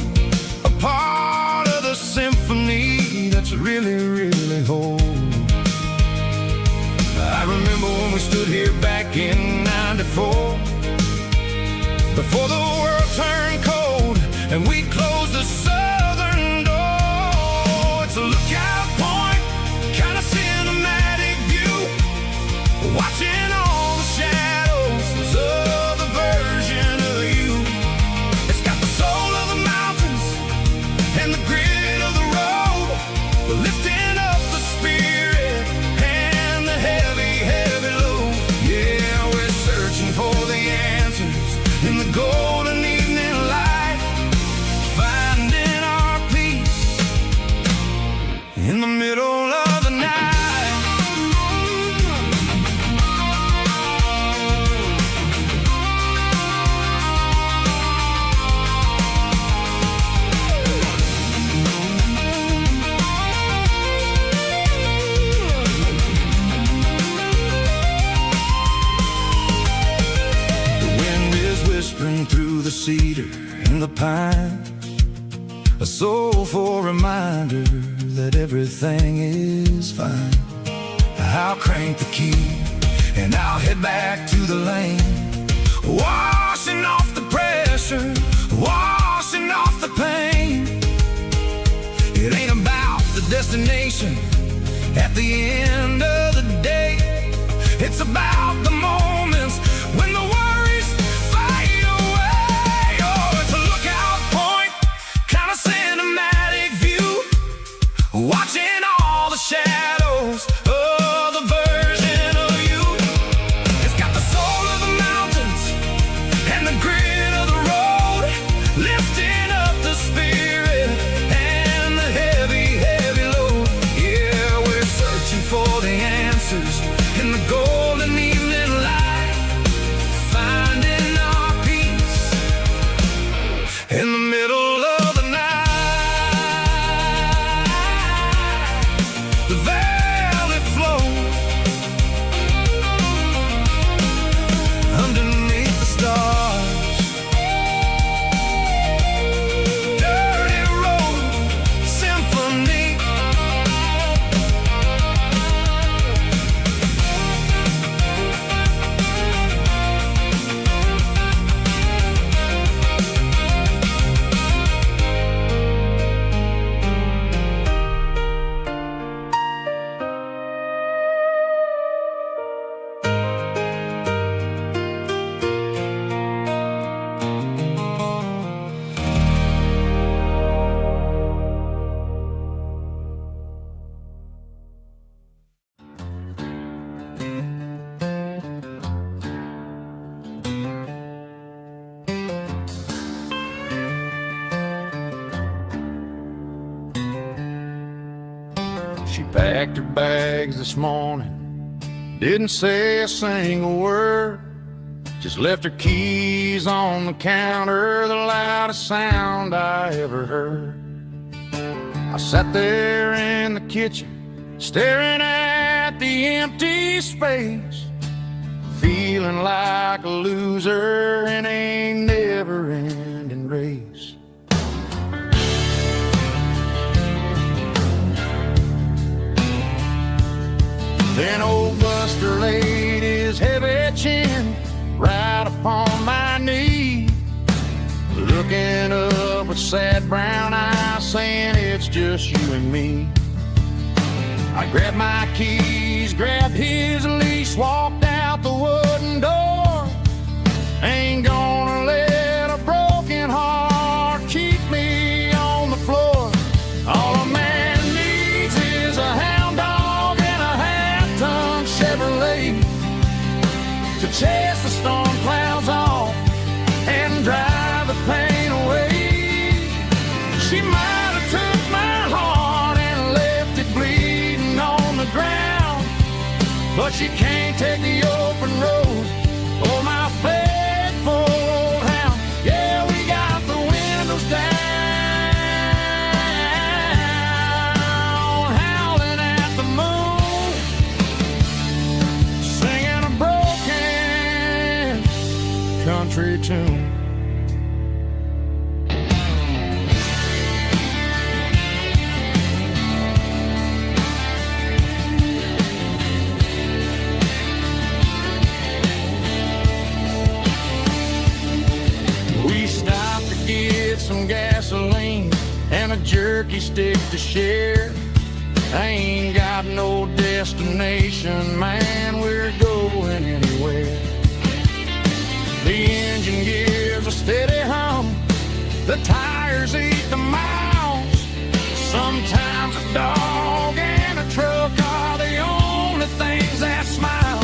a part of the symphony that's really, really whole. I remember when we stood here back in '94, before the world turned cold and we closed the southern door. It's a lookout point, kind of cinematic view, watching all the shadows of the version of you. It's got the soul of the mountains and the grit of the road, lifting up the spirit pine, a soulful reminder that everything is fine. I'll crank the key and I'll head back to the lane, washing off the pressure, washing off the pain. It ain't about the destination at the end of the day. It's about the moments when the worries fade away. Oh, it's a lookout point, kind of cinematic view, watching all the shadows of the version of you. It's got the soul of the mountains and the grit of the road, lifting up the spirit and the heavy, heavy load. Yeah, we're searching for the answers in the golden evening light, finding our peace in the middle of the night. The velvet flow underneath the stars, dirty road symphony. She packed her bags this morning, didn't say a single word, just left her keys on the counter, the loudest sound I ever heard. I sat there in the kitchen, staring at the empty space, feeling like a loser in a never-ending race. Then old Buster laid his heavy chin right upon my knee, looking up with sad brown eyes, saying it's just you and me. I grabbed my keys, grabbed his leash, walked out the wooden door. Ain't gonna let a broken heart keep me on the floor. All a man needs is a hound dog and a half-ton Chevrolet to chase the storm clouds off and drive the pain away. She might have took my heart and left it bleeding on the ground, but she can't take the open road or my faithful old hound. Yeah, we got the windows down, howling at the moon, singing a broken country tune. We stopped to get some gasoline and a jerky stick to share. I ain't got no destination, man, we're going anywhere. The engine gives a steady hum, the tires eat the miles. Sometimes a dog and a truck are the only things that smile.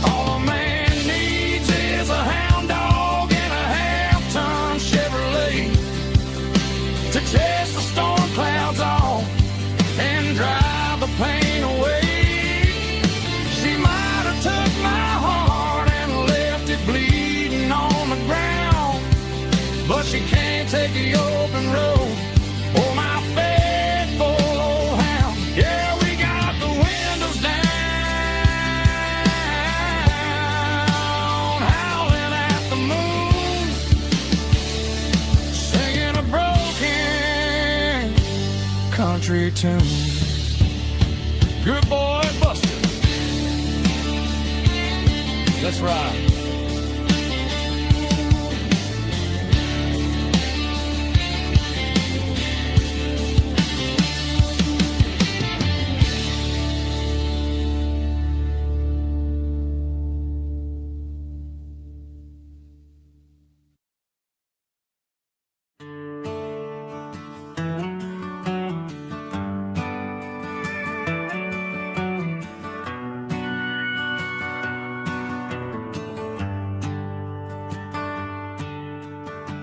All a man needs is a hound dog and a half-ton Chevrolet to chase the storm clouds off and drive the pain away. She might have took my heart and left it bleeding on the ground, but she can't take the open road or my faithful old hound. Yeah, we got the windows down, howling at the moon, singing tune. Good boy, Buster. Let's ride.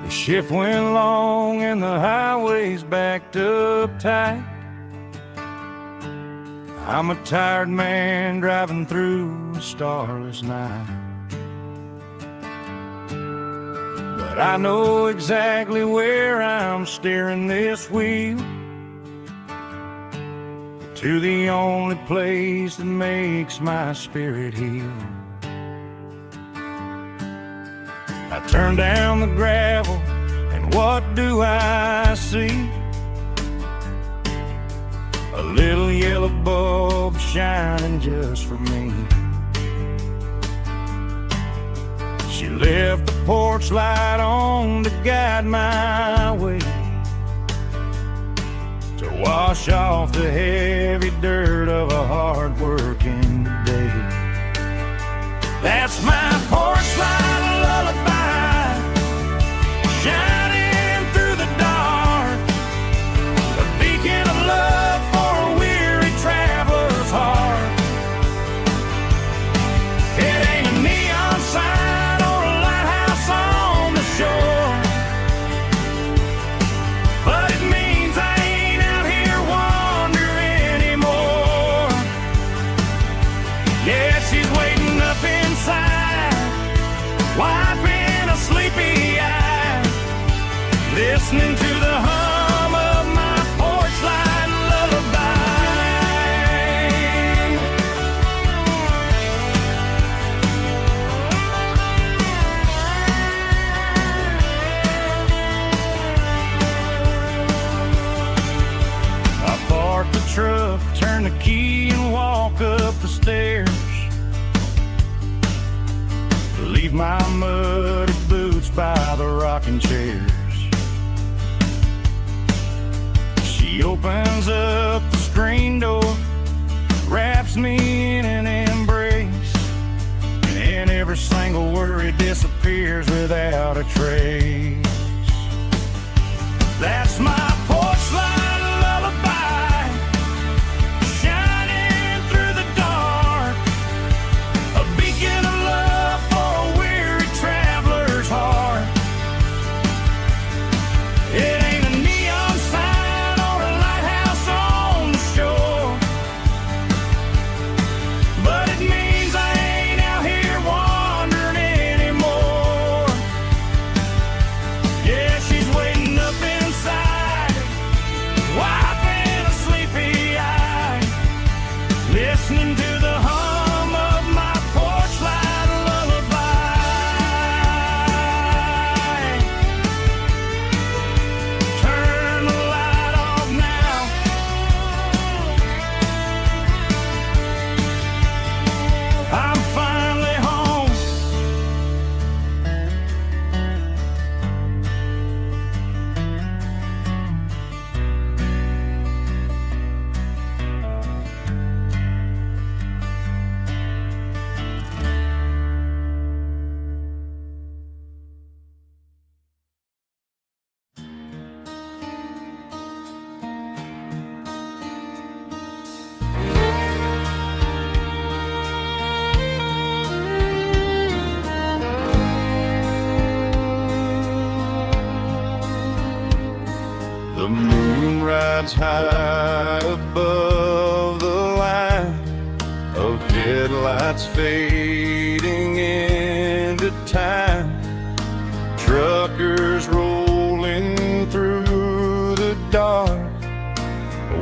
The shift went long and the highway's backed up tight. I'm a tired man driving through a starless night. But I know exactly where I'm steering this wheel, to the only place that makes my spirit heal. I turn down the gravel, and what do I see? A little yellow bulb shining just for me. She left the porch light on to guide my way, to wash off the heavy dirt of a hard-working day. That's my porch light lullaby, shining through the dark, a beacon of love for a weary traveler's heart. It ain't a neon sign or a lighthouse on the shore, but it means I ain't out here wandering anymore. Yeah, she's waiting up inside, wiping a sleepy eye, listening to the hum of my porch light lullaby. I park the truck, turn the key and walk up the stairs, leave my muddy boots by the rocking chairs. She opens up the screen door, wraps me in an embrace, and every single worry disappears without a trace. That's my porch light lullaby, shining through the dark, a beacon of love for a weary traveler's heart. It ain't a neon sign or a lighthouse on the shore, but it means I ain't out here wandering anymore. Yeah, she's waiting up inside, wiping a sleepy eye, listening to the hum of my porch light lullaby. Turn the light off now, I'm finally home. The moon rides high above the line of headlights fading into time. Truckers rolling through the dark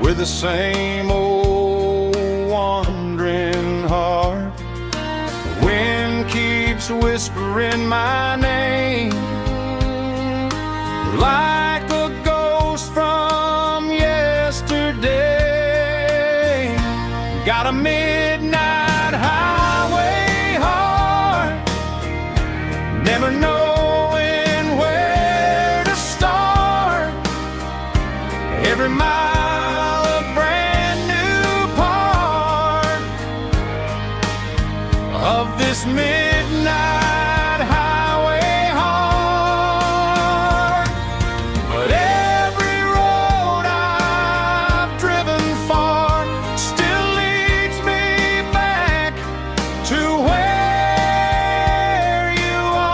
with the same old wandering heart. The wind keeps whispering my name like a ghost from yesterday. got a midnight highway heart, never knowing where to start. Every mile a brand new part of this midnight highway heart. But every road I've driven far still leads me back to where you are.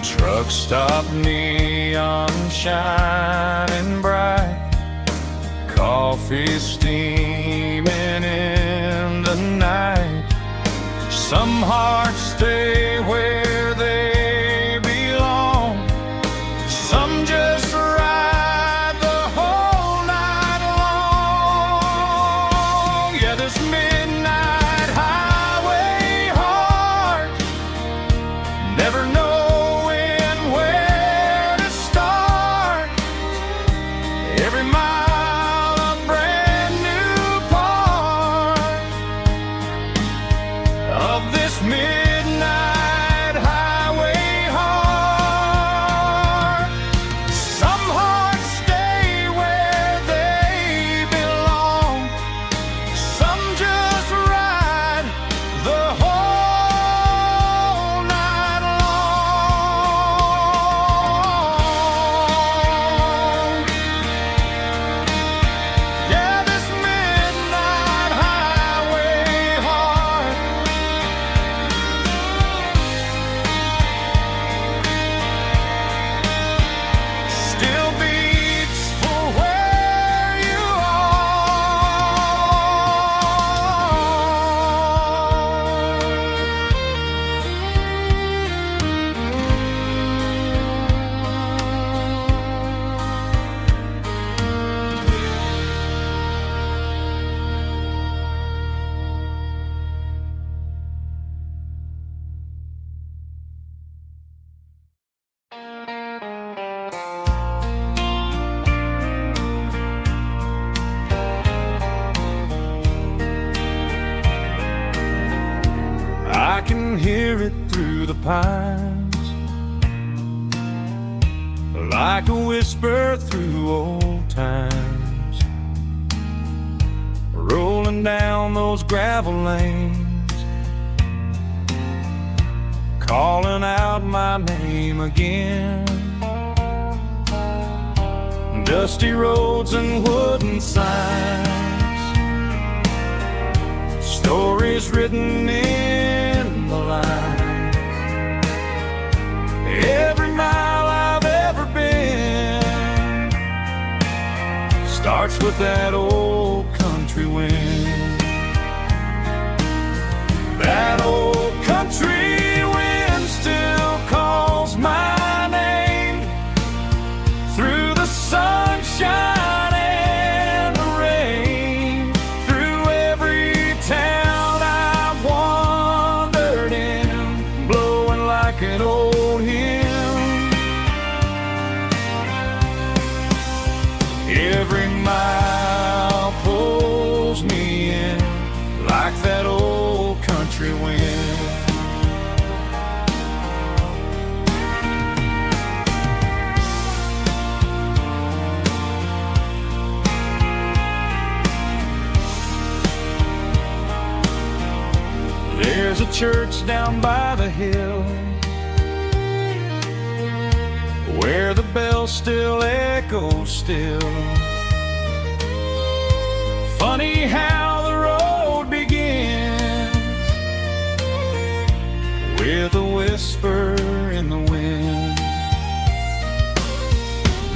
Truck stop, neon shining bright, coffee steaming in the night. Some hearts stay where they belong, some just ride the whole night long. Yeah, this midnight highway heart, never knowing where to start. Every mile a brand new part of this midnight highway heart. Some hearts stay where they belong, some just ride the whole night long. Yeah, this midnight highway heart still beats for where you I can hear it through the pines, like a whisper through old times, rolling down those gravel lanes, calling out my name again. Dusty roads and wooden signs, stories written in the lines. Every mile I've ever been starts with that old country wind. That old country wind still calls my name through the sunshine and the rain, through every town I've wandered in, blowing like an old hymn. Every mile pulls me in like that old country wind. There's a church down by the hill where the bells still echo still. Funny how the road begins with a whisper in the wind.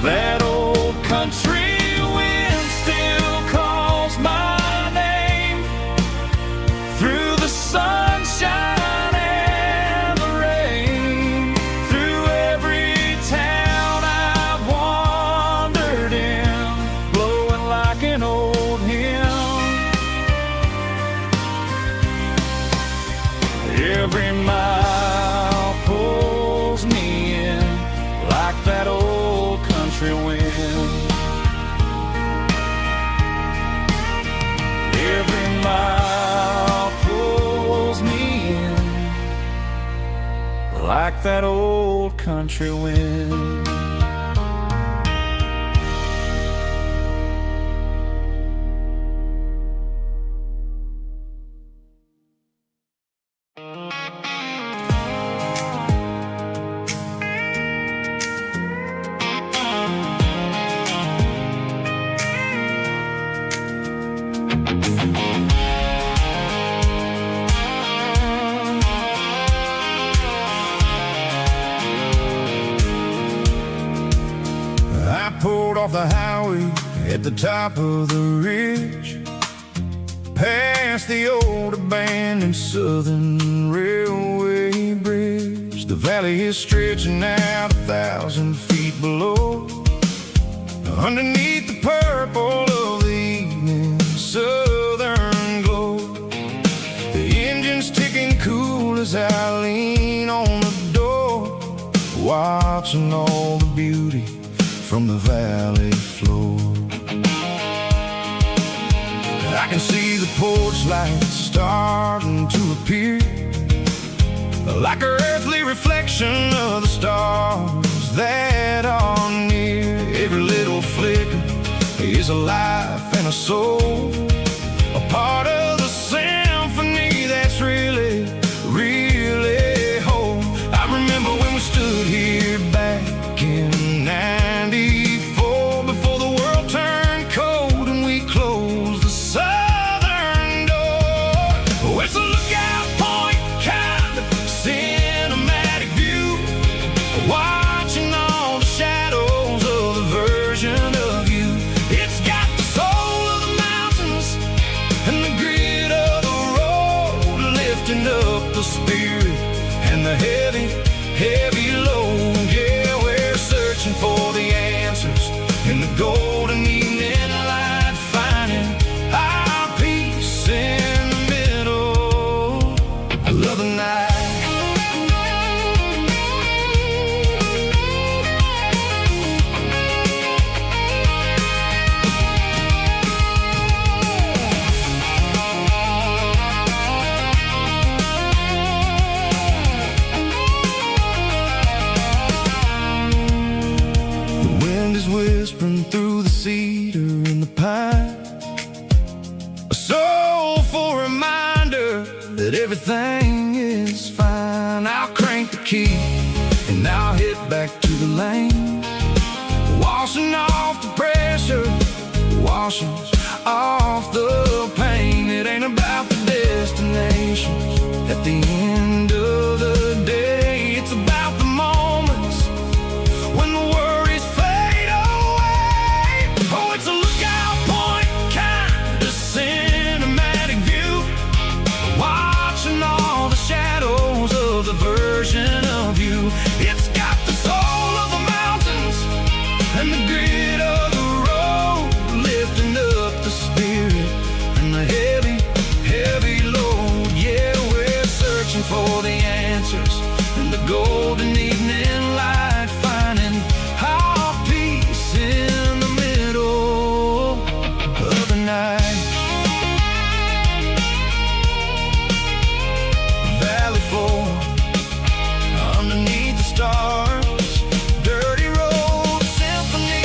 That old country wind still calls my name through the sunshine and the rain, through every town I've wandered in, blowing like an old hymn. Every mile pulls me in like that old country wind. Every mile pulls me in like that old country wind. Pulled off the highway at the top of the ridge, past the old abandoned Southern Railway bridge. The valley is stretching out 1,000 feet below, underneath the purple of the evening southern glow. The engine's ticking cool as I lean on the door, watching all the beauty from the valley floor. I can see the porch lights starting to appear, like an earthly reflection of the stars that are near. Every little flicker is a life and a soul, a part of the symphony that's really, really whole. I remember when we stood here back in '94, before the world turned cold and we closed the southern door. Oh, it's a lookout point, kind of cinematic view, watching all the shadows of the version of you. It's got the soul of the mountains and the grit of the road, lifting up the spirit and the heavy, heavy load. Yeah, we're searching for the answers in the golden evening light, finding our peace in the middle of the night. Whispering through the cedar and the pine, a soulful reminder that everything is fine. I'll crank the key and I'll hit back to the lane, washing off the pressure, washing off the pain. It ain't about the destinations at the end of the day, it's about the moments when the worries fade away. Oh, it's a lookout point, kind of cinematic view, watching all the shadows of the version of you. It's got the soul of the mountains and the grit of the road, lifting up the spirit and the heavy, heavy load. Yeah, we're searching for the answers in the golden evening light, finding our peace in the middle of the night. Valley floor, underneath the stars, dirty road symphony.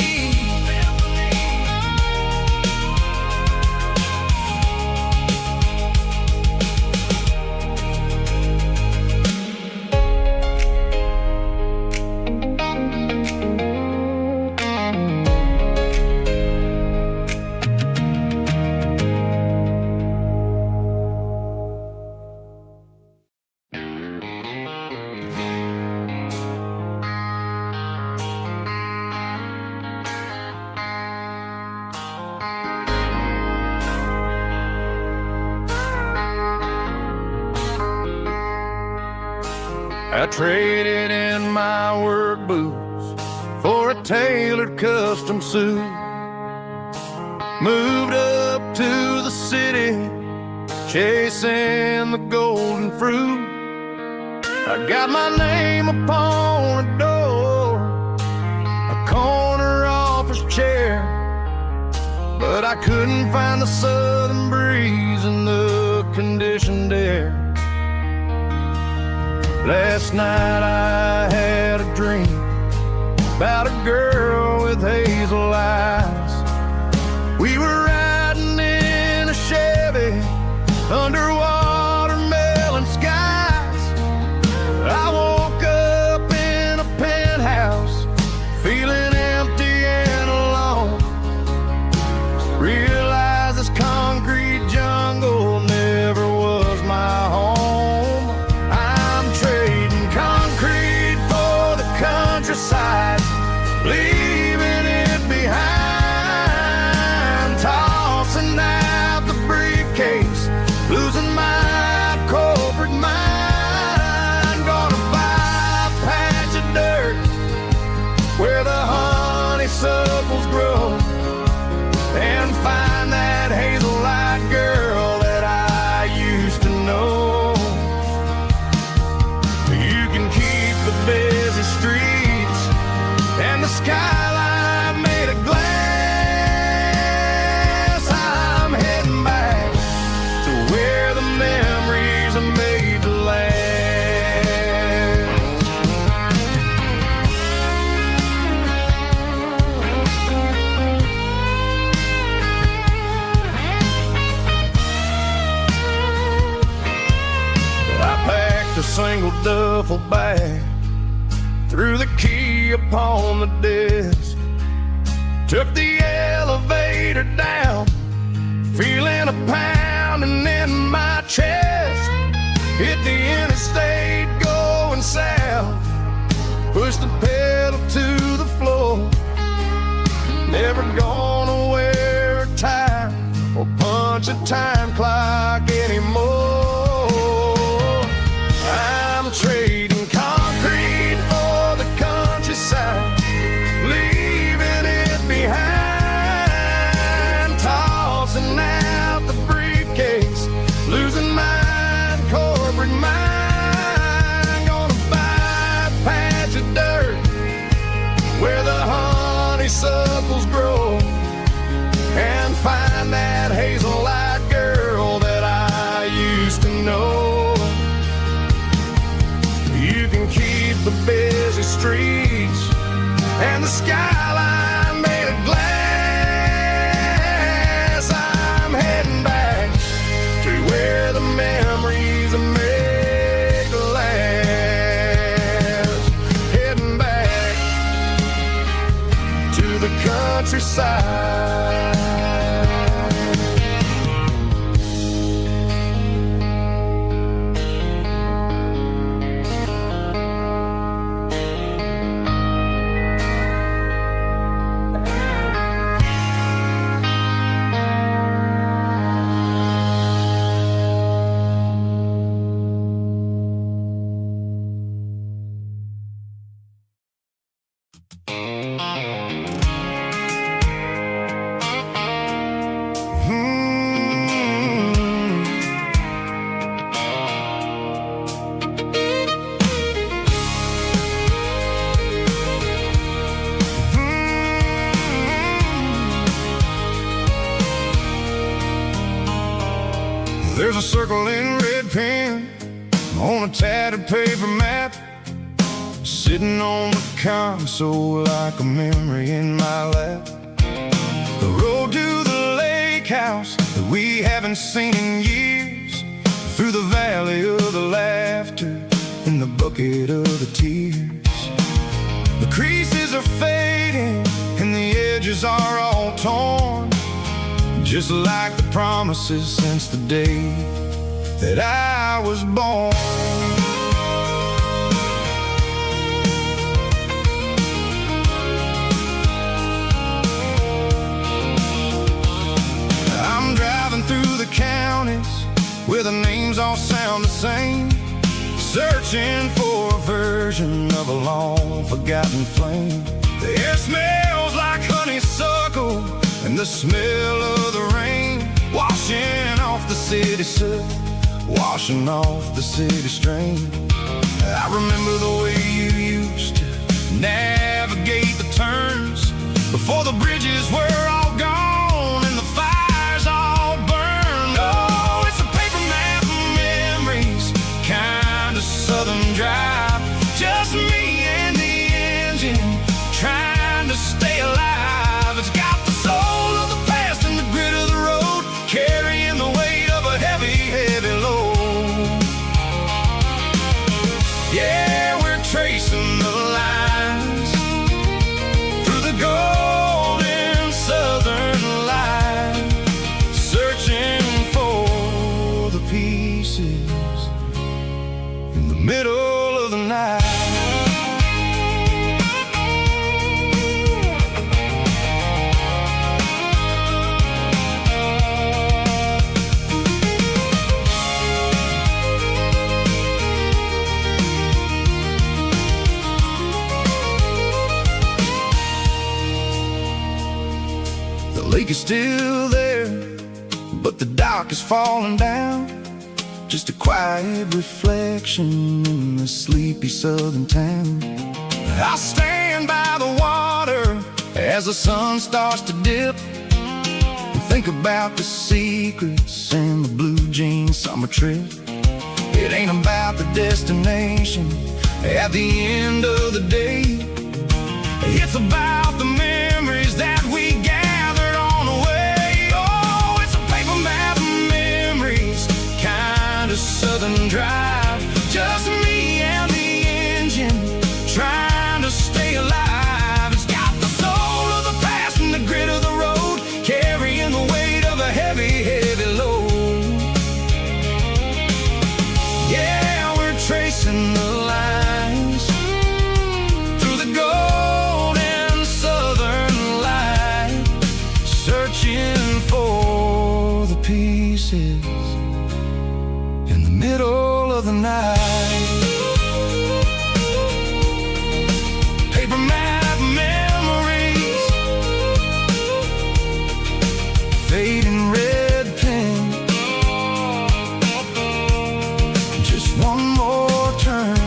I traded in my work boots for a tailored custom suit, moved up to the city, chasing the golden fruit. I got my name upon the door, a corner office chair, but I couldn't find the southern breeze in the conditioned air. Last night I had a dream about a girl with hazel eyes. We were riding in a Chevy under watermelon skies. I woke up in a penthouse feeling empty and alone. Realized this concrete jungle never was my home. I'm trading concrete for the countryside, leaving it behind, tossing out the briefcase, losing my corporate mind. Gonna buy a patch of dirt where the honeysuckles grow, and find that hazel-eyed girl that I used to know. You can keep the busy streets and the skyline made of glass. I'm heading back to where the memories are made to last. I packed a single duffel bag, threw the key upon the desk, took the elevator down, feeling a pounding in my chest. Hit the interstate going south, pushed the pedal to the floor. Never gonna wear a tie or punch a time clock anymore. I'm trading concrete for the countryside, leaving it behind, tossing out the briefcase, losing my corporate mind. Gonna buy a patch of dirt where the honeysuckles grow, and find that hazel-eyed girl that I used to know. You can keep the busy streets and the skyline made of glass. I'm heading back to where the memories are made to last. Heading back to the countryside. There's a circle in red pen on a tattered paper map, sitting on the console like a memory in my lap. The road to the lake house that we haven't seen in years, through the valley of the laughter and the bucket of the tears. The creases are fading and the edges are all torn, just like the promises since the day that I was born. I'm driving through the counties where the names all sound the same, searching for a version of a long forgotten flame. The air smells like honeysuckle and the smell of the rain, washing off the city soot, washing off the city strain. I remember the way you used to navigate the turns before the bridges were all gone and the fires all burned. Oh, it's a paper map of memories, kind of southern drive. Just me and the engine trying to stay alive. It's got the soul of the past and the grit of the road, carrying the weight of a heavy, heavy load. Yeah, we're tracing the lines through the golden southern light, searching for the pieces in the middle of the night. The lake is still there, but the dock is falling down. Just a quiet reflection in the sleepy southern town. I stand by the water as the sun starts to dip and think about the secrets and the blue jean summer trip. It ain't about the destination at the end of the day. It's about the memories that we gathered on the way. Oh, it's a paper map of memories, kind of southern drive. Just me and the engine trying to stay alive. It's got the soul of the past and the grit of the road, carrying the weight of a heavy, heavy load. Yeah, we're tracing the lines through the golden southern light, searching for the pieces in the middle of the night. Paper map memories, fading red pen, just one more turn.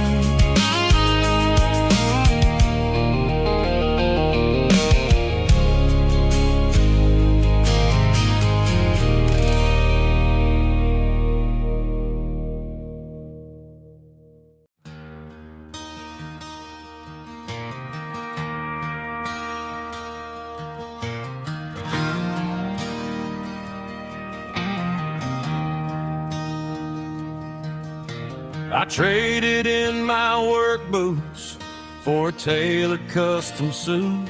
I traded in my work boots for a tailored custom suit.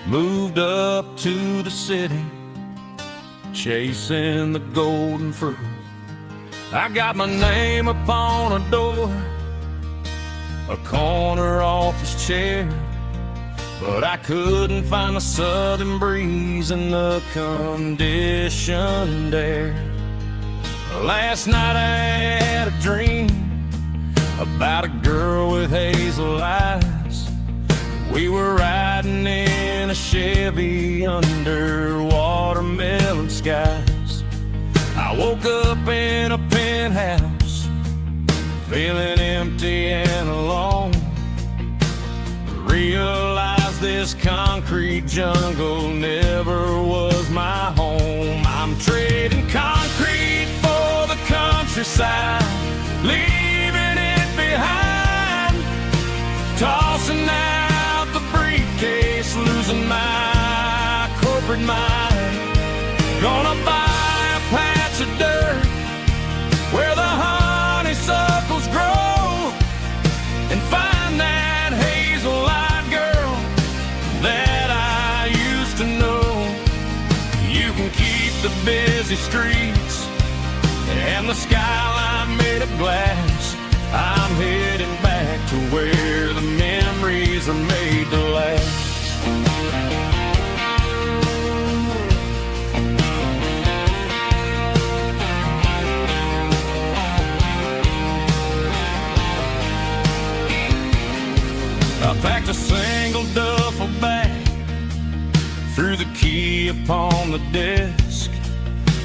Moved up to the city, chasing the golden fruit. I got my name upon a door, a corner office chair, but I couldn't find the southern breeze in the conditioned air. Last night I had a dream about a girl with hazel eyes. We were riding in a Chevy under watermelon skies. I woke up in a penthouse, feeling empty and alone. Realized this concrete jungle never was my home. I'm trading concrete for the countryside, leaving it behind, tossing out the briefcase, losing my corporate mind. Gonna buy a patch of dirt where the honeysuckles grow and find that hazel-eyed girl that I used to know. You can keep the busy streets and the skyline made of glass. I'm heading back to where the memories are made to last. I packed a single duffel bag, threw the key upon the desk,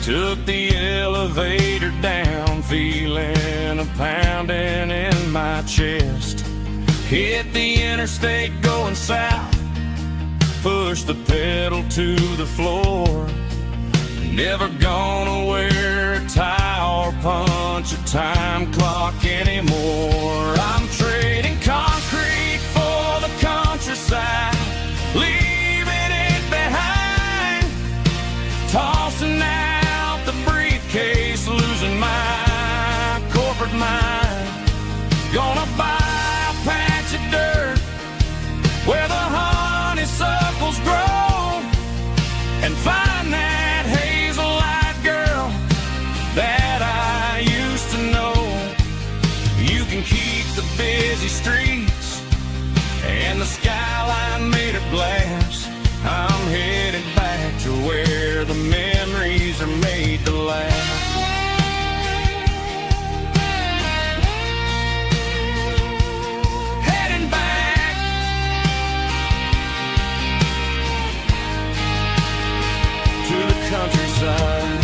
took the elevator down, feeling a pounding in my my chest. Hit the interstate going south, push the pedal to the floor. Never gonna wear a tie or punch a time clock anymore. I'm trading concrete for the countryside, leaving it behind, tossing out the briefcase, losing my corporate mind. Gonna buy a patch of dirt where the honeysuckles grow and find that hazel-eyed girl that I used to know. You can keep the busy streets and the skyline made of glass. I'm headed back to where the memories are made to last. Countryside.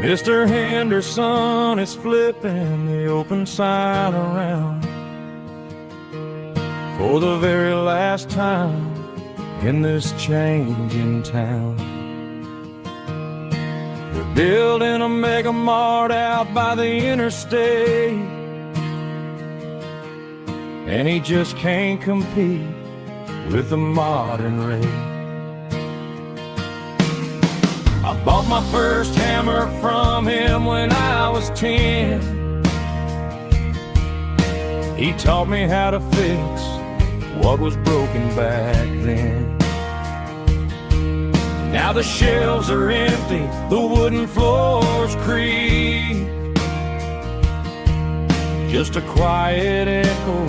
Mr. Henderson is flipping the open sign around for the very last time in this changing town. They're building a mega mart out by the interstate, and he just can't compete with the modern rate. I bought my first hammer from him when I was 10. He taught me how to fix what was broken back then. Now the shelves are empty, the wooden floors creak, just a quiet echo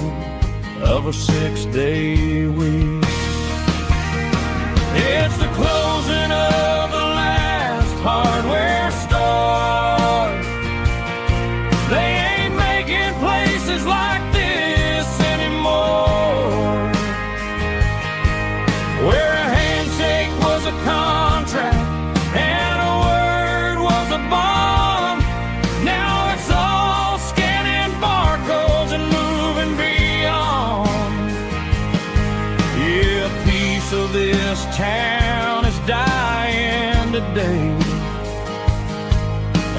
of a 6-day week. It's the closing of the hardware store. They ain't making places like this anymore, where a handshake was a contract and a word was a bond. Now it's all scanning barcodes and moving beyond. Yeah, a piece of this town is dying today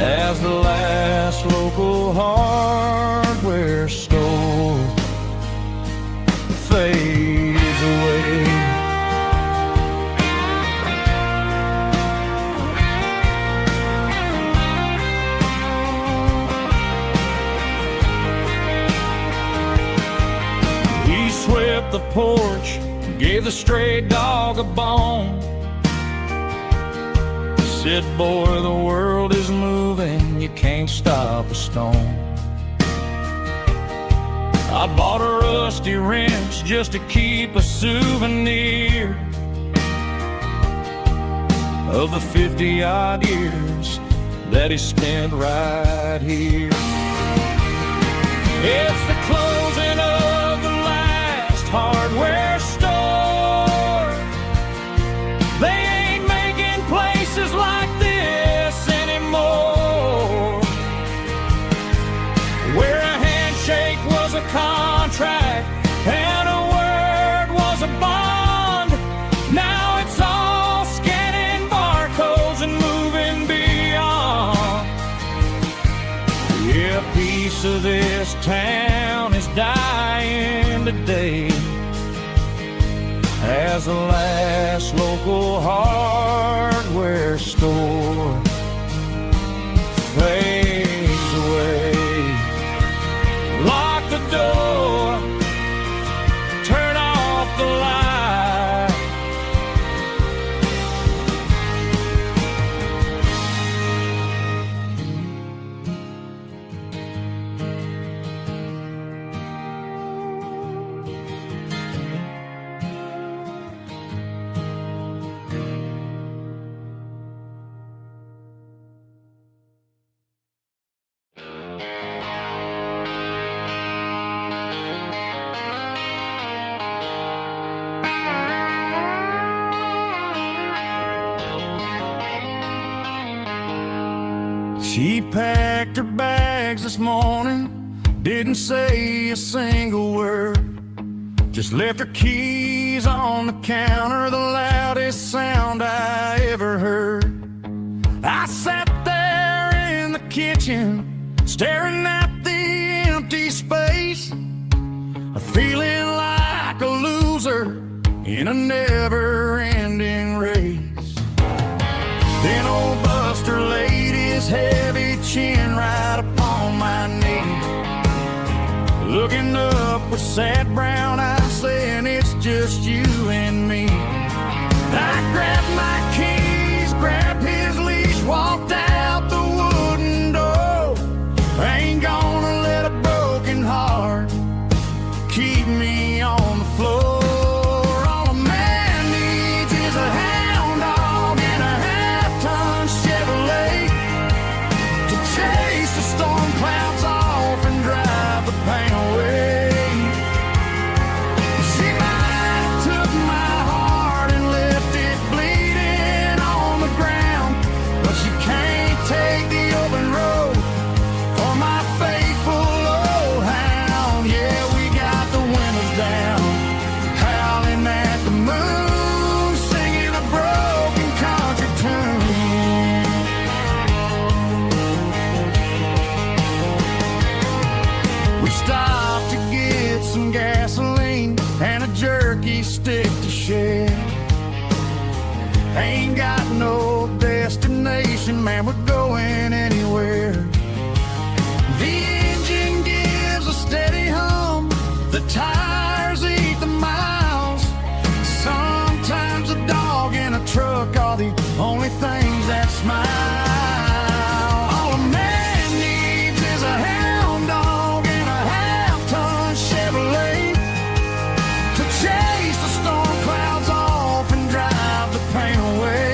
as the last local hardware store fades away. He swept the porch, gave the stray dog a bone, said, boy, the world is moving, you can't stop a stone. I bought a rusty wrench just to keep a souvenir of the 50-odd years that he spent right here. It's the closing of the last hardware store. They ain't making places like this anymore, where a handshake was a contract and a word was a bond. Now it's all scanning barcodes and moving beyond. Yeah, a piece of this town is dying today as the last local hardware store fades away. Lock the door. She packed her bags this morning, didn't say a single word, just left her keys on the counter, the loudest sound I ever heard. I sat there in the kitchen, staring at the empty space, feeling like a loser in a never-ending race. Then old Buster laid his heavy chin right upon my knee, looking up with sad brown eyes, saying it's just you and me. I grabbed my keys, grabbed his leash, walked out the wooden door. I ain't gonna let a broken heart keep me on the floor. All a man needs is a hound dog and a half-ton Chevrolet to chase the storm clouds off and drive the pain away. She might have took my heart and left it bleeding on the ground, but she can't take the open road or my faithful old hound. Yeah, we got the windows down, howling at the moon, singing a broken country tune. We stopped to get some gasoline and a jerky stick to share. Ain't got no destination, man, we're going anywhere. The engine gives a steady hum, the tires eat the miles. Sometimes a dog and a truck are the only things that smile. All a man needs is a hound dog and a half-ton Chevrolet to chase the storm clouds off and drive the pain away.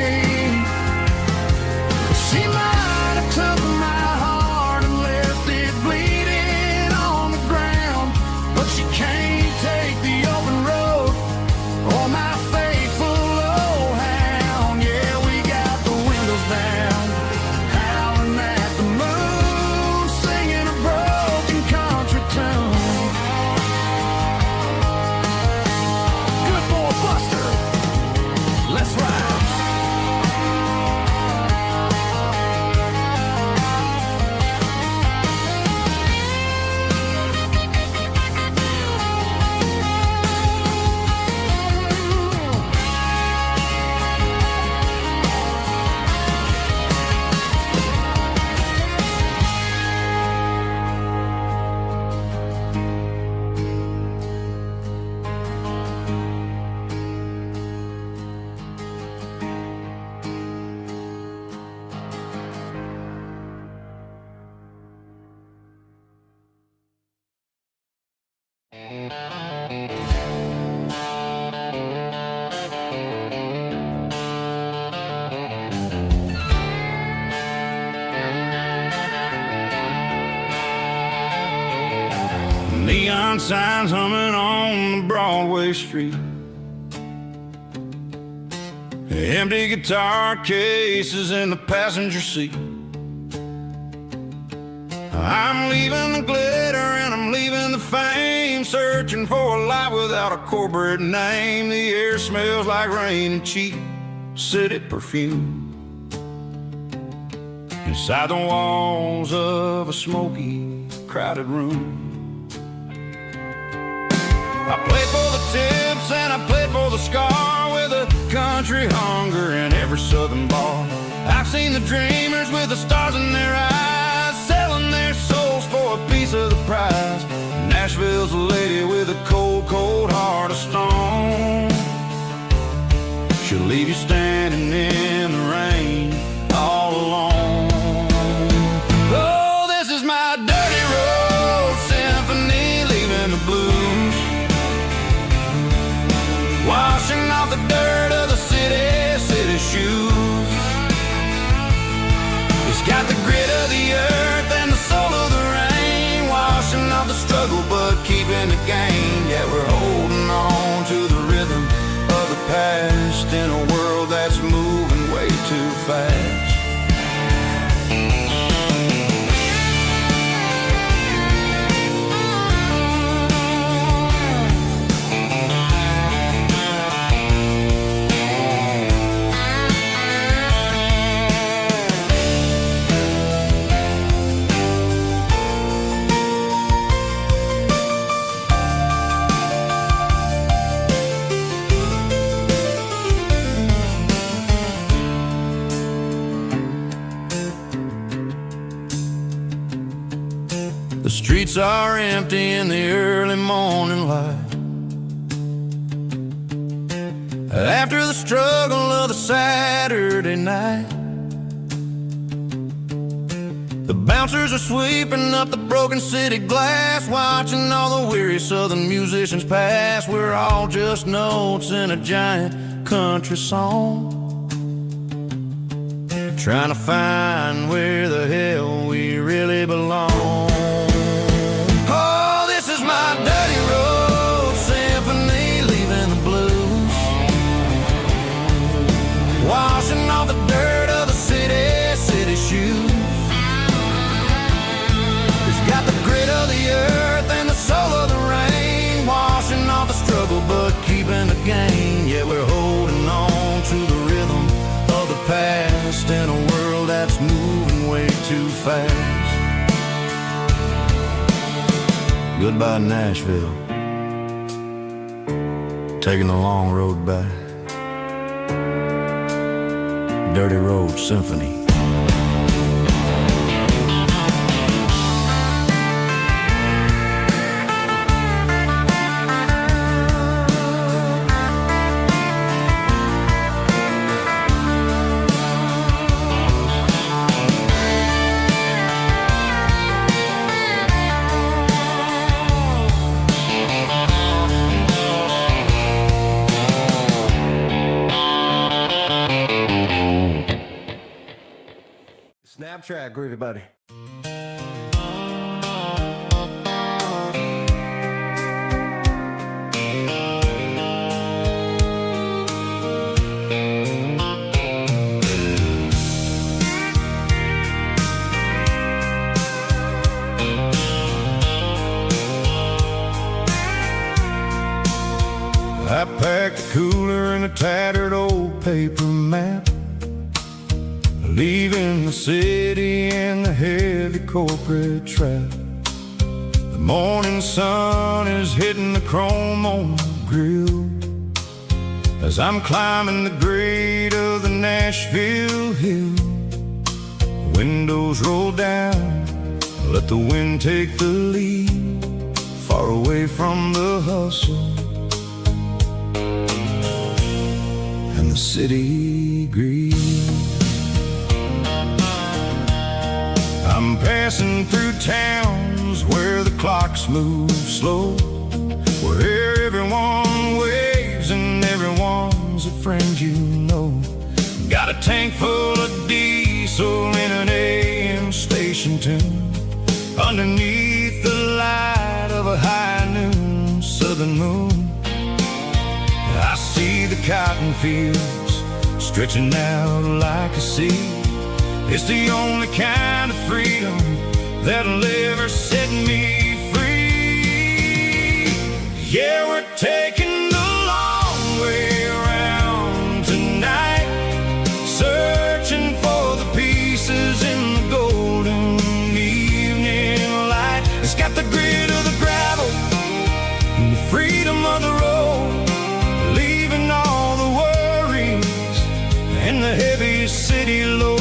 She might have took my heart and left it bleeding on the ground, but she can't take the open road or my faithful old hound. Yeah, we got the windows down, howling at the moon, singing a broken country tune. Good boy Buster, let's ride. Neon signs humming on the Broadway street, empty guitar cases in the passenger seat. I'm leaving the glitter and I'm leaving the fame, searching for a life without a corporate name. The air smells like rain and cheap city perfume inside the walls of a smoky, crowded room. I played for the tips and I played for the scar, with a country hunger in every southern bar. I've seen the dreamers with the stars in their eyes, selling their souls for a piece of the prize. Nashville's a lady with a cold, cold heart of stone. She'll leave you standing in the rain all alone. Oh, this is my dirty road symphony, leaving the blues, washing off the dirt of the city shoes. It's got the grit of the earth and the soul of the rain, washing off the struggle but keeping the gain. Yeah, we're holding on to the rhythm of the past in a world that's moving way too fast. streets are empty in the early morning light. After the struggle of the Saturday night, the bouncers are sweeping up the broken city glass, watching all the weary southern musicians pass. We're all just notes in a giant country song, trying to find where the hell we really belong. Oh, this is my dirty road symphony, leaving the blues, washing off the dirt of the city shoes. It's got the grit of the earth and the soul of the rain, washing off the struggle but keeping the gain. Yeah, we're holding on to the rhythm of the past in a world that's moving way too fast. Goodbye Nashville, taking the long road back. Dirty Road Symphony. Snap track, groovy buddy. I packed a cooler and a tattered old paper map, leaving the city in the heavy corporate trap. The morning sun is hitting the chrome on the grill as I'm climbing the grade of the Nashville hill. Windows roll down, let the wind take the lead, far away from the hustle and the city greed. I'm passing through towns where the clocks move slow, where everyone waves and everyone's a friend you know. Got a tank full of diesel in an AM station tune, underneath the light of a high noon southern moon. I see the cotton fields stretching out like a sea. It's the only kind of freedom that'll ever set me free. Yeah, we're taking the long way around tonight, searching for the pieces in the golden evening light. It's got the grit of the gravel and the freedom of the road, leaving all the worries and the heavy city load.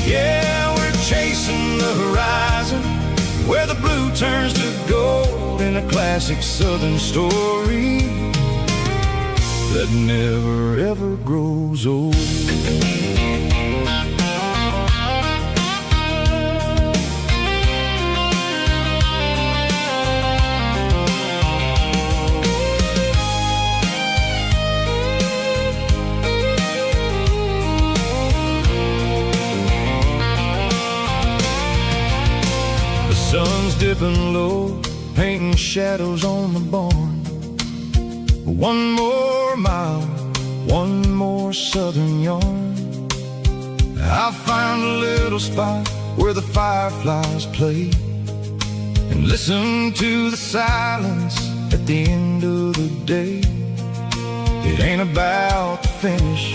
Yeah, we're chasing the horizon, where the blue turns to gold, in a classic southern story that never ever grows old. Sun's dipping low, painting shadows on the barn. One more mile, one more southern yarn. I'll find a little spot where the fireflies play, and listen to the silence at the end of the day. It ain't about the finish,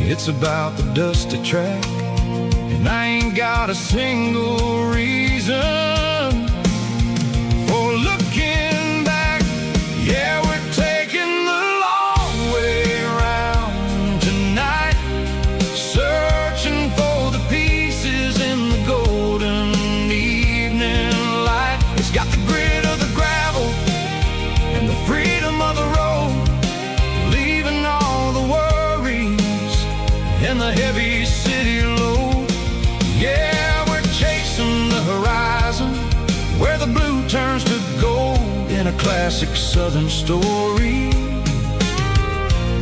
it's about the dusty track. And I ain't got a single reason for looking back. Yeah, we're taking the long way around tonight, searching for the pieces in the golden evening light. classic southern story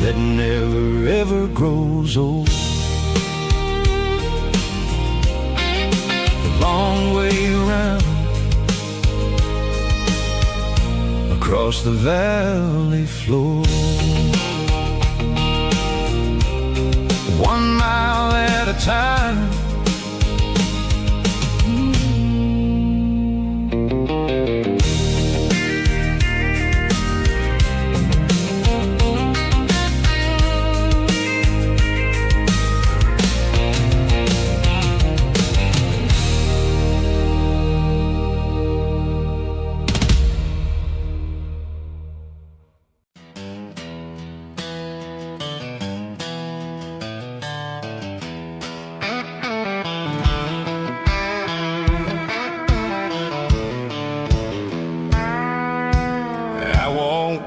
that never ever grows old. The long way around across the valley floor, 1 mile at a time.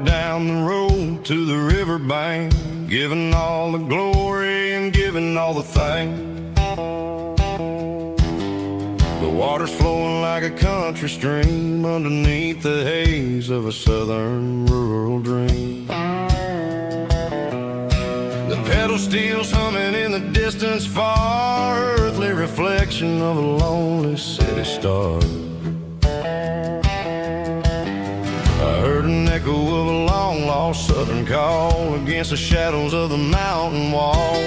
Down the road to the riverbank, giving all the glory and giving all the thanks. The water's flowing like a country stream underneath the haze of a southern rural dream. The pedal steel's humming in the distance far, earthly reflection of a lonely city star. I heard an echo of a long-lost southern call against the shadows of the mountain wall,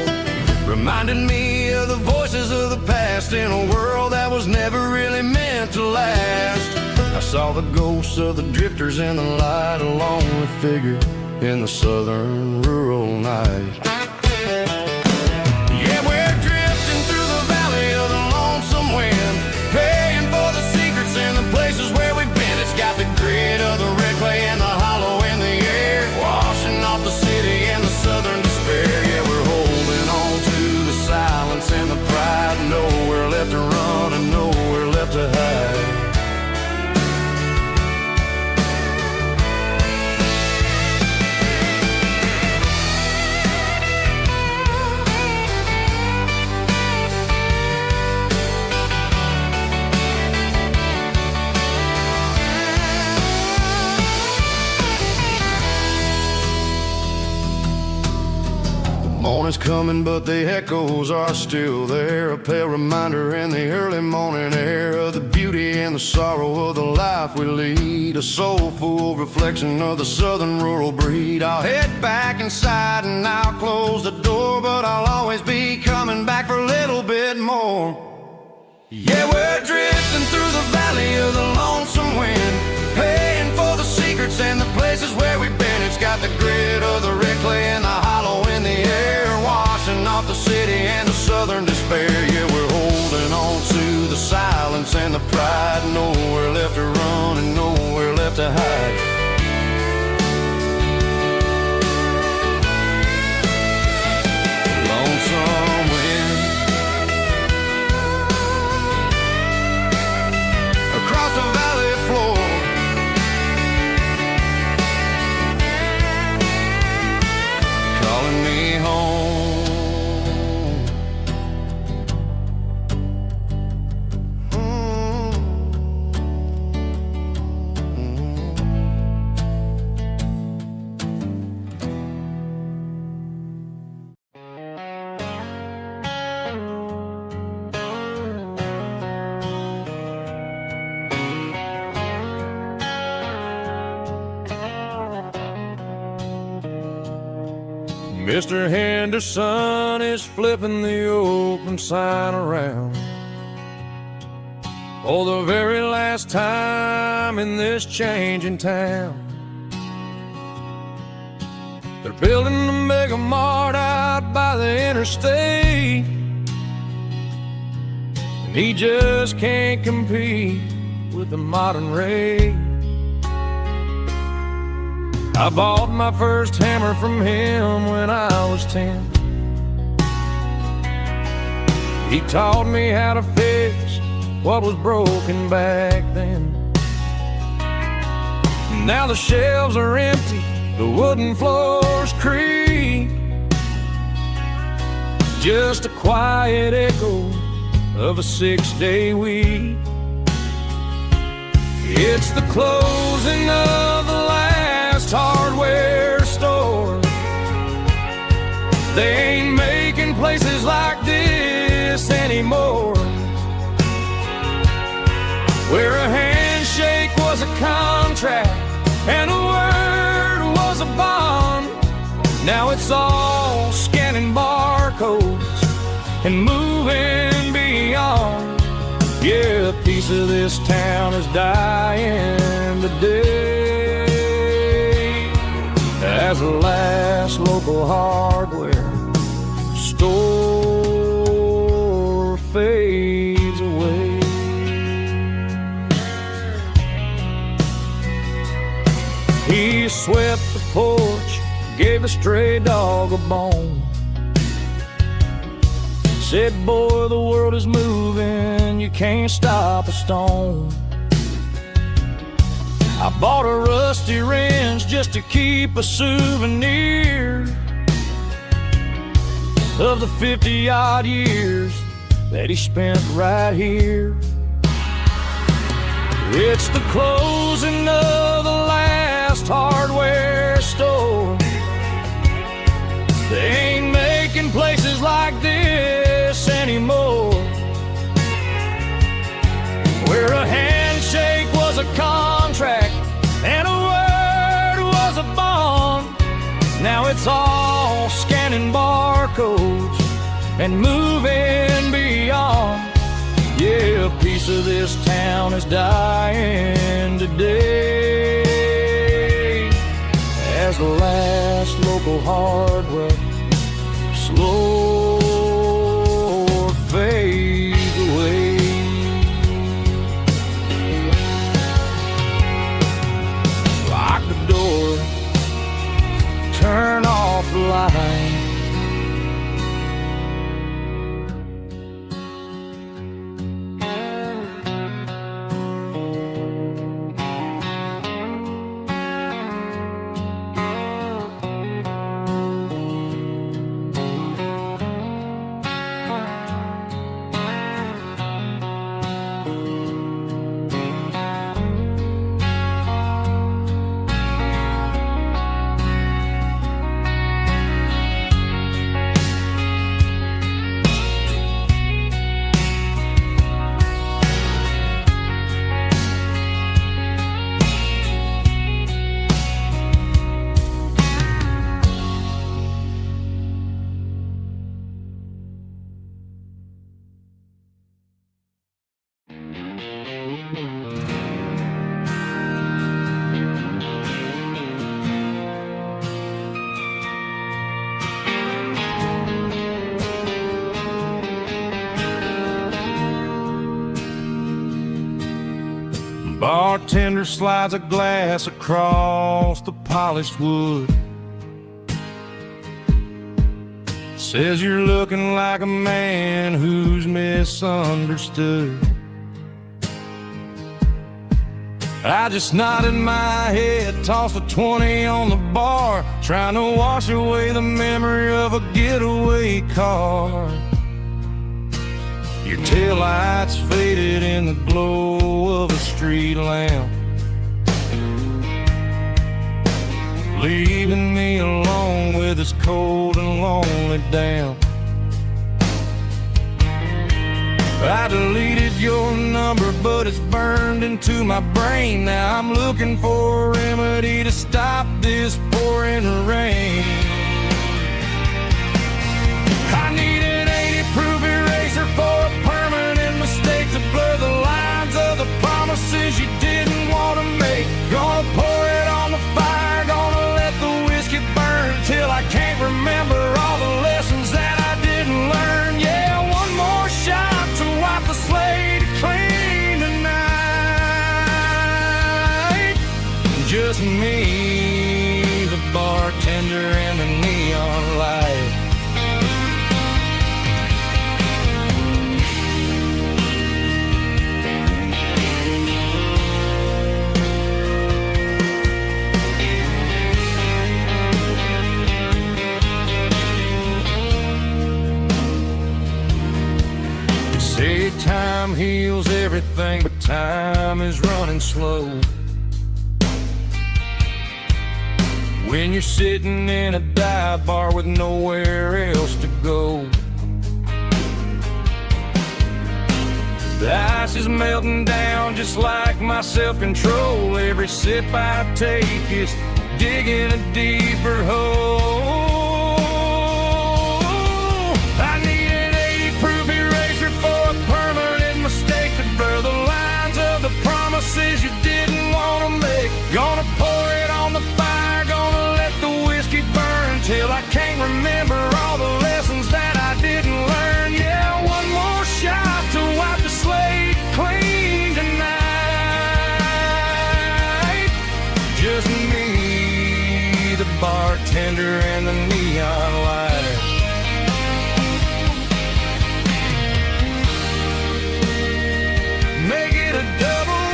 reminding me of the voices of the past in a world that was never really meant to last. I saw the ghosts of the drifters in the light, a lonely figure in the southern rural night. Yeah, we're drifting through the valley of the lonesome wind, paying for the secrets and the places where we've been. It's got the grit of the red clay and the hollow in the air, washing off the city and the southern despair. Yeah, we're holding on to the silence and the pride, nowhere left to run and nowhere left to hide. Morning's coming, but the echoes are still there, a pale reminder in the early morning air of the beauty and the sorrow of the life we lead, a soulful reflection of the southern rural breed. I'll head back inside and I'll close the door, but I'll always be coming back for a little bit more. Yeah, we're drifting through the valley of the lonesome wind, paying for the secrets and the places where we've been. It's got the grit of the red clay and the hollow in the air, washing off the city and the southern despair. Yeah, we're holding on to the silence and the pride, nowhere left to run and nowhere left to hide. Lonesome wind across the valley floor, calling me home. Mr. Henderson is flipping the open sign around for the very last time in this changing town. They're building a mega mart out by the interstate, and he just can't compete with the modern rate. I bought my first hammer from him when I was 10. He taught me how to fix what was broken back then. Now the shelves are empty, the wooden floors creak, just a quiet echo of a 6-day week. It's the closing of the where a handshake was a contract and a word was a bond. Now it's all scanning barcodes and moving beyond. Yeah, a piece of this town is dying today as the last local hardware store fades away. He swept the porch, gave a stray dog a bone. Said, boy, the world is moving, you can't stop a stone. I bought a rusty wrench just to keep a souvenir of the 50-odd years that he spent right here. It's the closing of the last hardware store. They ain't making places like this anymore, where a handshake was a contract and a word was a bond. Now it's all scanning barcodes and moving beyond. Yeah, a piece of this town is dying today as the last local hardware slow fades away. Lock the door, turn off the light. Bartender slides a glass across the polished wood. Says you're looking like a man who's misunderstood. I just nodded my head, tossed a 20 on the bar, trying to wash away the memory of a getaway car. Your taillights faded in the glow of a street lamp, leaving me alone with this cold and lonely damp. I deleted your number, but it's burned into my brain. Now I'm looking for a remedy to stop this pouring rain. I need an 80-proof eraser for a permanent mistake to blur the lines of the promises you didn't want to make. Gonna pour it on the fire, gonna let the whiskey burn till I can't remember all the lessons that I didn't learn. Yeah, one more shot to wipe the slate clean tonight. Just me, the bartender, and the neon light. Say time heals everything, but time is running slow. When you're sitting in a dive bar with nowhere else to go, The ice is melting down just like my self-control. Every sip I take is digging a deeper hole. I need an 80-proof eraser for a permanent mistake to blur the lines of the promises you didn't want to make. Gonna pour it on the fire, gonna let the whiskey burn till I can't remember all the lessons that I didn't learn. Yeah, one more shot to wipe the slate clean tonight. Just me, the bartender, and the neon light. Make it a double,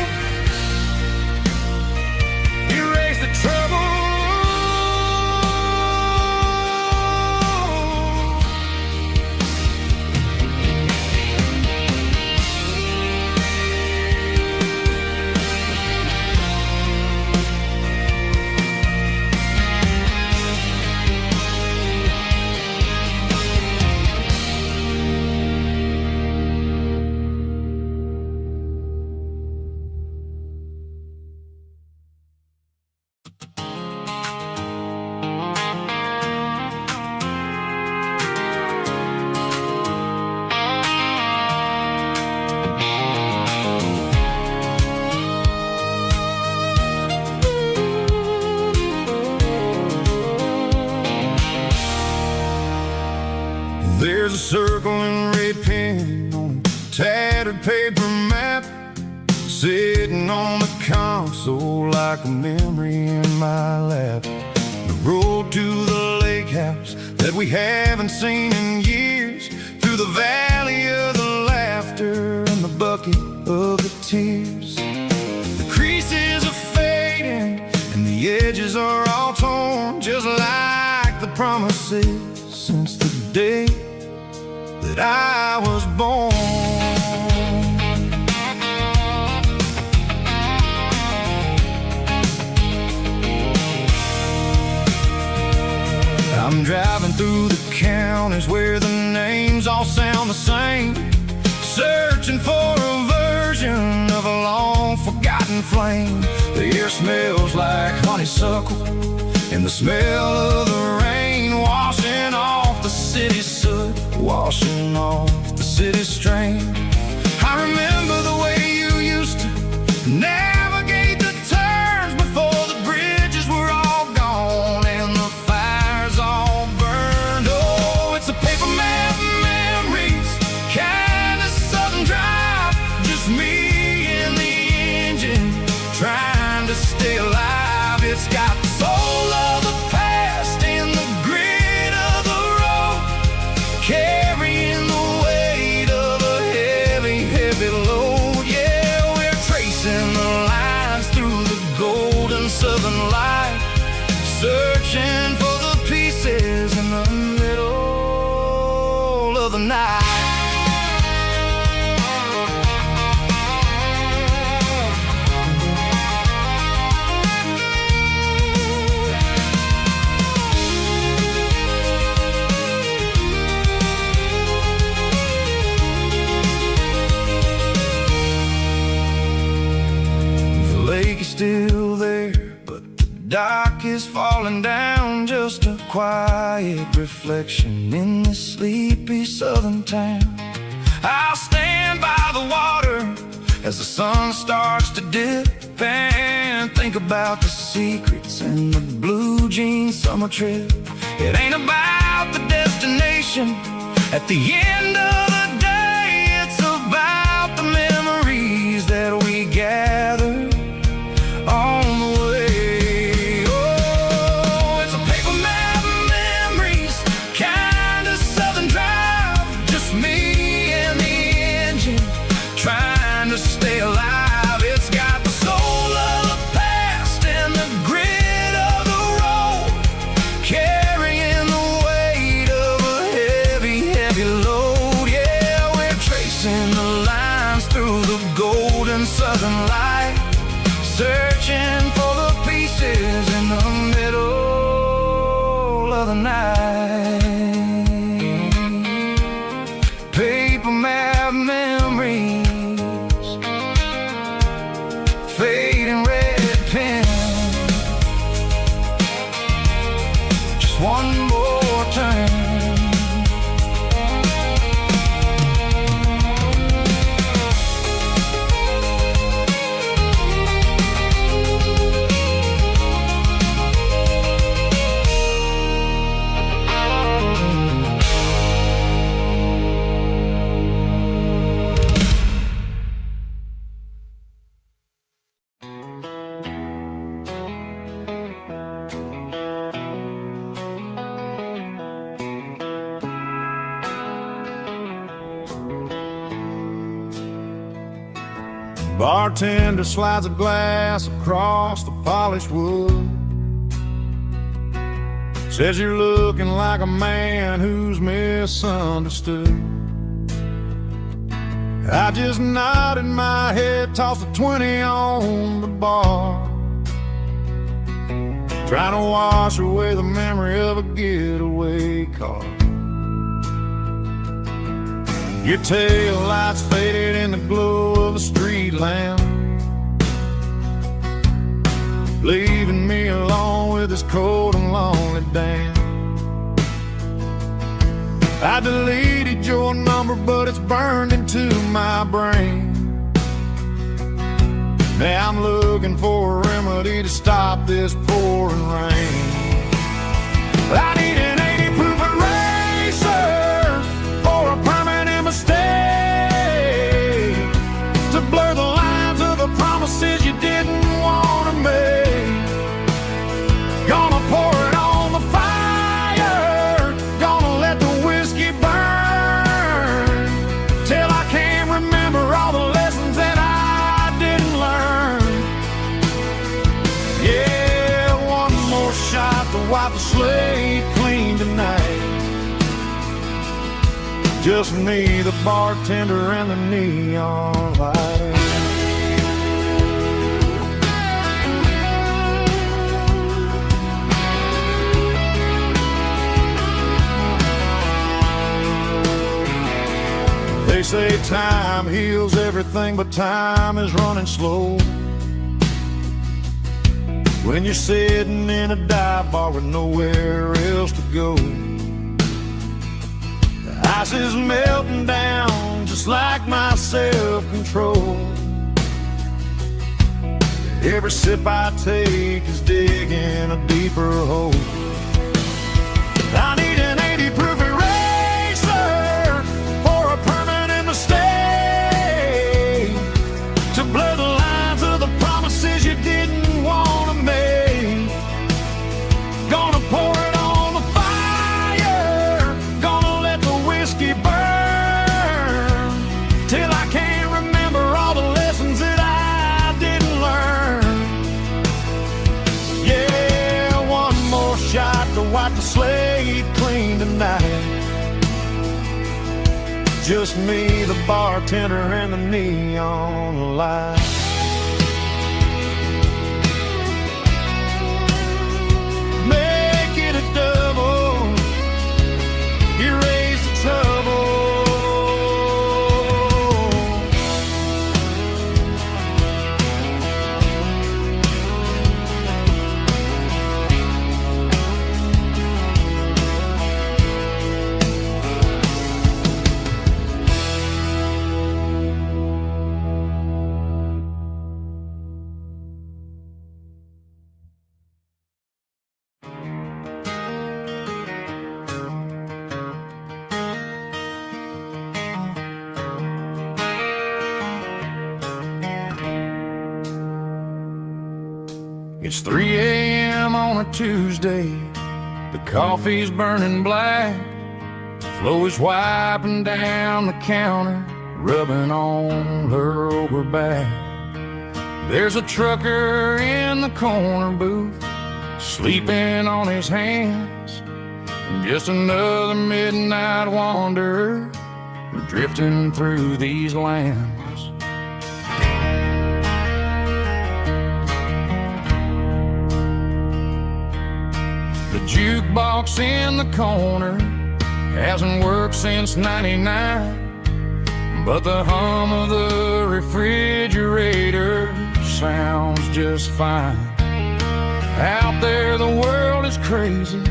erase the trouble. There's a circle and red pen on a tattered paper map, sitting on the console like a memory in my lap. The road to the lake house that we haven't seen in years, through the valley of the laughter and the bucket of the tears. The creases are fading and the edges are all torn, just like the promises since the day that I was born. I'm driving through the counties where the names all sound the same, searching for a version of a long forgotten flame. The air smells like honeysuckle and the smell of the rain washing off the city's soot, washing off the city's strain. I remember the way you used to navigate the turns before the bridges were all gone and the fires all burned. Oh, it's a paper map memories, kind of southern drive, just me and the engine trying to stay alive. It's got the soul of the past and the grit of the road, carrying the weight of a heavy, heavy load. Yeah, we're tracing the lines through the golden southern light, searching for the pieces in the middle of the night. The lake is still there, but the dock is falling down, just a quiet reflection in this sleepy southern town. I'll stand by the water as the sun starts to dip and think about the secrets in the blue jean summer trip. It ain't about the destination at the end of the day, it's about the memories that we gather on the way. Oh, it's a paper map memories, kind of southern drive, just me and the engine trying to stay alive. It's got the soul of the past and the grit of the road, carrying the weight of a heavy, heavy load. Yeah. Bartender slides a glass across the polished wood. Says you're looking like a man who's misunderstood. I just nodded my head, tossed a 20 on the bar, trying to wash away the memory of a getaway car. Your tail lights faded in the glow of a street lamp, leaving me alone with this cold and lonely damn. I deleted your number, but it's burned into my brain. Now I'm looking for a remedy to stop this pouring rain. I need an 80 proof eraser for a permanent mistake, to blur the lines of the promises you didn't want to make. Gonna pour it on the fire, gonna let the whiskey burn, till I can't remember all the lessons that I didn't learn. Yeah, one more shot to wipe the slate clean tonight. Just me, the bartender, and the neon light. They say time heals everything, but time is running slow when you're sitting in a dive bar with nowhere else to go. The ice is melting down just like my self-control. Every sip I take is digging a deeper hole. I need an 80 proof eraser for a permanent mistake, to blur the lines of the promises you didn't want to make. Gonna pour it on the fire, gonna let the whiskey burn, till I can't remember all the lessons that I didn't learn. Yeah, one more shot to wipe the slate clean tonight. Just me, the bartender, and the neon light. Make it a double, erase the trouble. It's 3 a.m. on a Tuesday. The coffee's burning black. Flo is wiping down the counter, rubbing on her over back. There's a trucker in the corner booth, sleeping on his hands. Just another midnight wanderer, drifting through these lands. The jukebox in the corner hasn't worked since '99, but the hum of the refrigerator sounds just fine. Out there the world is crazy,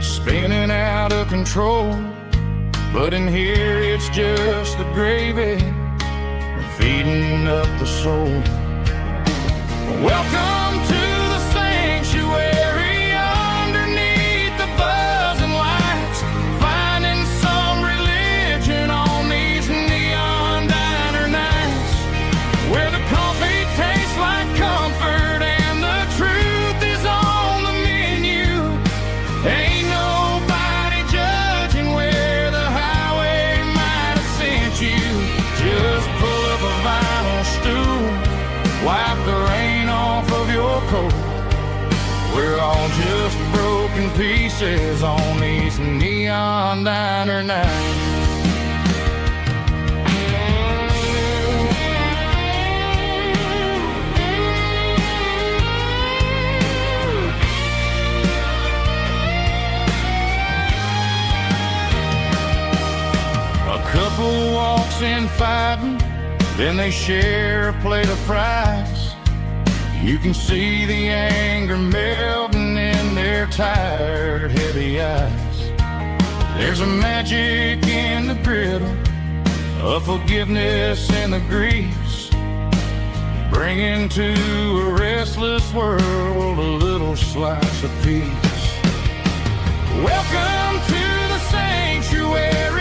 spinning out of control, but in here it's just the gravy feeding up the soul. Welcome to the sanctuary, underneath the buzzing lights, finding some religion on these neon diner nights, where the coffee tastes like comfort and the truth is on the menu. Ain't nobody judging where the highway might have sent you. Just pull up a vinyl stool We're all just broken pieces on these neon diner nights. Couple walks in fighting, then they share a plate of fries. You can see the anger melting in their tired, heavy eyes. There's a magic in the griddle, a forgiveness in the grease, bringing to a restless world a little slice of peace. Welcome to the sanctuary.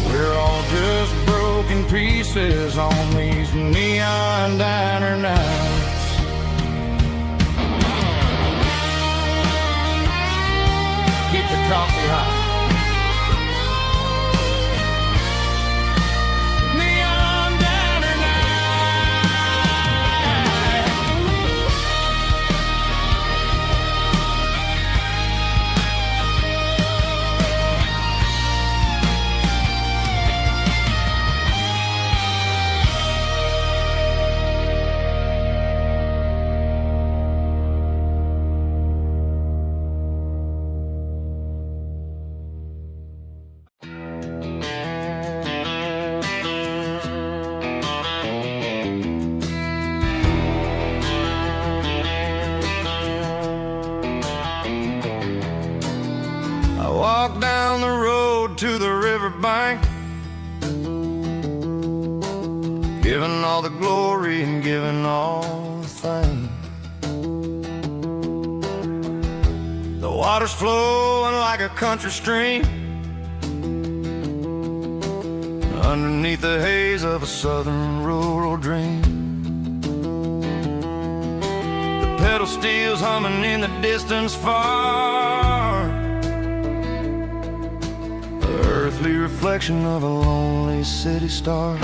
We're all just broken pieces on these neon diner nights. Keep the coffee hot. Walk down the road to the riverbank, giving all the glory and giving all the thanks. The water's flowing like a country stream underneath the haze of a southern rural dream. The pedal steel's humming in the distance far, earthly reflection of a lonely city star.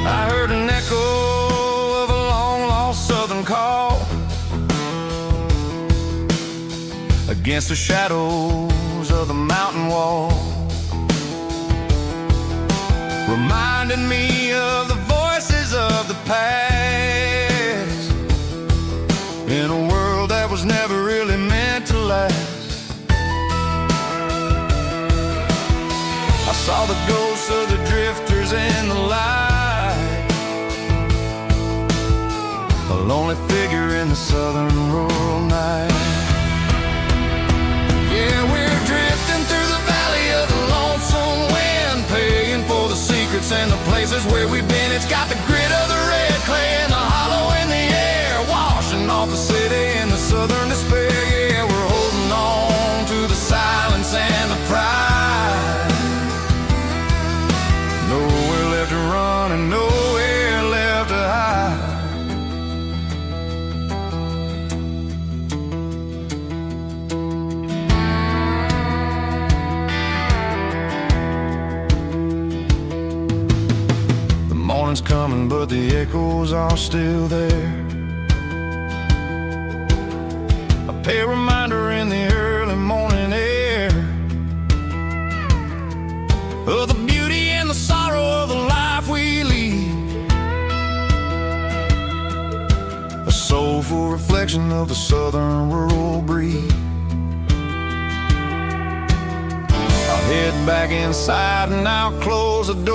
I heard an echo of a long-lost southern call against the shadows of the mountain wall, reminding me of the voices of the past in a world that was never really meant to last. I saw the ghosts of the drifters in the light, a lonely figure in the southern rural night. Yeah, we're drifting through the valley of the lonesome wind, paying for the secrets and the places where we've been. It's got the grit of the red clay and the hollow in the air, washing off the city in the southern despair. Yeah, we're holding on to the silence and the pride. Nowhere left to run and nowhere left to hide. The morning's coming, but the echoes are still there. A reminder in the early morning air of the beauty and the sorrow of the life we lead, a soulful reflection of the southern rural breed. I'll head back inside and I'll close the door.